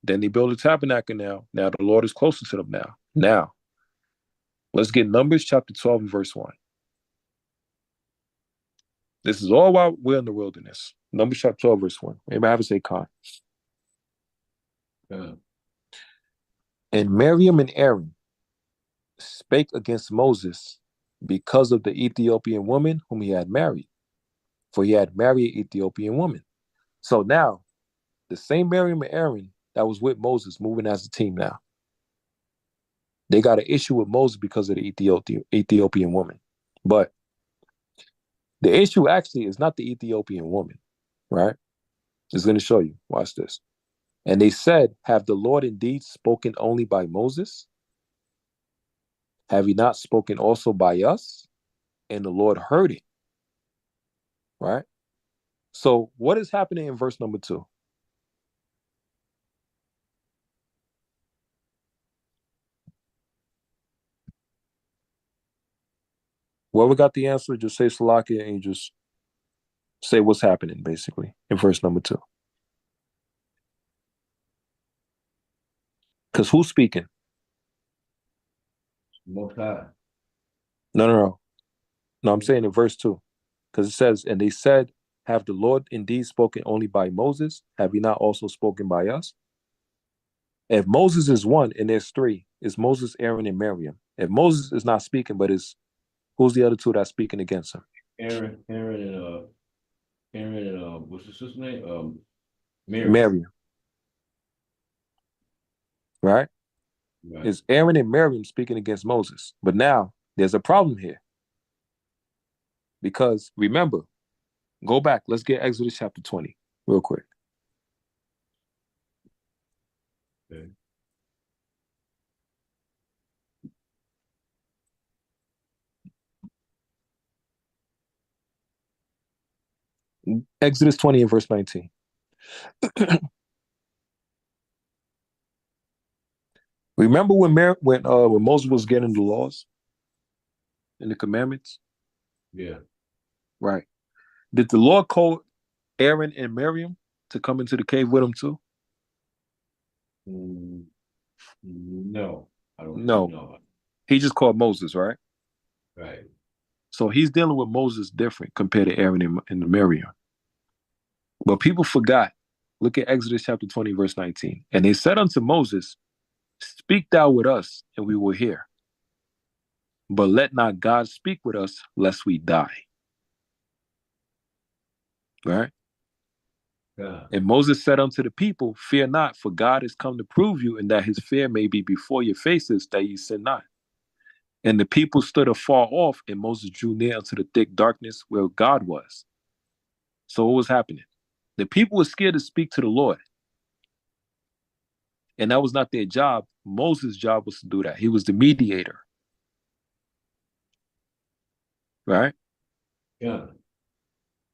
Then they build a tabernacle now. Now the Lord is closer to them now. Now, let's get Numbers chapter 12 and verse 1. This is all while we're in the wilderness. Numbers chapter 12, verse 1. Anybody have a say, Khan? And Miriam and Aaron spake against Moses because of the Ethiopian woman whom he had married, for he had married an Ethiopian woman. So now, the same Miriam and Aaron that was with Moses moving as a team now, they got an issue with Moses because of the Ethiopian woman. But the issue actually is not the Ethiopian woman, right? It's going to show you. Watch this. And they said, have the Lord indeed spoken only by Moses? Have he not spoken also by us? And the Lord heard it, right? So what is happening in verse number 2? Whoever got the answer, just say Salakia and just say what's happening, basically, in verse number 2. Because who's speaking? Most High. No, I'm saying in verse 2. Because it says, and they said, have the Lord indeed spoken only by Moses? Have he not also spoken by us? If Moses is one and there's three, it's Moses, Aaron, and Miriam. If Moses is not speaking, but who's the other two that's speaking against him? Aaron and what's his sister's name? Miriam. Miriam. Right? Right. It's Aaron and Miriam speaking against Moses. But now there's a problem here. Because remember, go back. Let's get Exodus chapter 20 real quick. Okay. Exodus 20 and verse 19. Remember when Moses was getting the laws and the commandments? Yeah. Right. Did the Lord call Aaron and Miriam to come into the cave with him too? No, I don't No. know. He just called Moses, right? Right. So he's dealing with Moses different compared to Aaron and Miriam. But people forgot. Look at Exodus chapter 20, verse 19. And they said unto Moses, speak thou with us, and we will hear. But let not God speak with us, lest we die. Right? Yeah. And Moses said unto the people, fear not, for God is come to prove you, and that his fear may be before your faces, that ye sin not. And the people stood afar off, and Moses drew near unto the thick darkness where God was. So what was happening? The people were scared to speak to the Lord. And that was not their job. Moses' job was to do that. He was the mediator. Right? Yeah.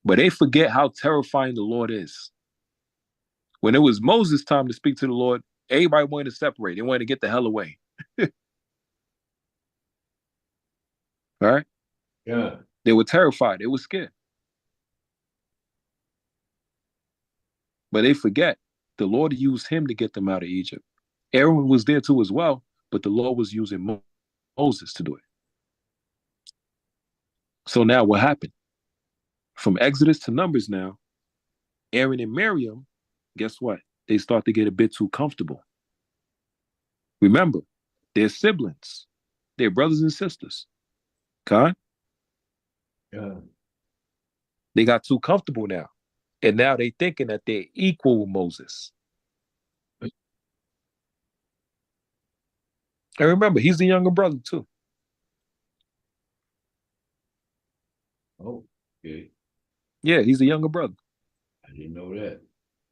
But they forget how terrifying the Lord is. When it was Moses' time to speak to the Lord, everybody wanted to separate. They wanted to get the hell away. Right? Yeah. They were terrified. They were scared. But they forget the Lord used him to get them out of Egypt. Aaron was there too as well, but the Lord was using Moses to do it. So now what happened? From Exodus to Numbers now, Aaron and Miriam, guess what? They start to get a bit too comfortable. Remember, they're siblings. They're brothers and sisters. Okay? Yeah. They got too comfortable now. And now they thinking that they're equal with Moses. And remember, he's the younger brother too. Oh, okay. Yeah, he's the younger brother. I didn't know that.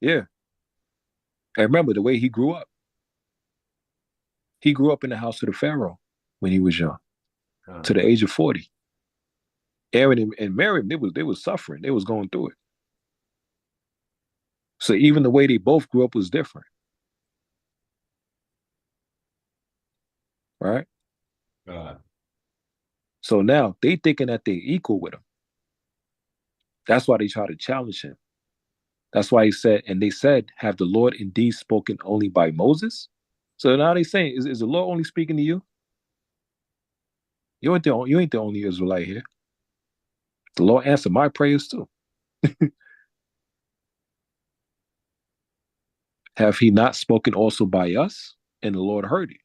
Yeah. And remember the way he grew up. He grew up in the house of the Pharaoh when he was young, to the age of 40. Aaron and Miriam, they was suffering. They was going through it. So even the way they both grew up was different. Right? So now they thinking that they're equal with him. That's why they try to challenge him. That's why he said, and they said, have the Lord indeed spoken only by Moses? So now they saying, is the Lord only speaking to you? You ain't the only Israelite here. The Lord answered my prayers too. Have he not spoken also by us? And the Lord heard it.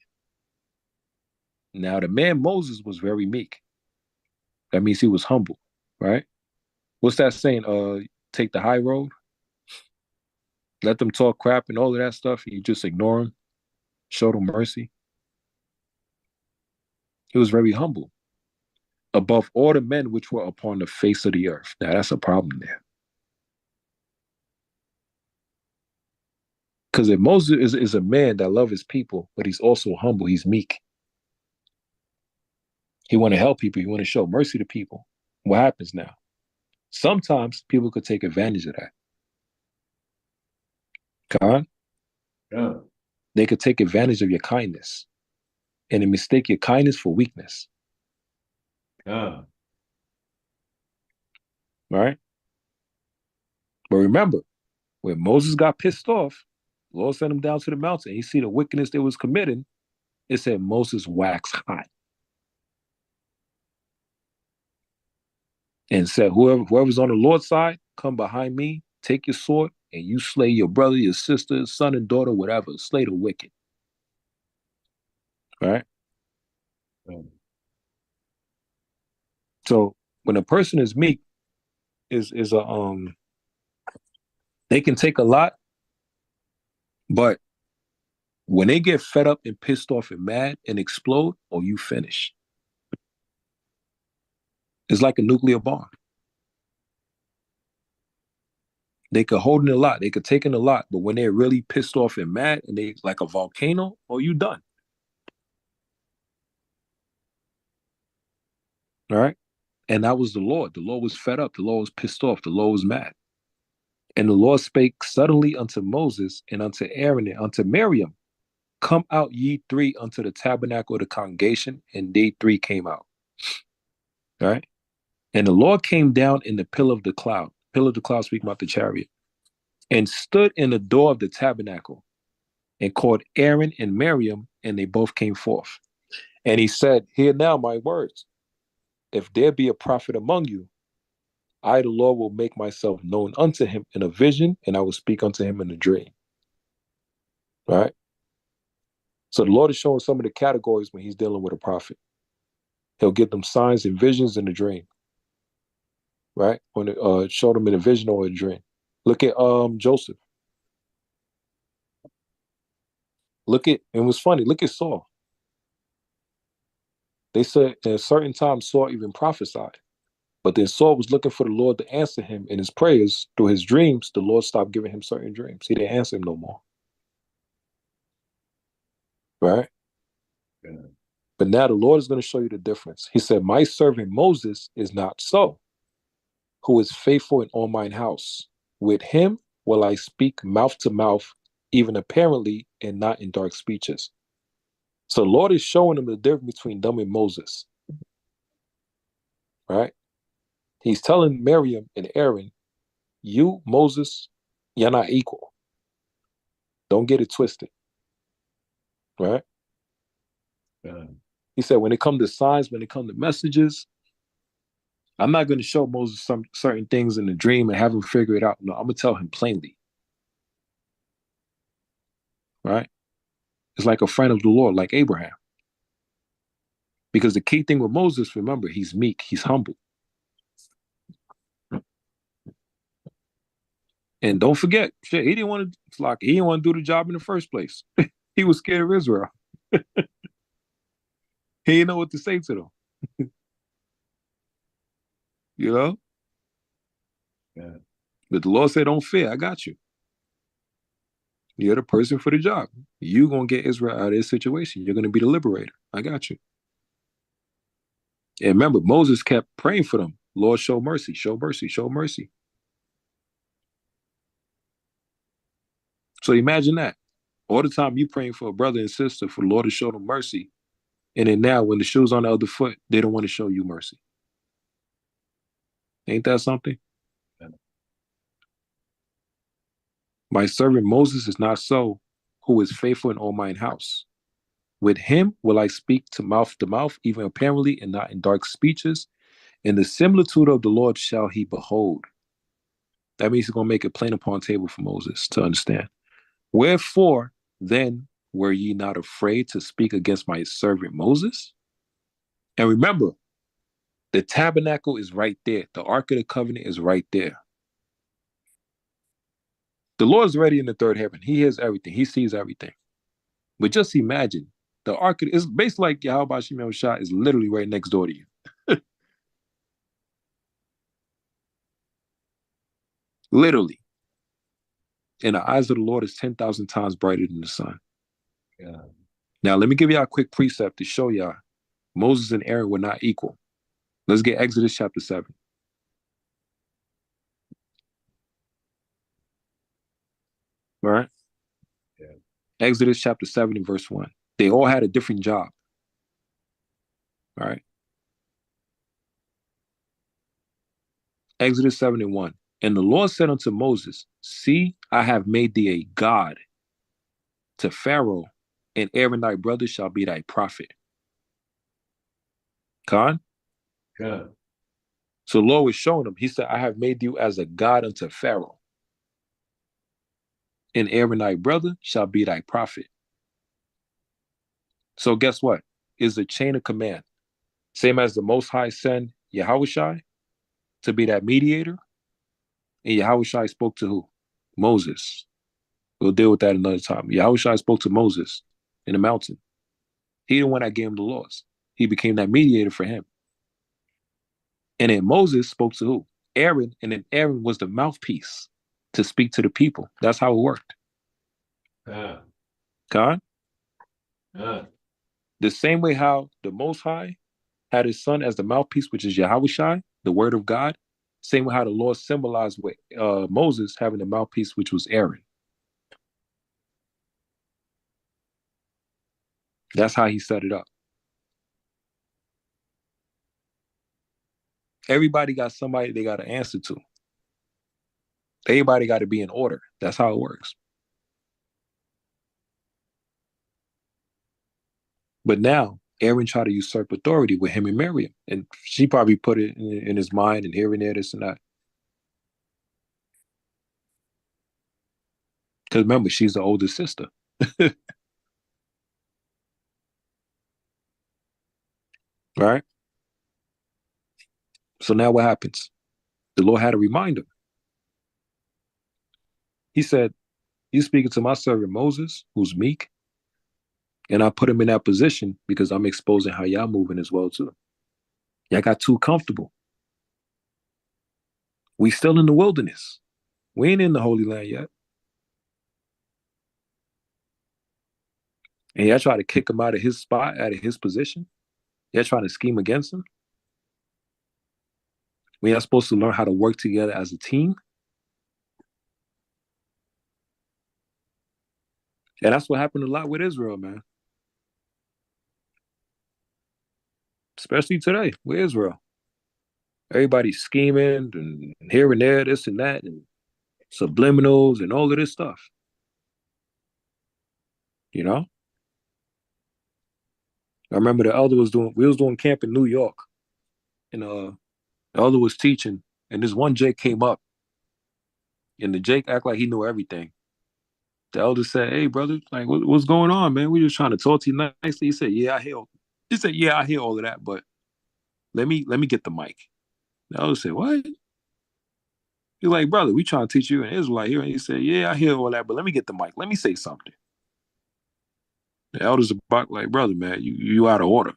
Now the man Moses was very meek. That means he was humble, right? What's that saying? Take the high road, let them talk crap and all of that stuff, and you just ignore them, show them mercy. He was very humble. Above all the men which were upon the face of the earth. Now that's a problem there. Because if Moses is a man that loves his people, but he's also humble, he's meek. He want to help people. He want to show mercy to people. What happens now? Sometimes people could take advantage of that. Khan, Yeah. they could take advantage of your kindness and they mistake your kindness for weakness. Yeah. Right? But remember, when Moses got pissed off, the Lord sent him down to the mountain. He see the wickedness they was committing. It said Moses waxed hot and said, whoever's on the Lord's side, come behind me, take your sword, and you slay your brother, your sister, son and daughter, whatever. Slay the wicked. Right? Yeah. So when a person is meek, is they can take a lot, but when they get fed up and pissed off and mad and explode, or you finish. It's like a nuclear bomb. They could hold in a lot, they could take in a lot, but when they're really pissed off and mad and they like a volcano, or you done. All right. And that was the Lord. The Lord was fed up. The Lord was pissed off. The Lord was mad. And the Lord spake suddenly unto Moses and unto Aaron and unto Miriam, come out ye three unto the tabernacle of the congregation. And they three came out. All right. And the Lord came down in the pillar of the cloud. Pillar of the cloud speaking about the chariot. And stood in the door of the tabernacle and called Aaron and Miriam, and they both came forth. And he said, hear now my words. If there be a prophet among you, I, the Lord, will make myself known unto him in a vision, and I will speak unto him in a dream. All right. So the Lord is showing some of the categories when he's dealing with a prophet. He'll give them signs and visions in a dream. Right? When show them in a vision or a dream. Look at Joseph. Look at, and it was funny, look at Saul. They said at a certain time Saul even prophesied. But then Saul was looking for the Lord to answer him in his prayers. Through his dreams, the Lord stopped giving him certain dreams. He didn't answer him no more. Right? Yeah. But now the Lord is going to show you the difference. He said, my servant Moses is not so, who is faithful in all mine house. With him will I speak mouth to mouth, even apparently, and not in dark speeches. So the Lord is showing them the difference between them and Moses. Right? He's telling Miriam and Aaron, you, Moses, you're not equal. Don't get it twisted. Right? Yeah. He said, when it comes to signs, when it comes to messages, I'm not going to show Moses some certain things in the dream and have him figure it out. No, I'm going to tell him plainly. Right? It's like a friend of the Lord, like Abraham. Because the key thing with Moses, remember, he's meek, he's humble. And don't forget, shit, he didn't want to do the job in the first place. He was scared of Israel. He didn't know what to say to them. You know? Yeah. But the Lord said, don't fear, I got you. You're the person for the job. You're going to get Israel out of this situation. You're going to be the liberator. I got you. And remember, Moses kept praying for them. Lord, show mercy, show mercy, show mercy. So imagine that. All the time you praying for a brother and sister for the Lord to show them mercy. And then now when the shoe's on the other foot, they don't want to show you mercy. Ain't that something? Yeah. My servant Moses is not so, who is faithful in all mine house. With him will I speak to mouth, even apparently, and not in dark speeches. And the similitude of the Lord shall he behold. That means he's going to make it plain upon table for Moses to understand. Wherefore, then, were ye not afraid to speak against my servant Moses? And remember, the tabernacle is right there. The Ark of the Covenant is right there. The Lord's already in the third heaven. He hears everything. He sees everything. But just imagine, the Ark is basically like Yahweh Shem Shah is literally right next door to you. Literally. And the eyes of the Lord is 10,000 times brighter than the sun. Yeah. Now, let me give y'all a quick precept to show y'all Moses and Aaron were not equal. Let's get Exodus chapter 7. All right? Yeah. Exodus chapter 7 and verse 1. They all had a different job. All right? Exodus 7 and 1. And the Lord said unto Moses, see, I have made thee a god to Pharaoh, and Aaron thy brother shall be thy prophet. Khan? Yeah. So the Lord was showing him, he said, I have made you as a god unto Pharaoh, and Aaron thy brother shall be thy prophet. So guess what? It's a chain of command. Same as the Most High sent Yahushai to be that mediator. And Yahushai spoke to who? Moses. We'll deal with that another time. Yahushua spoke to Moses in the mountain. He the one that gave him the laws. He became that mediator for him. And then Moses spoke to who? Aaron, and then Aaron was the mouthpiece to speak to the people. That's how it worked. Yeah. God? Yeah. The same way how the Most High had his son as the mouthpiece, which is Yahushua, the word of God. Same way how the Lord symbolized with Moses having the mouthpiece, which was Aaron. That's how he set it up. Everybody got somebody they got to answer to. Everybody got to be in order. That's how it works. But now Aaron tried to usurp authority with him and Miriam, and she probably put it in his mind and here and there, this and that. Because remember, she's the older sister. Right? So now what happens? The Lord had to remind him. He said, you speaking to my servant Moses, who's meek, And I put him in that position because I'm exposing how y'all moving as well too. Y'all got too comfortable. We still in the wilderness. We ain't in the Holy Land yet. And y'all try to kick him out of his spot, out of his position. Y'all trying to scheme against him. We are supposed to learn how to work together as a team. And that's what happened a lot with Israel, man. Especially today with Israel. Everybody's scheming and here and there, this and that, and subliminals and all of this stuff. You know? I remember we was doing camp in New York. And the elder was teaching, and this one Jake came up, and the Jake act like he knew everything. The elder said, "Hey, brother, like, what's going on, man? We just trying to talk to you nicely." He said, "Yeah, I hear." He said, "Yeah, I hear all of that, but let me get the mic." The elder said, "What?" He's like, "Brother, we trying to teach you an Israelite here." And he said, "Yeah, I hear all that, but let me get the mic. Let me say something." The elder's about like, "Brother, man, you out of order."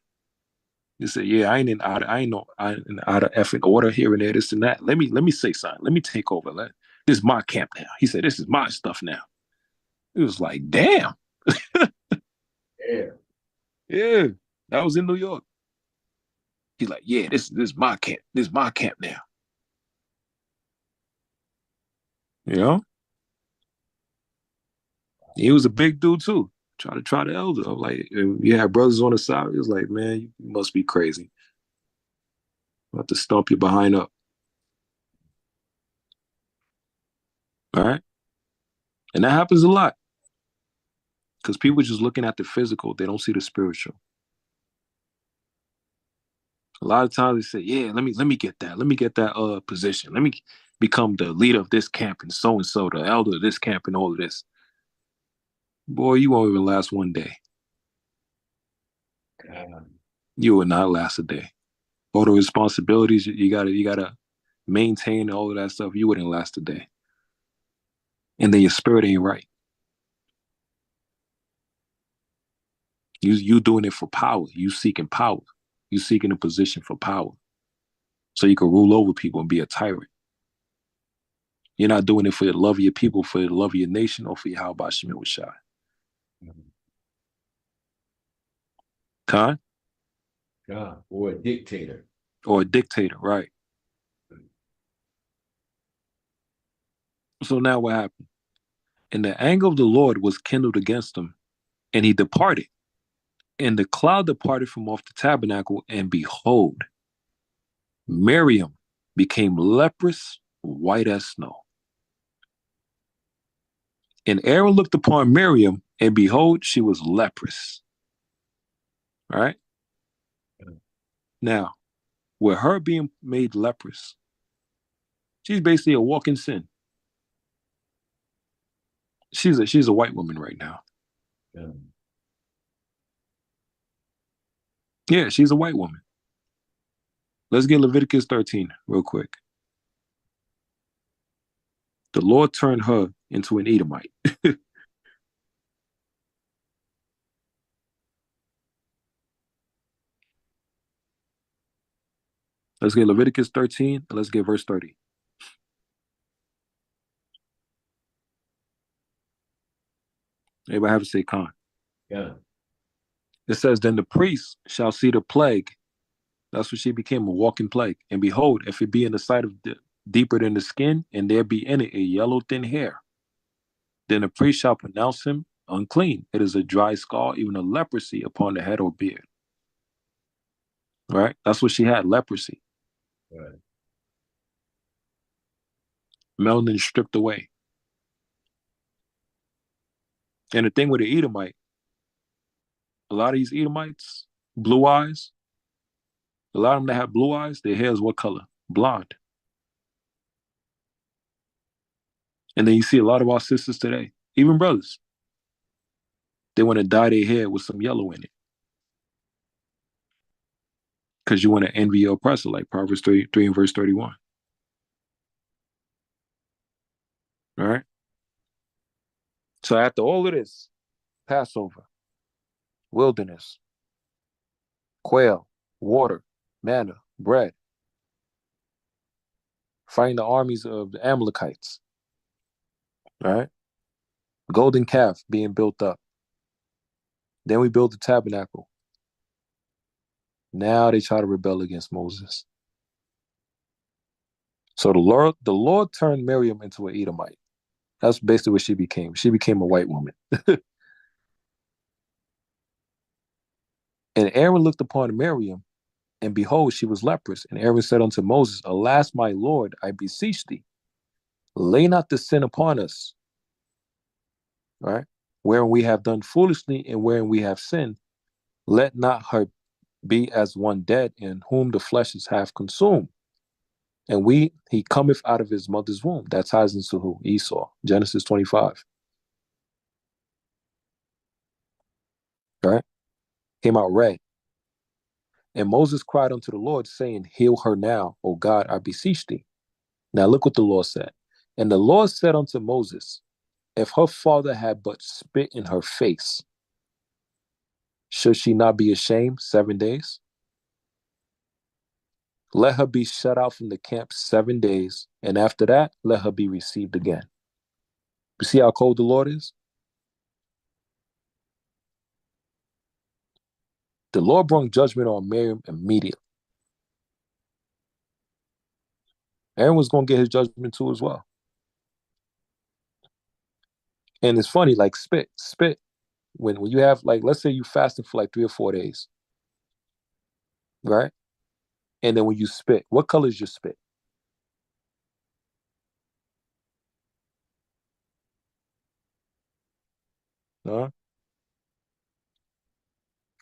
He said, "Yeah, I ain't no out of effing order here and there, this and that. Let me say something. Let me take over. This is my camp now." He said, "This is my stuff now." It was like, damn. Yeah. Yeah. That was in New York. He's like, "Yeah, this is my camp. This is my camp now." You know? He was a big dude too. Try the elder. Like, you had brothers on the side. He was like, "Man, you must be crazy. I'm about to stomp you behind up." All right. And that happens a lot. Because people just looking at the physical, they don't see the spiritual. A lot of times they say, "Yeah, let me get that. Let me get that position. Let me become the leader of this camp and so, the elder of this camp and all of this." Boy, you won't even last one day. God. You will not last a day. All the responsibilities you gotta maintain, all of that stuff, you wouldn't last a day. And then your spirit ain't right. You doing it for power. You seeking power. You seeking a position for power. So you can rule over people and be a tyrant. You're not doing it for the love of your people, for the love of your nation, or for your Yahweh Shemit Washai. Khan? God. Or a dictator. Or a dictator, right? So now what happened? And the anger of the Lord was kindled against him, and he departed. And the cloud departed from off the tabernacle, and behold, Miriam became leprous, white as snow. And Aaron looked upon Miriam, and behold, she was leprous. All right. Now, with her being made leprous, she's basically a walking sin. She's a white woman right now. Yeah. Yeah, she's a white woman. Let's get Leviticus 13 real quick. The Lord turned her into an Edomite. Let's get Leviticus 13 and let's get verse 30. Everybody have to say con. Yeah. It says, "Then the priest shall see the plague." That's what she became, a walking plague. "And behold, if it be in the sight of deeper than the skin, and there be in it a yellow thin hair, then the priest shall pronounce him unclean. It is a dry scald, even a leprosy upon the head or beard." Right? That's what she had, leprosy. Right. Melanin stripped away. And the thing with the Edomite, a lot of these Edomites, blue eyes, a lot of them that have blue eyes, their hair is what color? Blonde. And then you see a lot of our sisters today, even brothers, they want to dye their hair with some yellow in it. Because you want to envy your oppressor, like Proverbs 3 and verse 31. All right. So after all of this, Passover, wilderness, quail, water, manna, bread, fighting the armies of the Amalekites, right? Golden calf being built up. Then we built the tabernacle. Now they try to rebel against Moses. So the Lord turned Miriam into an Edomite. That's basically what she became. She became a white woman. And Aaron looked upon Miriam, and behold, she was leprous. And Aaron said unto Moses, Alas, my Lord, I beseech thee, lay not the sin upon us, right? Wherein we have done foolishly and wherein we have sinned, let not her be as one dead in whom the flesh is half consumed. And he cometh out of his mother's womb. That ties into who? Esau. Genesis 25. Right? Came out red. And Moses cried unto the Lord, saying, Heal her now, O God, I beseech thee. Now look what the Lord said. And the Lord said unto Moses, If her father had but spit in her face, should she not be ashamed 7 days? Let her be shut out from the camp 7 days, and after that, let her be received again. You see how cold the Lord is? The Lord brought judgment on Miriam immediately. Aaron was going to get his judgment too as well. And it's funny, like spit, when you have, like, let's say you fasted for like 3 or 4 days, right? And then when you spit, what color is your spit? Huh?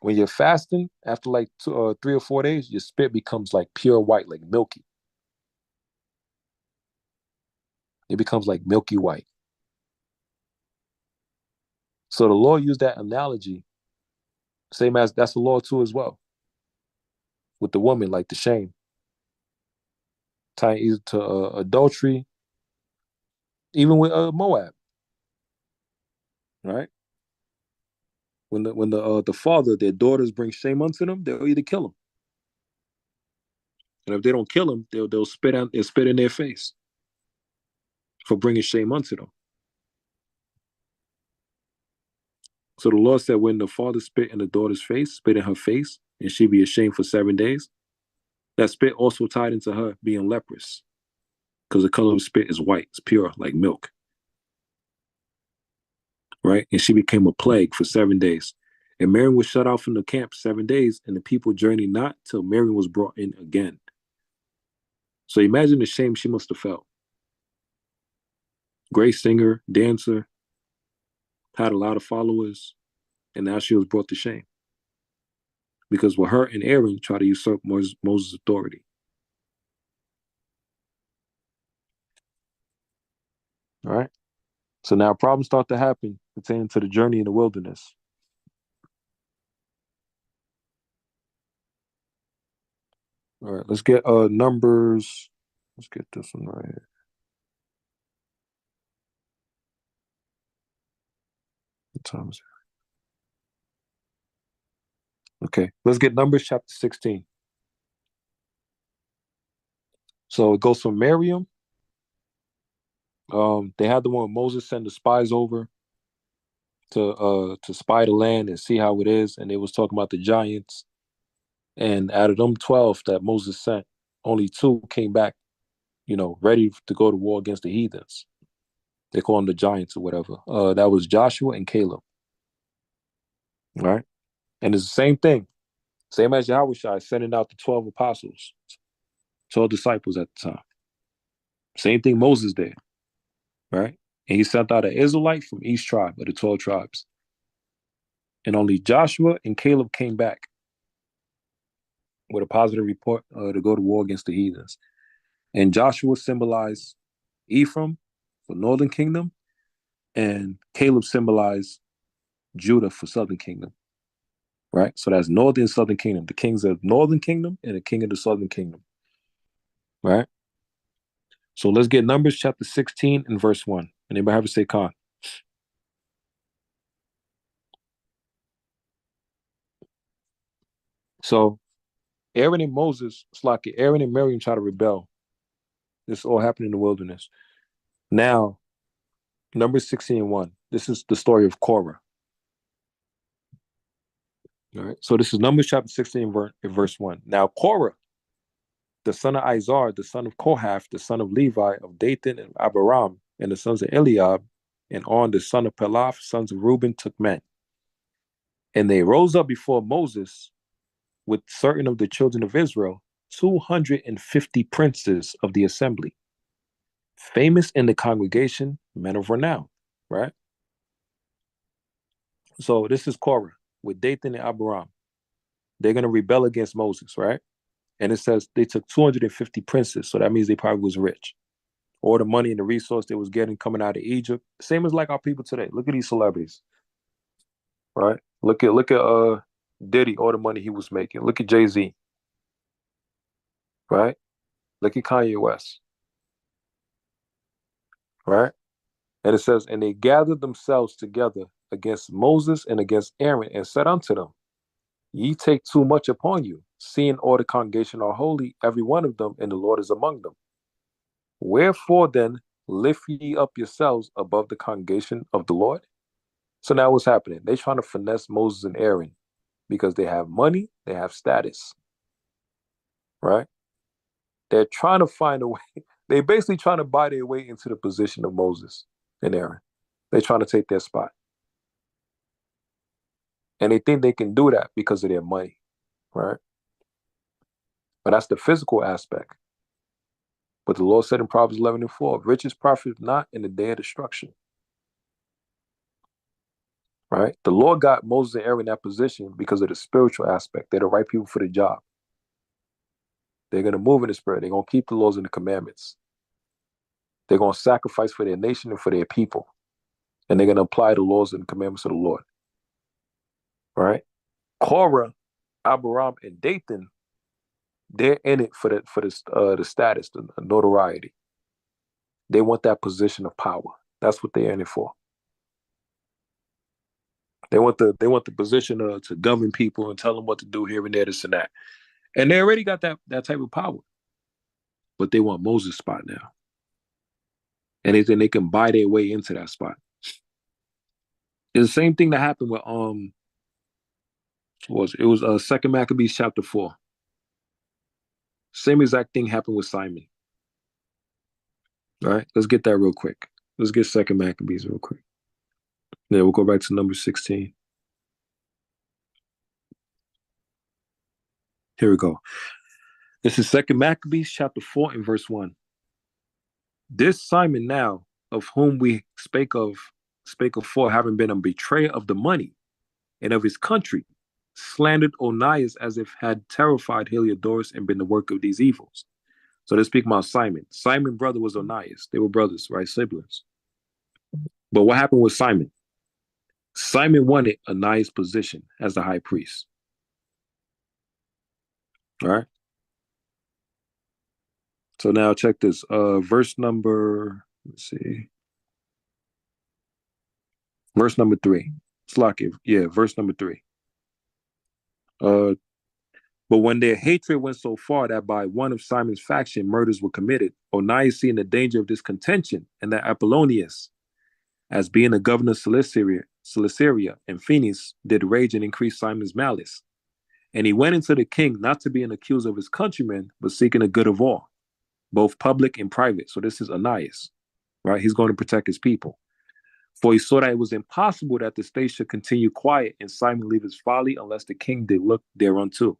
When you're fasting, after like 3 or 4 days, your spit becomes like pure white, like milky. It becomes like milky white. So the Lord used that analogy, same as that's the law too as well, with the woman, like the shame, tying either to adultery, even with Moab, right? When the father, their daughters bring shame unto them, they'll either kill them, and if they don't kill them, they'll spit in their face for bringing shame unto them. So the Lord said, when the father spit in the daughter's face, spit in her face, and she be ashamed for 7 days, that spit also tied into her being leprous, because the color of spit is white, it's pure like milk, right? And she became a plague for 7 days. And Miriam was shut out from the camp 7 days, and the people journeyed not till Miriam was brought in again. So imagine the shame she must have felt. Great singer, dancer, had a lot of followers, and now she was brought to shame. Because with her and Aaron tried to usurp Moses' authority. All right. So now problems start to happen pertaining to the journey in the wilderness. All right, let's get Numbers. Let's get this one right here. What time is it? Okay, let's get Numbers chapter 16. So it goes from Miriam. They had the one Moses send the spies over to spy the land and see how it is, and they was talking about the giants. And out of them 12 that Moses sent, only 2 came back, ready to go to war against the heathens. They call them the giants or whatever. That was Joshua and Caleb. All right. And it's the same thing. Same as Yahushua sending out the 12 apostles, 12 disciples at the time. Same thing Moses did. Right. And he sent out an Israelite from each tribe of the 12 tribes. And only Joshua and Caleb came back with a positive report to go to war against the heathens. And Joshua symbolized Ephraim for northern kingdom, and Caleb symbolized Judah for southern kingdom. Right? So that's northern and southern kingdom. The kings of northern kingdom and the king of the southern kingdom. Right? So let's get Numbers chapter 16 and verse 1. Anybody have to say Khan? So Aaron and Moses, it's like Aaron and Miriam try to rebel. This all happened in the wilderness. Now, Numbers 16:1. This is the story of Korah. All right. So this is Numbers chapter 16, verse 1. Now Korah, the son of Izar, the son of Kohath, the son of Levi, of Dathan and Abiram, and the sons of Eliab, and On, the son of Pelaph, sons of Reuben, took men. And they rose up before Moses with certain of the children of Israel, 250 princes of the assembly, famous in the congregation, men of renown, right? So this is Korah with Dathan and Abiram. They're going to rebel against Moses, right? And it says they took 250 princes. So that means they probably was rich. All the money and the resource they was getting coming out of Egypt. Same as like our people today. Look at these celebrities, right? Look at Diddy, all the money he was making. Look at Jay-Z, right? Look at Kanye West, right? And it says, and they gathered themselves together against Moses and against Aaron and said unto them, ye take too much upon you, seeing all the congregation are holy, every one of them, and the Lord is among them. Wherefore then lift ye up yourselves above the congregation of the Lord? So now what's happening? They're trying to finesse Moses and Aaron because they have money, they have status, right? They're trying to find a way. They're basically trying to buy their way into the position of Moses and Aaron. They're trying to take their spot. And they think they can do that because of their money, right? But that's the physical aspect. But the Lord said in Proverbs 11:4, riches profit not in the day of destruction. Right? The Lord got Moses and Aaron in that position because of the spiritual aspect. They're the right people for the job. They're going to move in the spirit. They're going to keep the laws and the commandments. They're going to sacrifice for their nation and for their people. And they're going to apply the laws and the commandments of the Lord. Right? Korah, Abiram, and Dathan, they're in it for the status, the notoriety. They want that position of power. That's what they're in it for. They want the position to govern people and tell them what to do here and there, this and that. And they already got that type of power. But they want Moses' spot now. And they think they can buy their way into that spot. It's the same thing that happened with it was 2 Maccabees chapter 4. Same exact thing happened with Simon. All right, let's get that real quick. Let's get 2 Maccabees real quick. Then we'll go back to number 16. Here we go. This is 2 Maccabees chapter 4 and verse 1. This Simon now, of whom we spake of for having been a betrayer of the money and of his country, slandered Onias as if had terrified Heliodorus and been the work of these evils. So they speak about Simon. Simon's brother was Onias. They were brothers, right? Siblings. But what happened with Simon? Simon wanted Onias' position as the high priest. All right. So now check this. Verse number, let's see. Verse number 3. Slack, yeah, verse number 3. But when their hatred went so far that by one of Simon's faction murders were committed, Onias, seeing the danger of this contention, and that Apollonius, as being the governor of Cilicia and Phoenix, did rage and increase Simon's malice. And he went into the king not to be an accuser of his countrymen, but seeking the good of all, both public and private. So this is Onias, right? He's going to protect his people. For he saw that it was impossible that the state should continue quiet and Simon leave his folly unless the king did look thereunto.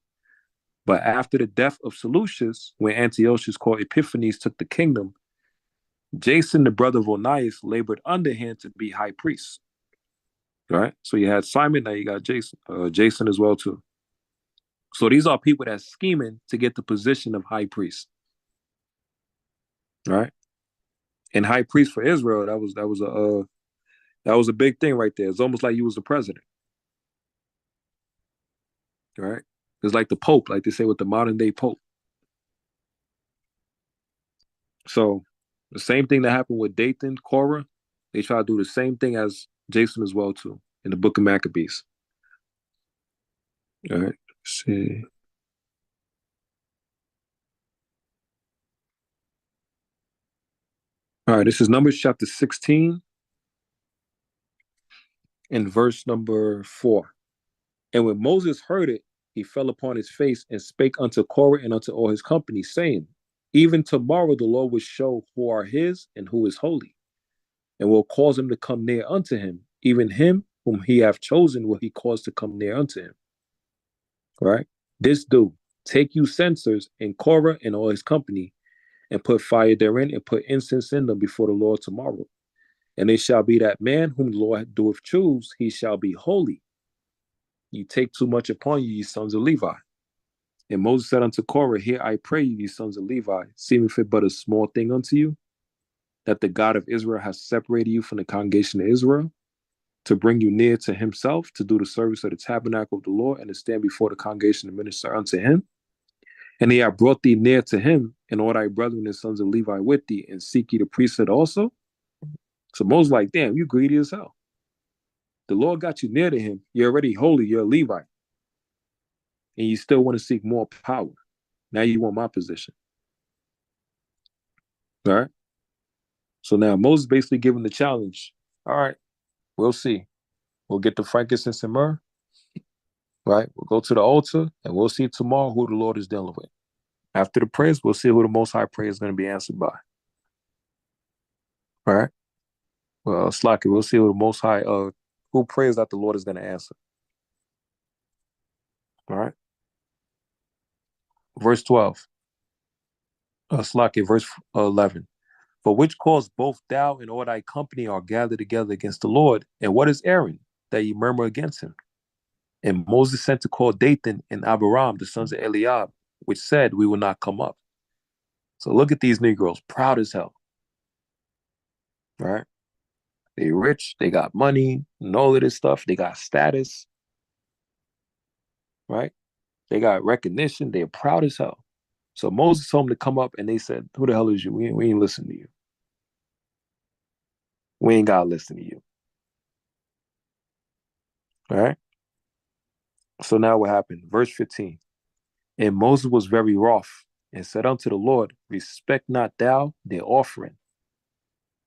But after the death of Seleucus, when Antiochus called Epiphanes took the kingdom, Jason, the brother of Onias, labored under him to be high priest. Right? So you had Simon, now you got Jason as well too. So these are people that's scheming to get the position of high priest. Right? And high priest for Israel, that was a big thing right there. It's almost like you was the president. Right? It's like the Pope, like they say with the modern day Pope. So the same thing that happened with Dathan, Korah, they try to do the same thing as Jason as well too in the book of Maccabees. All right, let's see. All right, this is Numbers chapter 16 and verse number 4. And when Moses heard it, he fell upon his face and spake unto Korah and unto all his company, saying, even tomorrow the Lord will show who are his and who is holy, and will cause him to come near unto him. Even him whom he hath chosen will he cause to come near unto him. All right. This do, take you censers and Korah and all his company, and put fire therein, and put incense in them before the Lord tomorrow. And it shall be that man whom the Lord doeth choose, he shall be holy. You take too much upon you, ye sons of Levi. And Moses said unto Korah, here I pray you, ye sons of Levi, seemeth it but a small thing unto you, that the God of Israel has separated you from the congregation of Israel, to bring you near to himself, to do the service of the tabernacle of the Lord, and to stand before the congregation and minister unto him. And he hath brought thee near to him, and all thy brethren and sons of Levi with thee, and seek ye the priesthood also. So Moses like, damn, you greedy as hell. The Lord got you near to him. You're already holy. You're a Levite. And you still want to seek more power. Now you want my position. All right. So now Moses basically giving the challenge. All right, we'll see. We'll get the frankincense and myrrh. Right. We'll go to the altar and we'll see tomorrow who the Lord is dealing with. After the prayers, we'll see who the Most High prayer is going to be answered by. All right. Well, Slaki, we'll see who the Most High, who prays that the Lord is going to answer. All right. Verse 12. Slaki, verse 11. For which cause both thou and all thy company are gathered together against the Lord. And what is Aaron, that ye murmur against him? And Moses sent to call Dathan and Abiram, the sons of Eliab, which said, we will not come up. So look at these Negroes, proud as hell. Right? They rich, they got money, and all of this stuff. They got status. Right? They got recognition. They're proud as hell. So Moses told them to come up, and they said, who the hell is you? We ain't listen to you. We ain't got to listen to you. All right? So now what happened? Verse 15. And Moses was very wroth, and said unto the Lord, respect not thou their offering.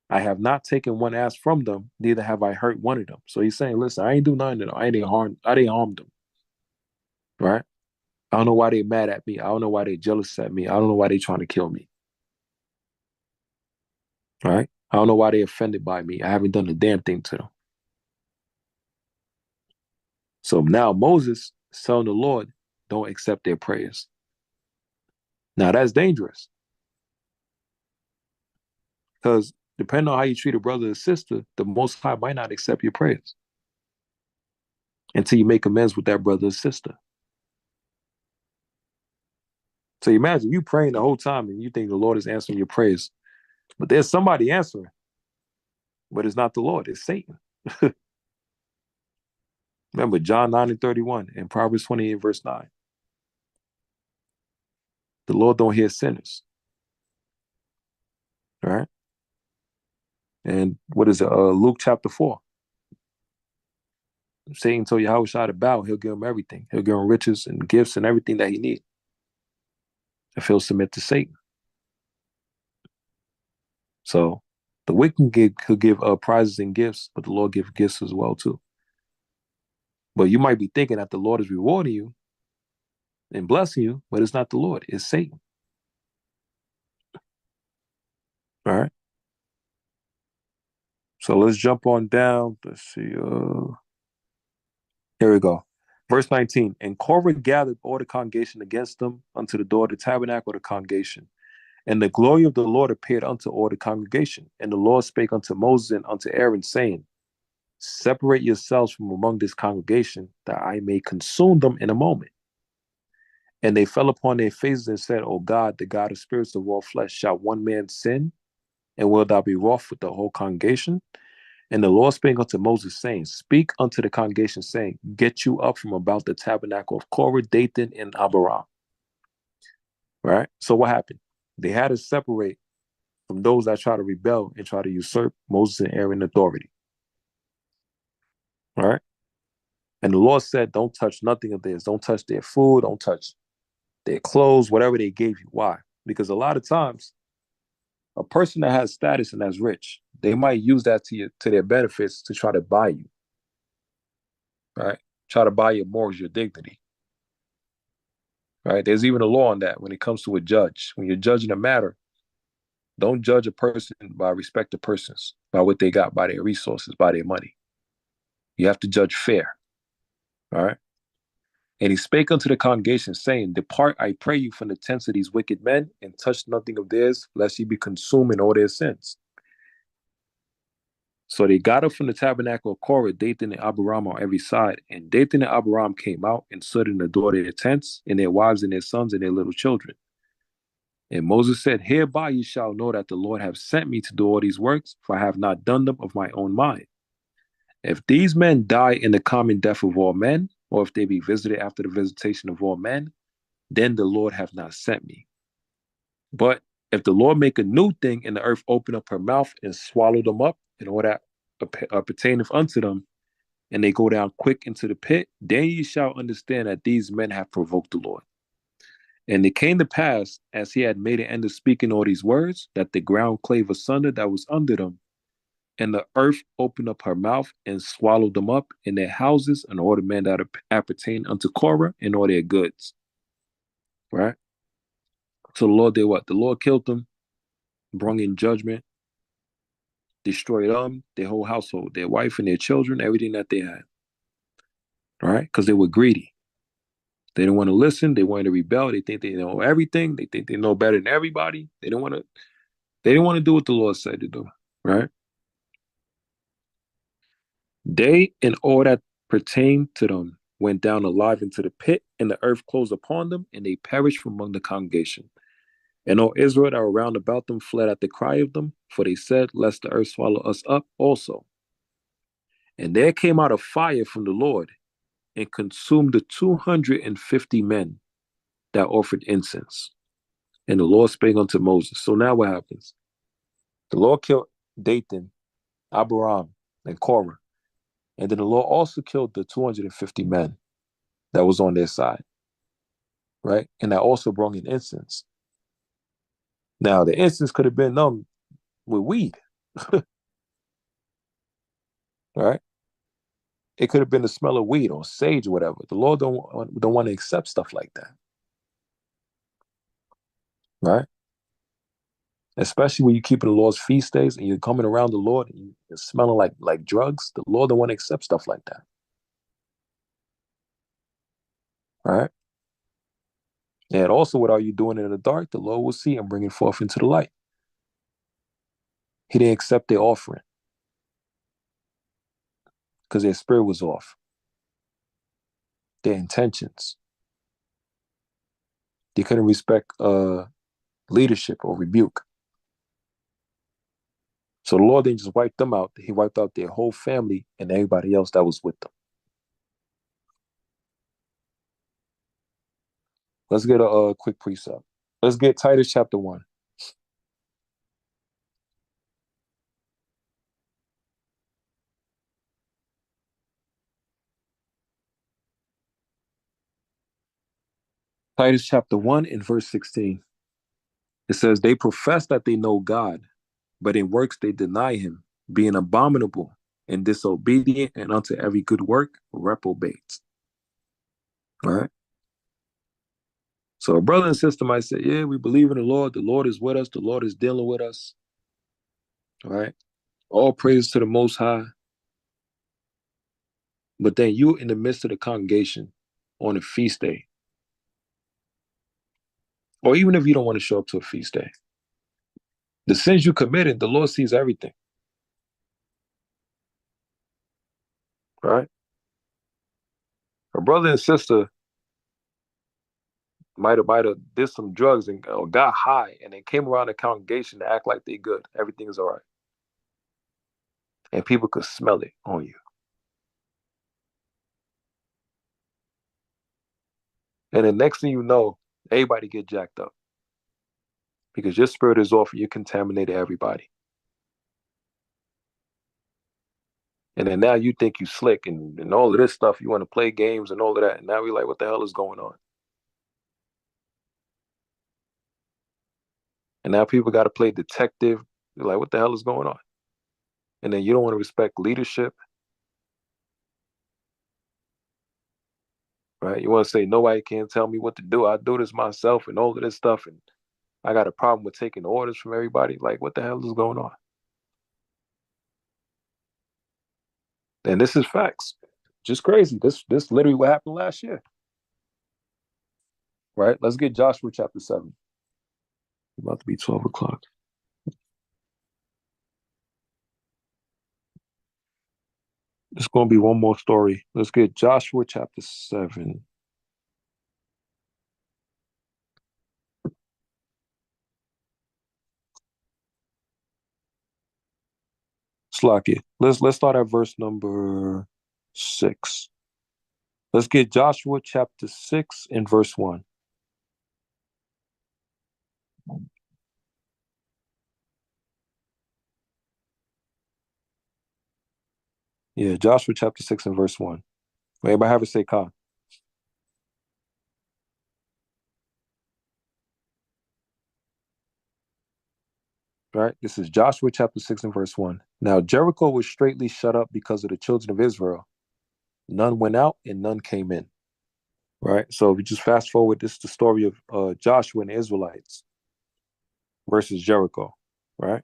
I have not taken one ass from them, neither have I hurt one of them. So he's saying, listen, I ain't do nothing to them. I didn't harm them. Right? I don't know why they mad at me. I don't know why they jealous at me. I don't know why they trying to kill me. Right? I don't know why they offended by me. I haven't done a damn thing to them. So now Moses is telling the Lord, don't accept their prayers. Now that's dangerous. Because depending on how you treat a brother or sister, the Most High might not accept your prayers until you make amends with that brother or sister. So imagine you praying the whole time and you think the Lord is answering your prayers, but there's somebody answering, but it's not the Lord, it's Satan. Remember John 9:31 and Proverbs 28 verse 9. The Lord don't hear sinners. All right. And what is it? Luke chapter 4. Satan told Yahushua to bow, he'll give him everything. He'll give him riches and gifts and everything that he needs. If he'll submit to Satan. So the wicked could give prizes and gifts, but the Lord gives gifts as well too. But you might be thinking that the Lord is rewarding you and blessing you, but it's not the Lord, it's Satan. All right. So let's jump on down. Let's see. Here we go. Verse 19. And Korah gathered all the congregation against them unto the door of the tabernacle of the congregation. And the glory of the Lord appeared unto all the congregation. And the Lord spake unto Moses and unto Aaron, saying, separate yourselves from among this congregation, that I may consume them in a moment. And they fell upon their faces and said, O God, the God of spirits of all flesh, shall one man sin? And wilt thou be wroth with the whole congregation? And the Lord spake unto Moses, saying, speak unto the congregation, saying, get you up from about the tabernacle of Korah, Dathan, and Abiram. Right? So what happened? They had to separate from those that try to rebel and try to usurp Moses and Aaron's authority. All right? And the Lord said, don't touch nothing of theirs. Don't touch their food. Don't touch their clothes, whatever they gave you. Why? Because a lot of times A person that has status and that's rich, they might use that to their benefits to try to buy you, right? Try to buy your morals, your dignity, right? There's even a law on that when it comes to a judge. When you're judging a matter, don't judge a person by respect to persons, by what they got, by their resources, by their money. You have to judge fair, all right? And he spake unto the congregation, saying, Depart, I pray you, from the tents of these wicked men, and touch nothing of theirs, lest ye be consumed in all their sins. So they got up from the tabernacle of Korah, Dathan and Abiram on every side. And Dathan and Abiram came out and stood in the door of their tents, and their wives and their sons and their little children. And Moses said, Hereby ye shall know that the Lord hath sent me to do all these works, for I have not done them of my own mind. If these men die in the common death of all men, or if they be visited after the visitation of all men, then the Lord hath not sent me. But if the Lord make a new thing, and the earth open up her mouth and swallow them up, and all that pertaineth unto them, and they go down quick into the pit, then ye shall understand that these men have provoked the Lord. And it came to pass, as he had made an end of speaking all these words, that the ground clave asunder that was under them, and the earth opened up her mouth and swallowed them up in their houses, and all the men that appertain unto Korah and all their goods. Right? So the Lord did what? The Lord killed them, brought in judgment, destroyed them, their whole household, their wife and their children, everything that they had. Right? Because they were greedy. They didn't want to listen. They wanted to rebel. They think they know everything. They think they know better than everybody. They didn't want to do what the Lord said to do. Right? They and all that pertained to them went down alive into the pit, and the earth closed upon them, and they perished from among the congregation. And all Israel that were round about them fled at the cry of them, for they said, Lest the earth swallow us up also. And there came out a fire from the Lord, and consumed the 250 men that offered incense. And the Lord spake unto Moses. So now what happens? The Lord killed Dathan, Abiram, and Korah. And then the Lord also killed the 250 men that was on their side. Right? And that also brought in incense. Now, the incense could have been with weed. Right? It could have been the smell of weed or sage or whatever. The Lord don't want to accept stuff like that. Right? Especially when you keep the Lord's feast days and you're coming around the Lord and you're smelling like drugs. The Lord don't want to accept stuff like that. Right? And also, what are you doing in the dark? The Lord will see and bring it forth into the light. He didn't accept their offering because their spirit was off. Their intentions. They couldn't respect leadership or rebuke. So the Lord didn't just wipe them out. He wiped out their whole family and everybody else that was with them. Let's get a quick precept. Let's get Titus chapter 1. Titus chapter 1 and verse 16. It says, They profess that they know God, but in works they deny him, being abominable and disobedient, and unto every good work reprobates. All right. So a brother and sister might say, yeah, we believe in the Lord is with us, the Lord is dealing with us. All right. All praise to the Most High. But then you in the midst of the congregation on a feast day, or even if you don't want to show up to a feast day, the sins you committed, the Lord sees everything. Right? A brother and sister might have did some drugs and or got high and they came around the congregation to act like they good. Everything is all right. And people could smell it on you. And the next thing you know, everybody get jacked up. Because your spirit is off and you contaminated everybody. And then now you think you slick and all of this stuff. You want to play games and all of that. And now we're like, what the hell is going on? And now people got to play detective. They're like, what the hell is going on? And then you don't want to respect leadership, right? You want to say, nobody can tell me what to do. I do this myself and all of this stuff. And I got a problem with taking orders from everybody. Like, what the hell is going on? And this is facts. Just crazy. This literally what happened last year. Right? Let's get Joshua chapter 7. It's about to be 12 o'clock. It's going to be one more story. Let's get Joshua chapter 7. Slack it. Let's start at verse number 6. Let's get Joshua chapter 6 and verse 1. Yeah, Joshua chapter 6 and verse 1. Everybody have a say Khan. Right? This is Joshua chapter 6 and verse 1. Now Jericho was straitly shut up because of the children of Israel. None went out and none came in. Right? So if you just fast forward, this is the story of Joshua and the Israelites versus Jericho. Right?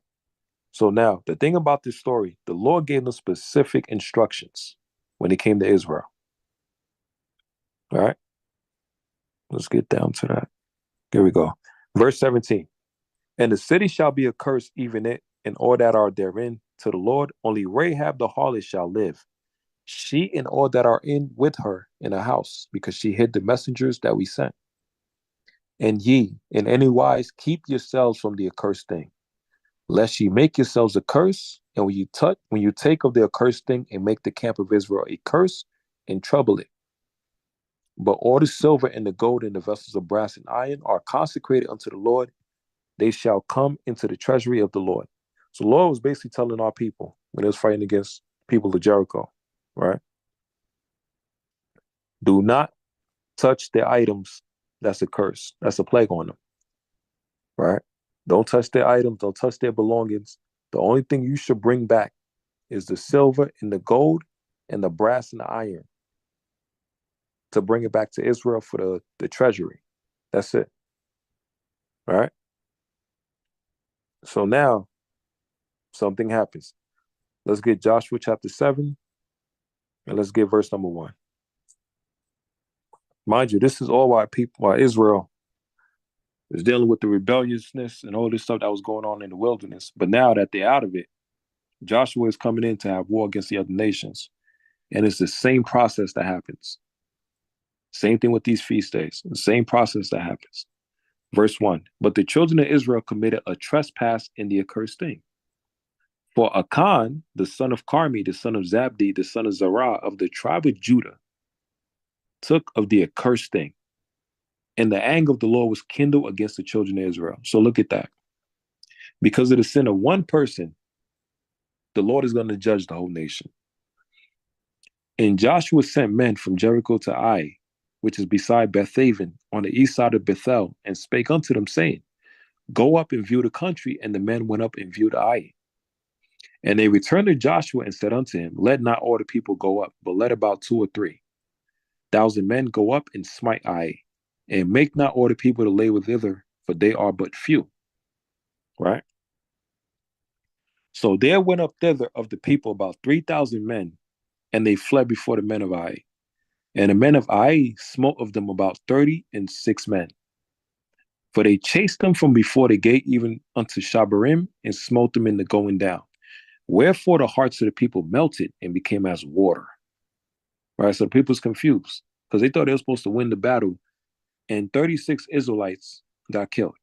So now the thing about this story, the Lord gave them specific instructions when it came to Israel. All right? Let's get down to that. Here we go. Verse 17. And the city shall be accursed, even it, and all that are therein, to the Lord. Only Rahab the harlot shall live, she and all that are in with her in a house, because she hid the messengers that we sent. And ye, in any wise, keep yourselves from the accursed thing, lest ye make yourselves a curse. And when you take of the accursed thing and make the camp of Israel a curse and trouble it. But all the silver and the gold and the vessels of brass and iron are consecrated unto the Lord. They shall come into the treasury of the Lord. So the Lord was basically telling our people when he was fighting against people of Jericho, right? Do not touch the items that's a curse. That's a plague on them, right? Don't touch their items. Don't touch their belongings. The only thing you should bring back is the silver and the gold and the brass and the iron to bring it back to Israel for the treasury. That's it, right? So now something happens. Let's get Joshua chapter 7 and let's get verse number 1. Mind you, this is all why Israel is dealing with the rebelliousness and all this stuff that was going on in the wilderness. But now that they're out of it, Joshua is coming in to have war against the other nations. And it's the same process that happens. Same thing with these feast days. The same process that happens. Verse 1. But the children of Israel committed a trespass in the accursed thing. For Achan, the son of Carmi, the son of Zabdi, the son of Zerah of the tribe of Judah, took of the accursed thing. And the anger of the Lord was kindled against the children of Israel. So look at that. Because of the sin of one person, the Lord is going to judge the whole nation. And Joshua sent men from Jericho to Ai, which is beside Bethaven, on the east side of Bethel, and spake unto them, saying, Go up and view the country. And the men went up and viewed Ai. And they returned to Joshua and said unto him, Let not all the people go up, but let about 2 or 3,000 men go up and smite Ai, and make not all the people to labor thither, for they are but few. Right? So there went up thither of the people about 3,000 men, and they fled before the men of Ai. And the men of Ai smote of them about 36 men. For they chased them from before the gate even unto Shabarim, and smote them in the going down. Wherefore the hearts of the people melted and became as water. Right? So the people's confused because they thought they were supposed to win the battle, and 36 Israelites got killed.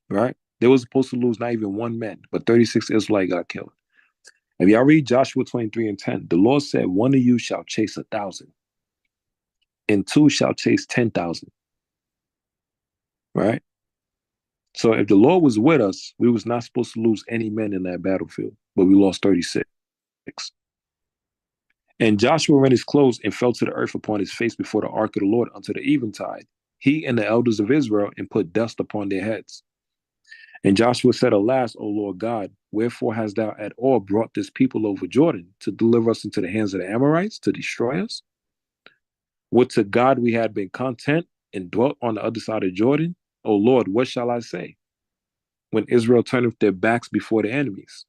Right? They were supposed to lose not even one man, but 36 Israelites got killed. If y'all read Joshua 23 and 10, the Lord said, One of you shall chase 1,000, and 2 shall chase 10,000. Right? So if the Lord was with us, we was not supposed to lose any men in that battlefield, but we lost 36. And Joshua rent his clothes and fell to the earth upon his face before the ark of the Lord unto the eventide, he and the elders of Israel, and put dust upon their heads. And Joshua said, Alas, O Lord God, wherefore hast thou at all brought this people over Jordan to deliver us into the hands of the Amorites to destroy us? Would to God we had been content and dwelt on the other side of Jordan. O Lord, what shall I say when Israel turneth their backs before the enemies?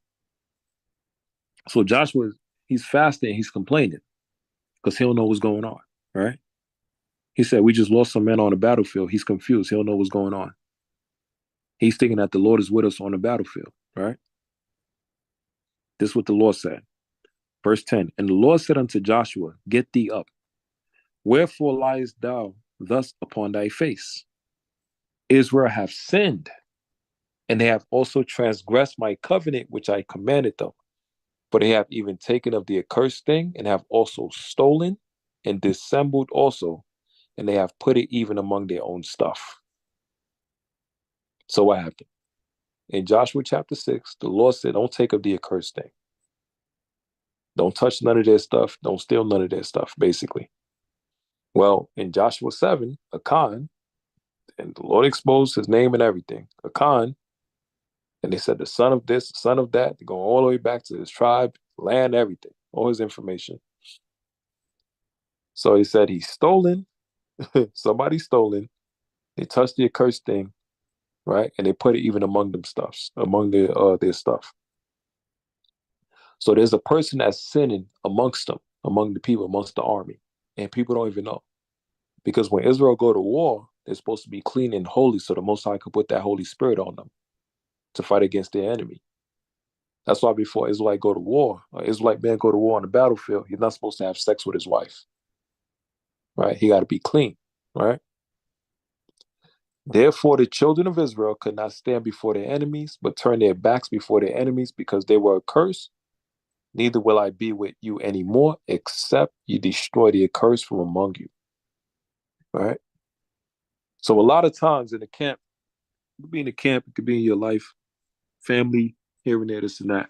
So Joshua, he's fasting, he's complaining because he don't know what's going on, right? He said, we just lost some men on the battlefield. He's confused. He don't know what's going on. He's thinking that the Lord is with us on the battlefield, right? This is what the Lord said. Verse 10, and the Lord said unto Joshua, get thee up. Wherefore liest thou thus upon thy face? Israel have sinned, and they have also transgressed my covenant which I commanded them. For they have even taken of the accursed thing, and have also stolen and dissembled also, and they have put it even among their own stuff. So what happened? In Joshua chapter 6, the Lord said, don't take of the accursed thing. Don't touch none of their stuff. Don't steal none of their stuff, basically. Well, in Joshua 7, Achan, and the Lord exposed his name and everything. Achan, and they said the son of this, the son of that, they're going all the way back to his tribe, land, everything, all his information. So he said he's stolen, somebody stolen, they touched the accursed thing, right? And they put it even among them stuffs, among their stuff. So there's a person that's sinning amongst them, among the people, amongst the army, and people don't even know. Because when Israel go to war, they're supposed to be clean and holy, so the Most High could put that Holy Spirit on them to fight against their enemy. That's why before Israelite go to war, or Israelite man go to war on the battlefield, he's not supposed to have sex with his wife, right? He got to be clean, right? Therefore, the children of Israel could not stand before their enemies, but turn their backs before their enemies because they were accursed. Neither will I be with you anymore, except you destroy the accursed from among you. Right? So a lot of times in the camp, it could be in the camp, it could be in your life, family, here and there, this and that.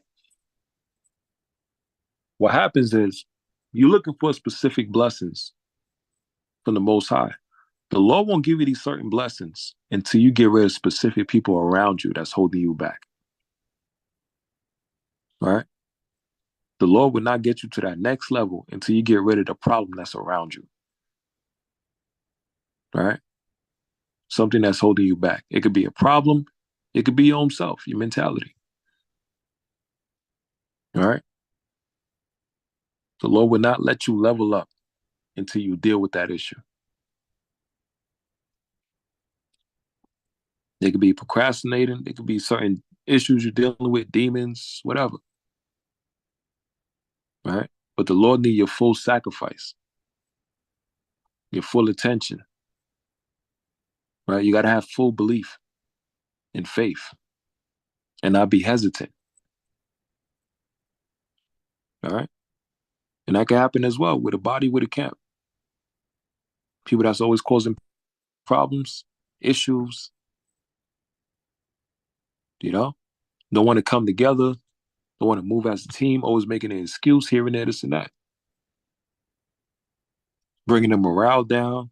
What happens is you're looking for specific blessings from the Most High. The Lord won't give you these certain blessings until you get rid of specific people around you that's holding you back. Right? The Lord will not get you to that next level until you get rid of the problem that's around you. Right? Something that's holding you back. It could be a problem. It could be your own self, your mentality. All right? The Lord will not let you level up until you deal with that issue. They could be procrastinating. There could be certain issues you're dealing with, demons, whatever. Right? But the Lord needs your full sacrifice, your full attention. Right? You got to have full belief and faith and not be hesitant. All right? And that can happen as well with a body, with a camp. People that's always causing problems, issues, don't want to come together, don't want to move as a team, always making an excuse here and there, this and that. Bringing the morale down,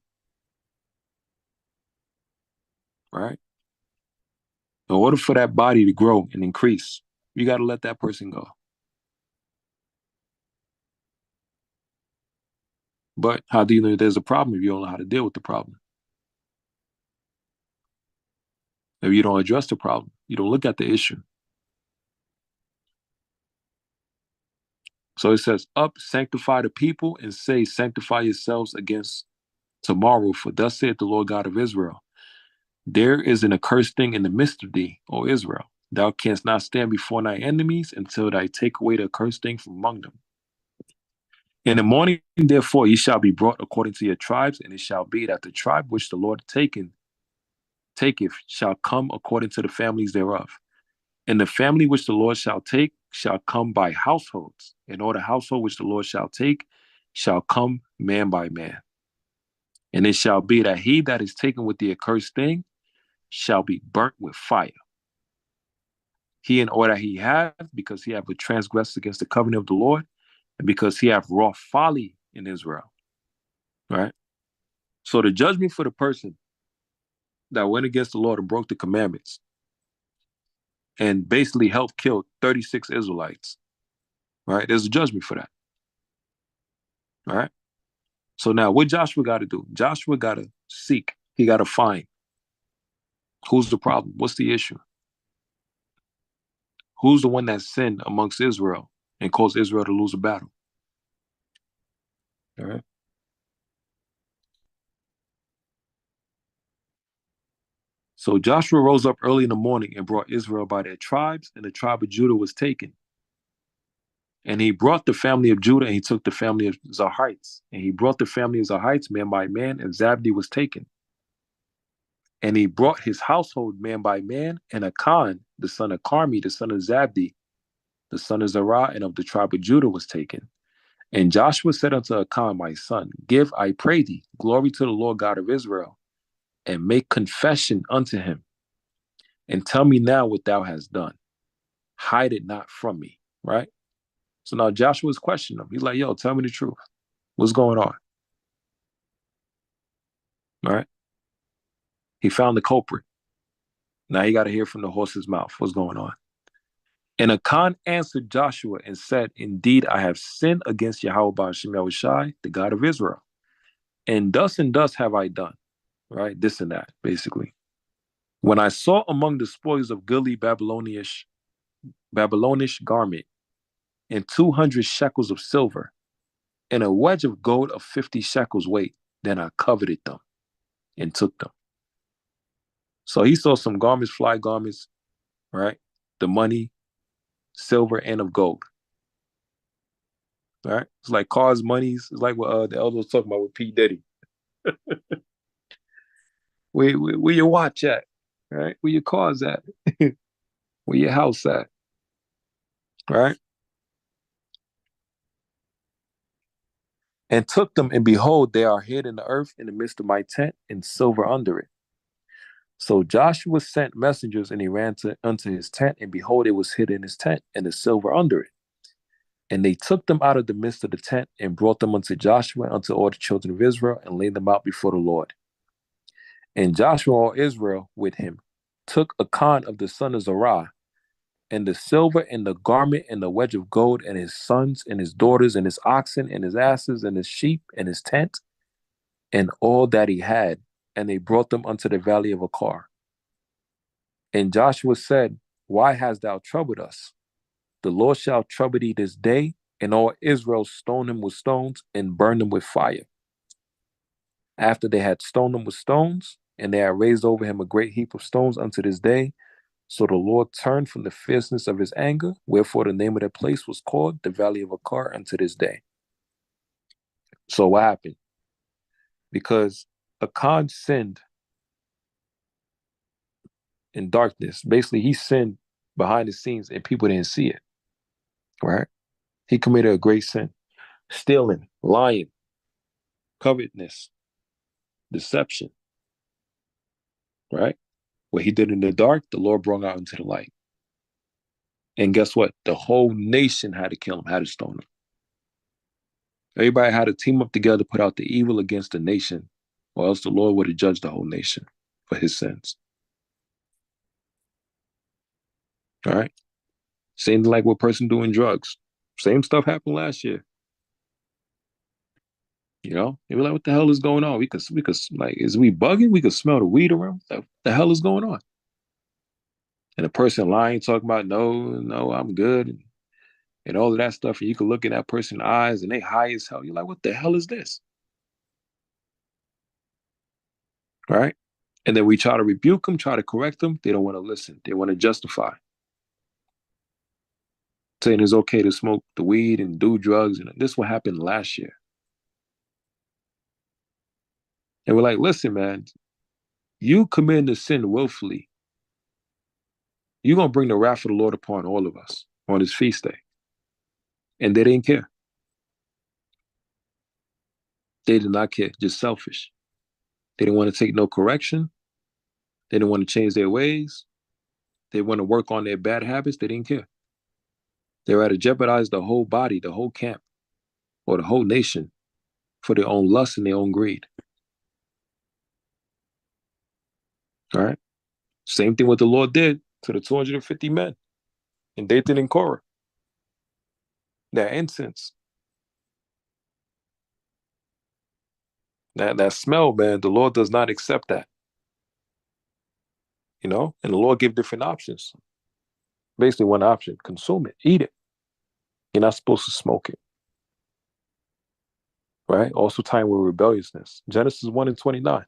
right? In order for that body to grow and increase, you got to let that person go. But how do you know there's a problem if you don't know how to deal with the problem? If you don't address the problem, you don't look at the issue. So it says, up, sanctify the people, and say, sanctify yourselves against tomorrow, for thus saith the Lord God of Israel. There is an accursed thing in the midst of thee, O Israel. Thou canst not stand before thy enemies until thou take away the accursed thing from among them. In the morning, therefore, ye shall be brought according to your tribes, and it shall be that the tribe which the Lord taketh shall come according to the families thereof. And the family which the Lord shall take shall come by households, and all the household which the Lord shall take shall come man by man. And it shall be that he that is taken with the accursed thing shall be burnt with fire. He and all that he hath, because he hath transgressed against the covenant of the Lord, and because he hath wrought folly in Israel. Right? So the judgment for the person that went against the Lord and broke the commandments and basically helped kill 36 Israelites. Right? There's a judgment for that. All right. So now what Joshua got to do? Joshua got to seek. He got to find. Who's the problem? What's the issue? Who's the one that sinned amongst Israel and caused Israel to lose a battle? All right. So Joshua rose up early in the morning and brought Israel by their tribes, and the tribe of Judah was taken. And he brought the family of Judah, and he took the family of Zarhites. And he brought the family of Zarhites man by man, and Zabdi was taken. And he brought his household man by man, and Achan, the son of Carmi, the son of Zabdi, the son of Zerah, and of the tribe of Judah was taken. And Joshua said unto Achan, my son, give, I pray thee, glory to the Lord God of Israel, and make confession unto him, and tell me now what thou hast done. Hide it not from me, right? So now Joshua's questioning him. He's like, yo, tell me the truth. What's going on? All right. He found the culprit. Now he got to hear from the horse's mouth. What's going on? And Achan answered Joshua and said, indeed, I have sinned against Yahweh Ba'ashem Yahushai, the God of Israel. And thus have I done. Right? This and that, basically. When I saw among the spoils of goodly Babylonish garment, and 200 shekels of silver, and a wedge of gold of 50 shekels weight, then I coveted them and took them. So he saw some garments, fly garments, right? The money, silver, and of gold. Right? It's like cars, monies. It's like what the elder was talking about with P. Diddy. Where your watch at? Right? Where your cars at? Where your house at? Right? And took them, and behold, they are hid in the earth in the midst of my tent, and silver under it. So Joshua sent messengers, and he ran unto his tent, and behold, it was hid in his tent, and the silver under it. And they took them out of the midst of the tent, and brought them unto Joshua, unto all the children of Israel, and laid them out before the Lord. And Joshua, all Israel with him, took Achan of the son of Zerah, and the silver, and the garment, and the wedge of gold, and his sons, and his daughters, and his oxen, and his asses, and his sheep, and his tent, and all that he had, and they brought them unto the valley of Achor. And Joshua said, why hast thou troubled us? The Lord shall trouble thee this day. And all Israel stoned him with stones and burned him with fire. After they had stoned him with stones, and they had raised over him a great heap of stones unto this day, so the Lord turned from the fierceness of his anger, wherefore the name of that place was called the Valley of Achor unto this day. So what happened? Because Achan sinned in darkness. Basically, he sinned behind the scenes and people didn't see it. Right? He committed a great sin. Stealing, lying, covetousness, deception. Right? What he did in the dark, the Lord brought out into the light. And guess what? The whole nation had to kill him, had to stone him. Everybody had to team up together, put out the evil against the nation, or else the Lord would have judged the whole nation for his sins. All right? Same like what person doing drugs. Same stuff happened last year. You know, they were like, what the hell is going on? We could like, is we bugging? We could smell the weed around. What the hell is going on? And the person lying, talking about, no, I'm good. And all of that stuff. And you can look in that person's eyes and they high as hell. You're like, what the hell is this? Right? And then we try to rebuke them, try to correct them. They don't want to listen. They want to justify. Saying it's okay to smoke the weed and do drugs. And this is what happened last year. And we're like, listen, man, you committing the sin willfully. You're going to bring the wrath of the Lord upon all of us on his feast day. And they didn't care. They did not care, just selfish. They didn't want to take no correction. They didn't want to change their ways. They want to work on their bad habits. They didn't care. They were to jeopardize the whole body, the whole camp, or the whole nation for their own lust and their own greed. All right? Same thing what the Lord did. to the 250 men in Dathan and Korah. That incense. That smell, man, the Lord does not accept that. You know, and the Lord gave different options. Basically, one option: consume it, eat it. You're not supposed to smoke it. Right? Also tying with rebelliousness. Genesis 1:29.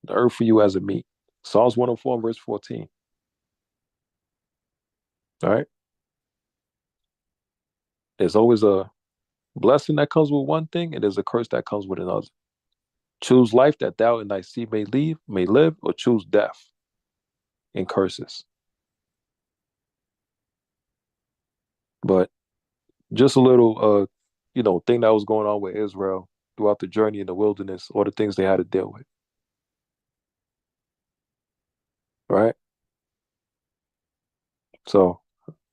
The earth for you as a meat. Psalms 104, verse 14. All right. There's always a blessing that comes with one thing, and there's a curse that comes with another. Choose life that thou and thy seed may live, or choose death and curses. But just a little thing that was going on with Israel throughout the journey in the wilderness, or the things they had to deal with. Right? So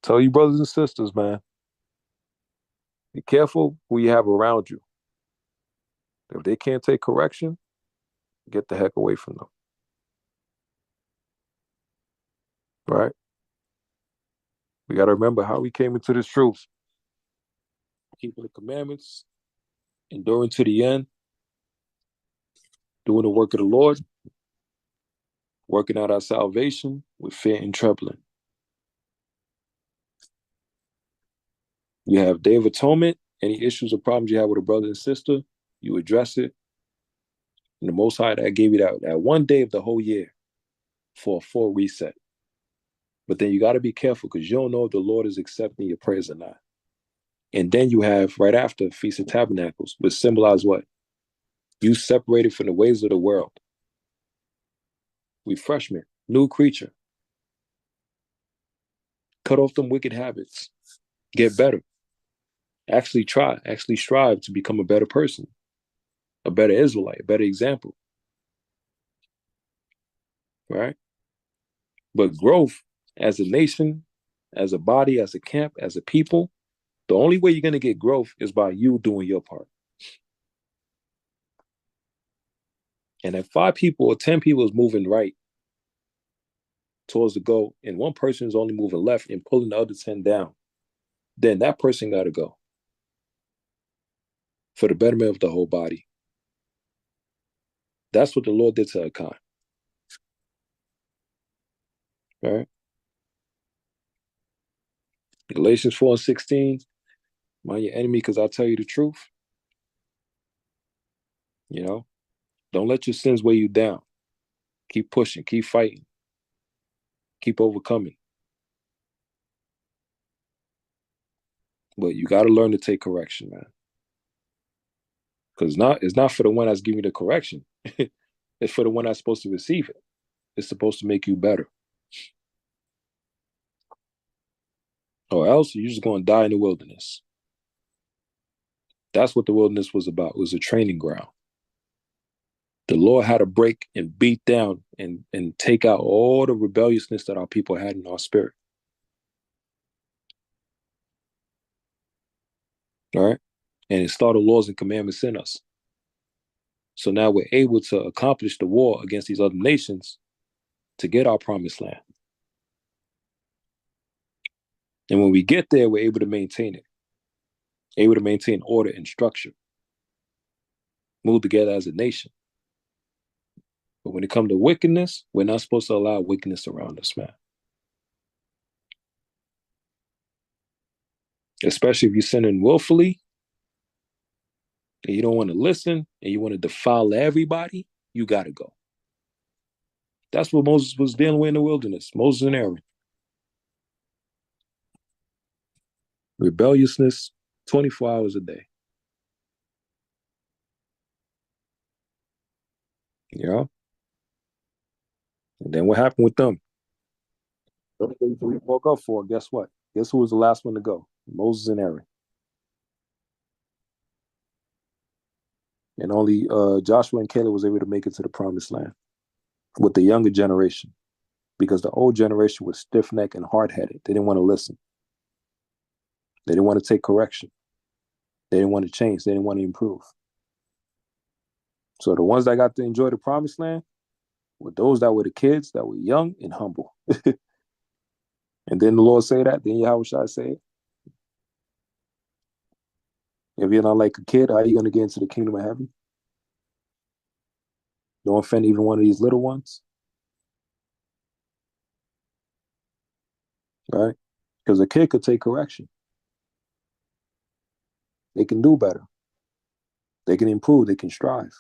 tell you brothers and sisters, man, be careful who you have around you. If they can't take correction, get the heck away from them. Right? We got to remember how we came into this truth. Keeping the commandments, enduring to the end, doing the work of the Lord, working out our salvation with fear and trembling. You have Day of Atonement. Any issues or problems you have with a brother and sister, you address it. And the Most High that gave you that one day of the whole year for a full reset. But then you got to be careful, because you don't know if the Lord is accepting your prayers or not. And then you have right after Feast of Tabernacles, which symbolize what? You separated from the ways of the world. Refreshment, new creature. Cut off them wicked habits. Get better. Actually strive to become a better person, a better Israelite, a better example. Right? But growth as a nation, as a body, as a camp, as a people, the only way you're going to get growth is by you doing your part. And if 5 people or 10 people is moving right towards the goal, and one person is only moving left and pulling the other 10 down, then that person got to go for the betterment of the whole body. That's what the Lord did to Achan. Right? Galatians 4:16, mind your enemy because I'll tell you the truth. You know, don't let your sins weigh you down. Keep pushing, keep fighting, keep overcoming. But you got to learn to take correction, man. Because it's not for the one that's giving you the correction. It's for the one that's supposed to receive it. It's supposed to make you better. Or else you're just going to die in the wilderness. That's what the wilderness was about. It was a training ground. The Lord had to break and beat down and take out all the rebelliousness that our people had in our spirit. All right? And install the laws and commandments in us. So now we're able to accomplish the war against these other nations to get our promised land. And when we get there, we're able to maintain it. Able to maintain order and structure. Move together as a nation. But when it comes to wickedness, we're not supposed to allow wickedness around us, man. Especially if you're sinning willfully and you don't want to listen and you want to defile everybody, you got to go. That's what Moses was dealing with in the wilderness. Moses and Aaron. Rebelliousness, 24 hours a day. You know? And then what happened with them? We woke up for, guess what? Guess who was the last one to go? Moses and Aaron. And only Joshua and Caleb was able to make it to the promised land with the younger generation, because the old generation was stiff-necked and hard-headed. They didn't want to listen. They didn't want to take correction. They didn't want to change. They didn't want to improve. So the ones that got to enjoy the promised land, with those that were the kids that were young and humble. And then the Lord say that, then Yahweh Shai say it. If you're not like a kid, how are you going to get into the kingdom of heaven? Don't offend even one of these little ones. Right? Because a kid could take correction. They can do better. They can improve. They can strive.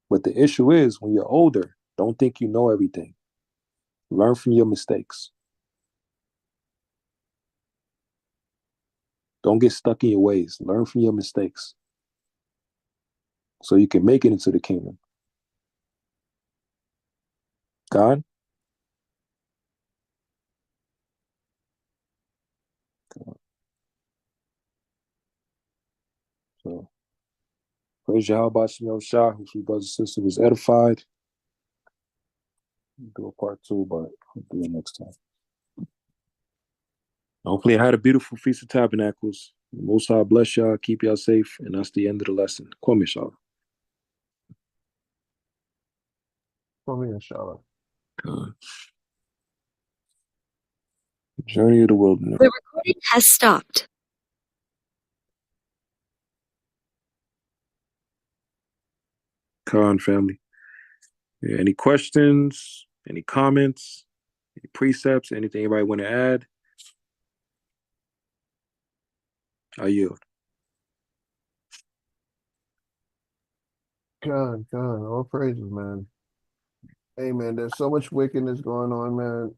But the issue is when you're older, don't think you know everything. Learn from your mistakes. Don't get stuck in your ways. Learn from your mistakes so you can make it into the kingdom. God? So, praise Yahweh Shem Shah, whose brothers and sisters was edified. We'll do a part 2, but I'll do it next time. Hopefully, I had a beautiful Feast of Tabernacles. The Most High bless y'all, keep y'all safe, and that's the end of the lesson. Kwame Shalom. For me, inshallah. Journey of the Wilderness. The recording has stopped. Khan family. Yeah, any questions? Any comments? Any precepts? Anything anybody want to add? I yield. God, all praises, man. Hey, man, there's so much wickedness going on, man.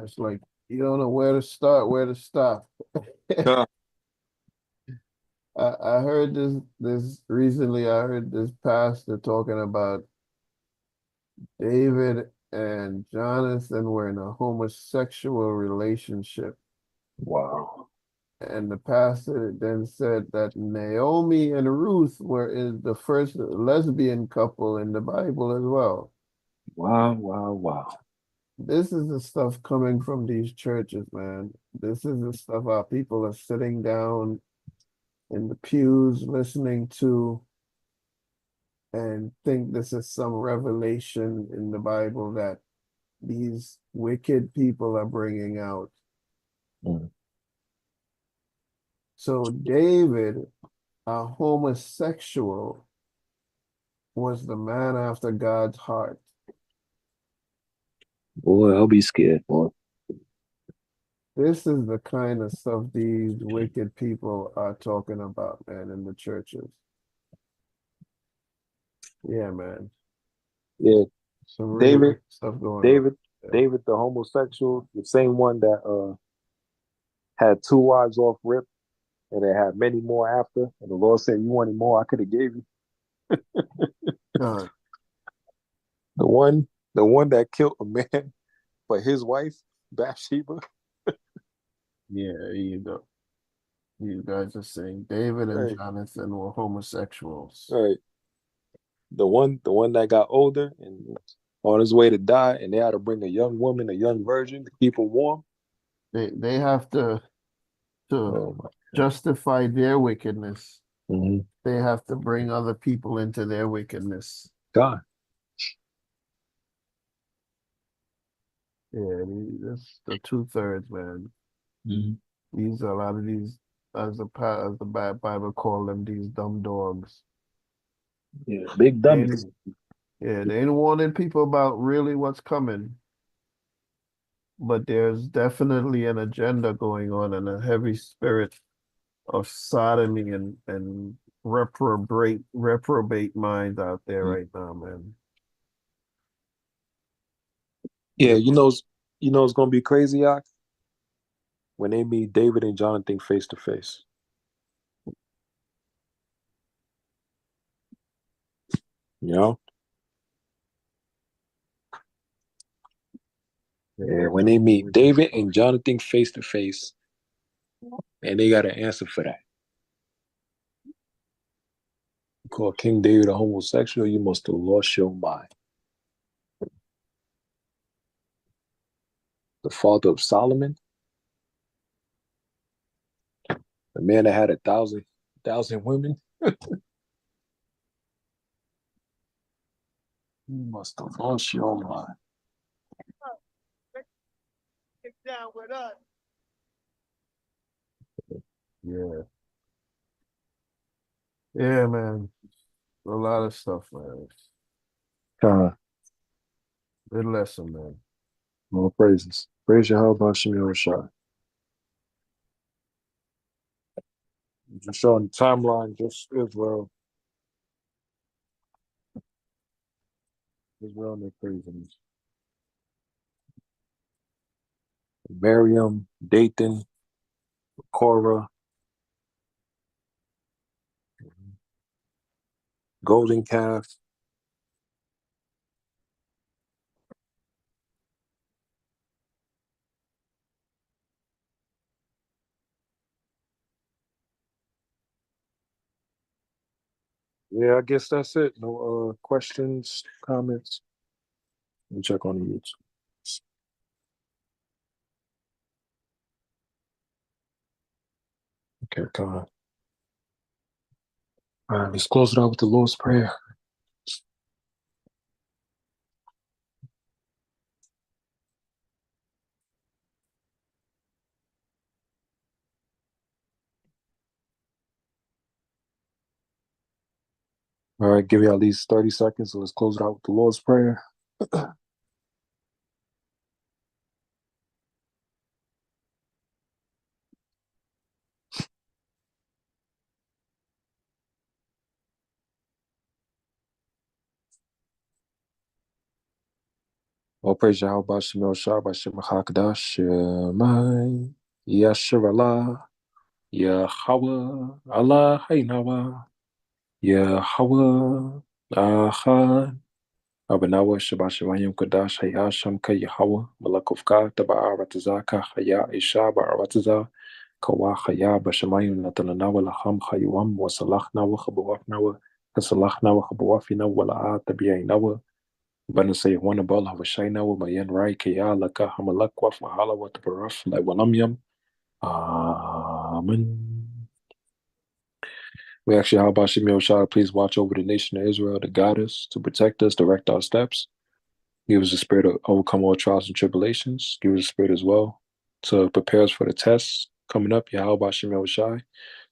It's like you don't know where to start, where to stop. I heard this recently. I heard this pastor talking about David and Jonathan were in a homosexual relationship. Wow. And the pastor then said that Naomi and Ruth were in the first lesbian couple in the Bible as well. Wow. This is the stuff coming from these churches, man. This is the stuff our people are sitting down in the pews listening to and think this is some revelation in the Bible that these wicked people are bringing out. So David, a homosexual, was the man after God's heart. Boy, I'll be scared, boy. This is the kind of stuff these wicked people are talking about, man, in the churches. Yeah, man. Yeah, Some real David, stuff going on. Yeah. David the homosexual, the same one that had 2 wives off rip, and they had many more after. And the Lord said, "You wanted more? I could have gave you." God. The one that killed a man for his wife, Bathsheba. Yeah, there you go. You guys are saying David and Right. Jonathan were homosexuals. Right. The one that got older and on his way to die, and they had to bring a young woman, a young virgin, to keep him warm. They have to Oh my justify their wickedness. God. They have to bring other people into their wickedness. God. Yeah, that's the 2/3, man. These are a lot of these, as the Bible call them, these dumb dogs. Yeah, big dummies. Yeah, they ain't warning people about really what's coming. But there's definitely an agenda going on and a heavy spirit of sodomy and reprobate minds out there right now, man. Yeah, you know it's gonna be crazy, Yak, when they meet David and Jonathan face to face. You know? Yeah, when they meet David and Jonathan face to face, and they got an answer for that. You call King David a homosexual, you must have lost your mind. The father of Solomon, the man that had 1,000 women. You must have lost your mind. Yeah. Yeah, man. A lot of stuff, man. God, Good lesson, man. more praises. Praise Yahweh Shemel Shai. Just showing the timeline, just Israel. Israel and their praisings. Miriam, Dathan, Korah, Golden Calf. Yeah, I guess that's it. No questions, comments. Let me check on the YouTube. Okay, come on. All right, let's close it out with the Lord's Prayer. All right, give you at least 30 seconds. So let's close it out with the Lord's Prayer. All praise Yahweh Bashem El Shah Bashem Hakadash Shemai Yasharallah Yahweh Allah Hainawa Yahweh Ahad Abanawa Shabashawayim Kadash Hayasham Ka Yahweh Malakovka Taba Aratazaka Haya Isha Barataza Kawa Haya Bashamayim Natalanawa Laham Hayuam Wasalachnawa Habuafnawa Kasalachnawa Habuafina Wala Tabiainawa Bana say one abal Havashina wa Mayan Rai Kaya Laka Hamalakwa Fahala wa Tabaraf like Walamyam. Amen. We actually, how about Shemil Shah, please watch over the nation of Israel to guide us, to protect us, direct our steps. Give us the spirit to overcome all trials and tribulations. Give us the spirit as well to prepare us for the tests coming up. Yahweh Shemil Shai,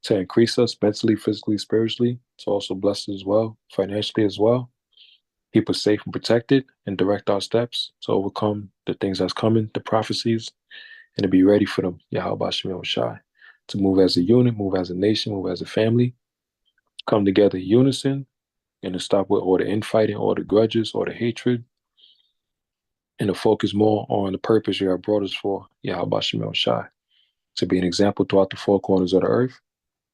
to increase us mentally, physically, spiritually, to also bless us as well, financially as well. Keep us safe and protected, and direct our steps to overcome the things that's coming, the prophecies, and to be ready for them. Yahweh Shemil Shai. To move as a unit, move as a nation, move as a family, come together in unison, and to stop with all the infighting, all the grudges, all the hatred, and to focus more on the purpose you have brought us for, Yahweh Shemil Shai. To be an example throughout the four corners of the earth,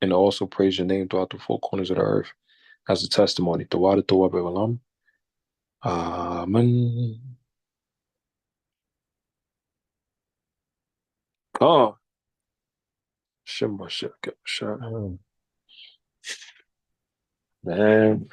and to also praise your name throughout the four corners of the earth as a testimony. Tawada Tawab Elam. Amen. Oh, Shimba Shaka Shaka. Um, Man.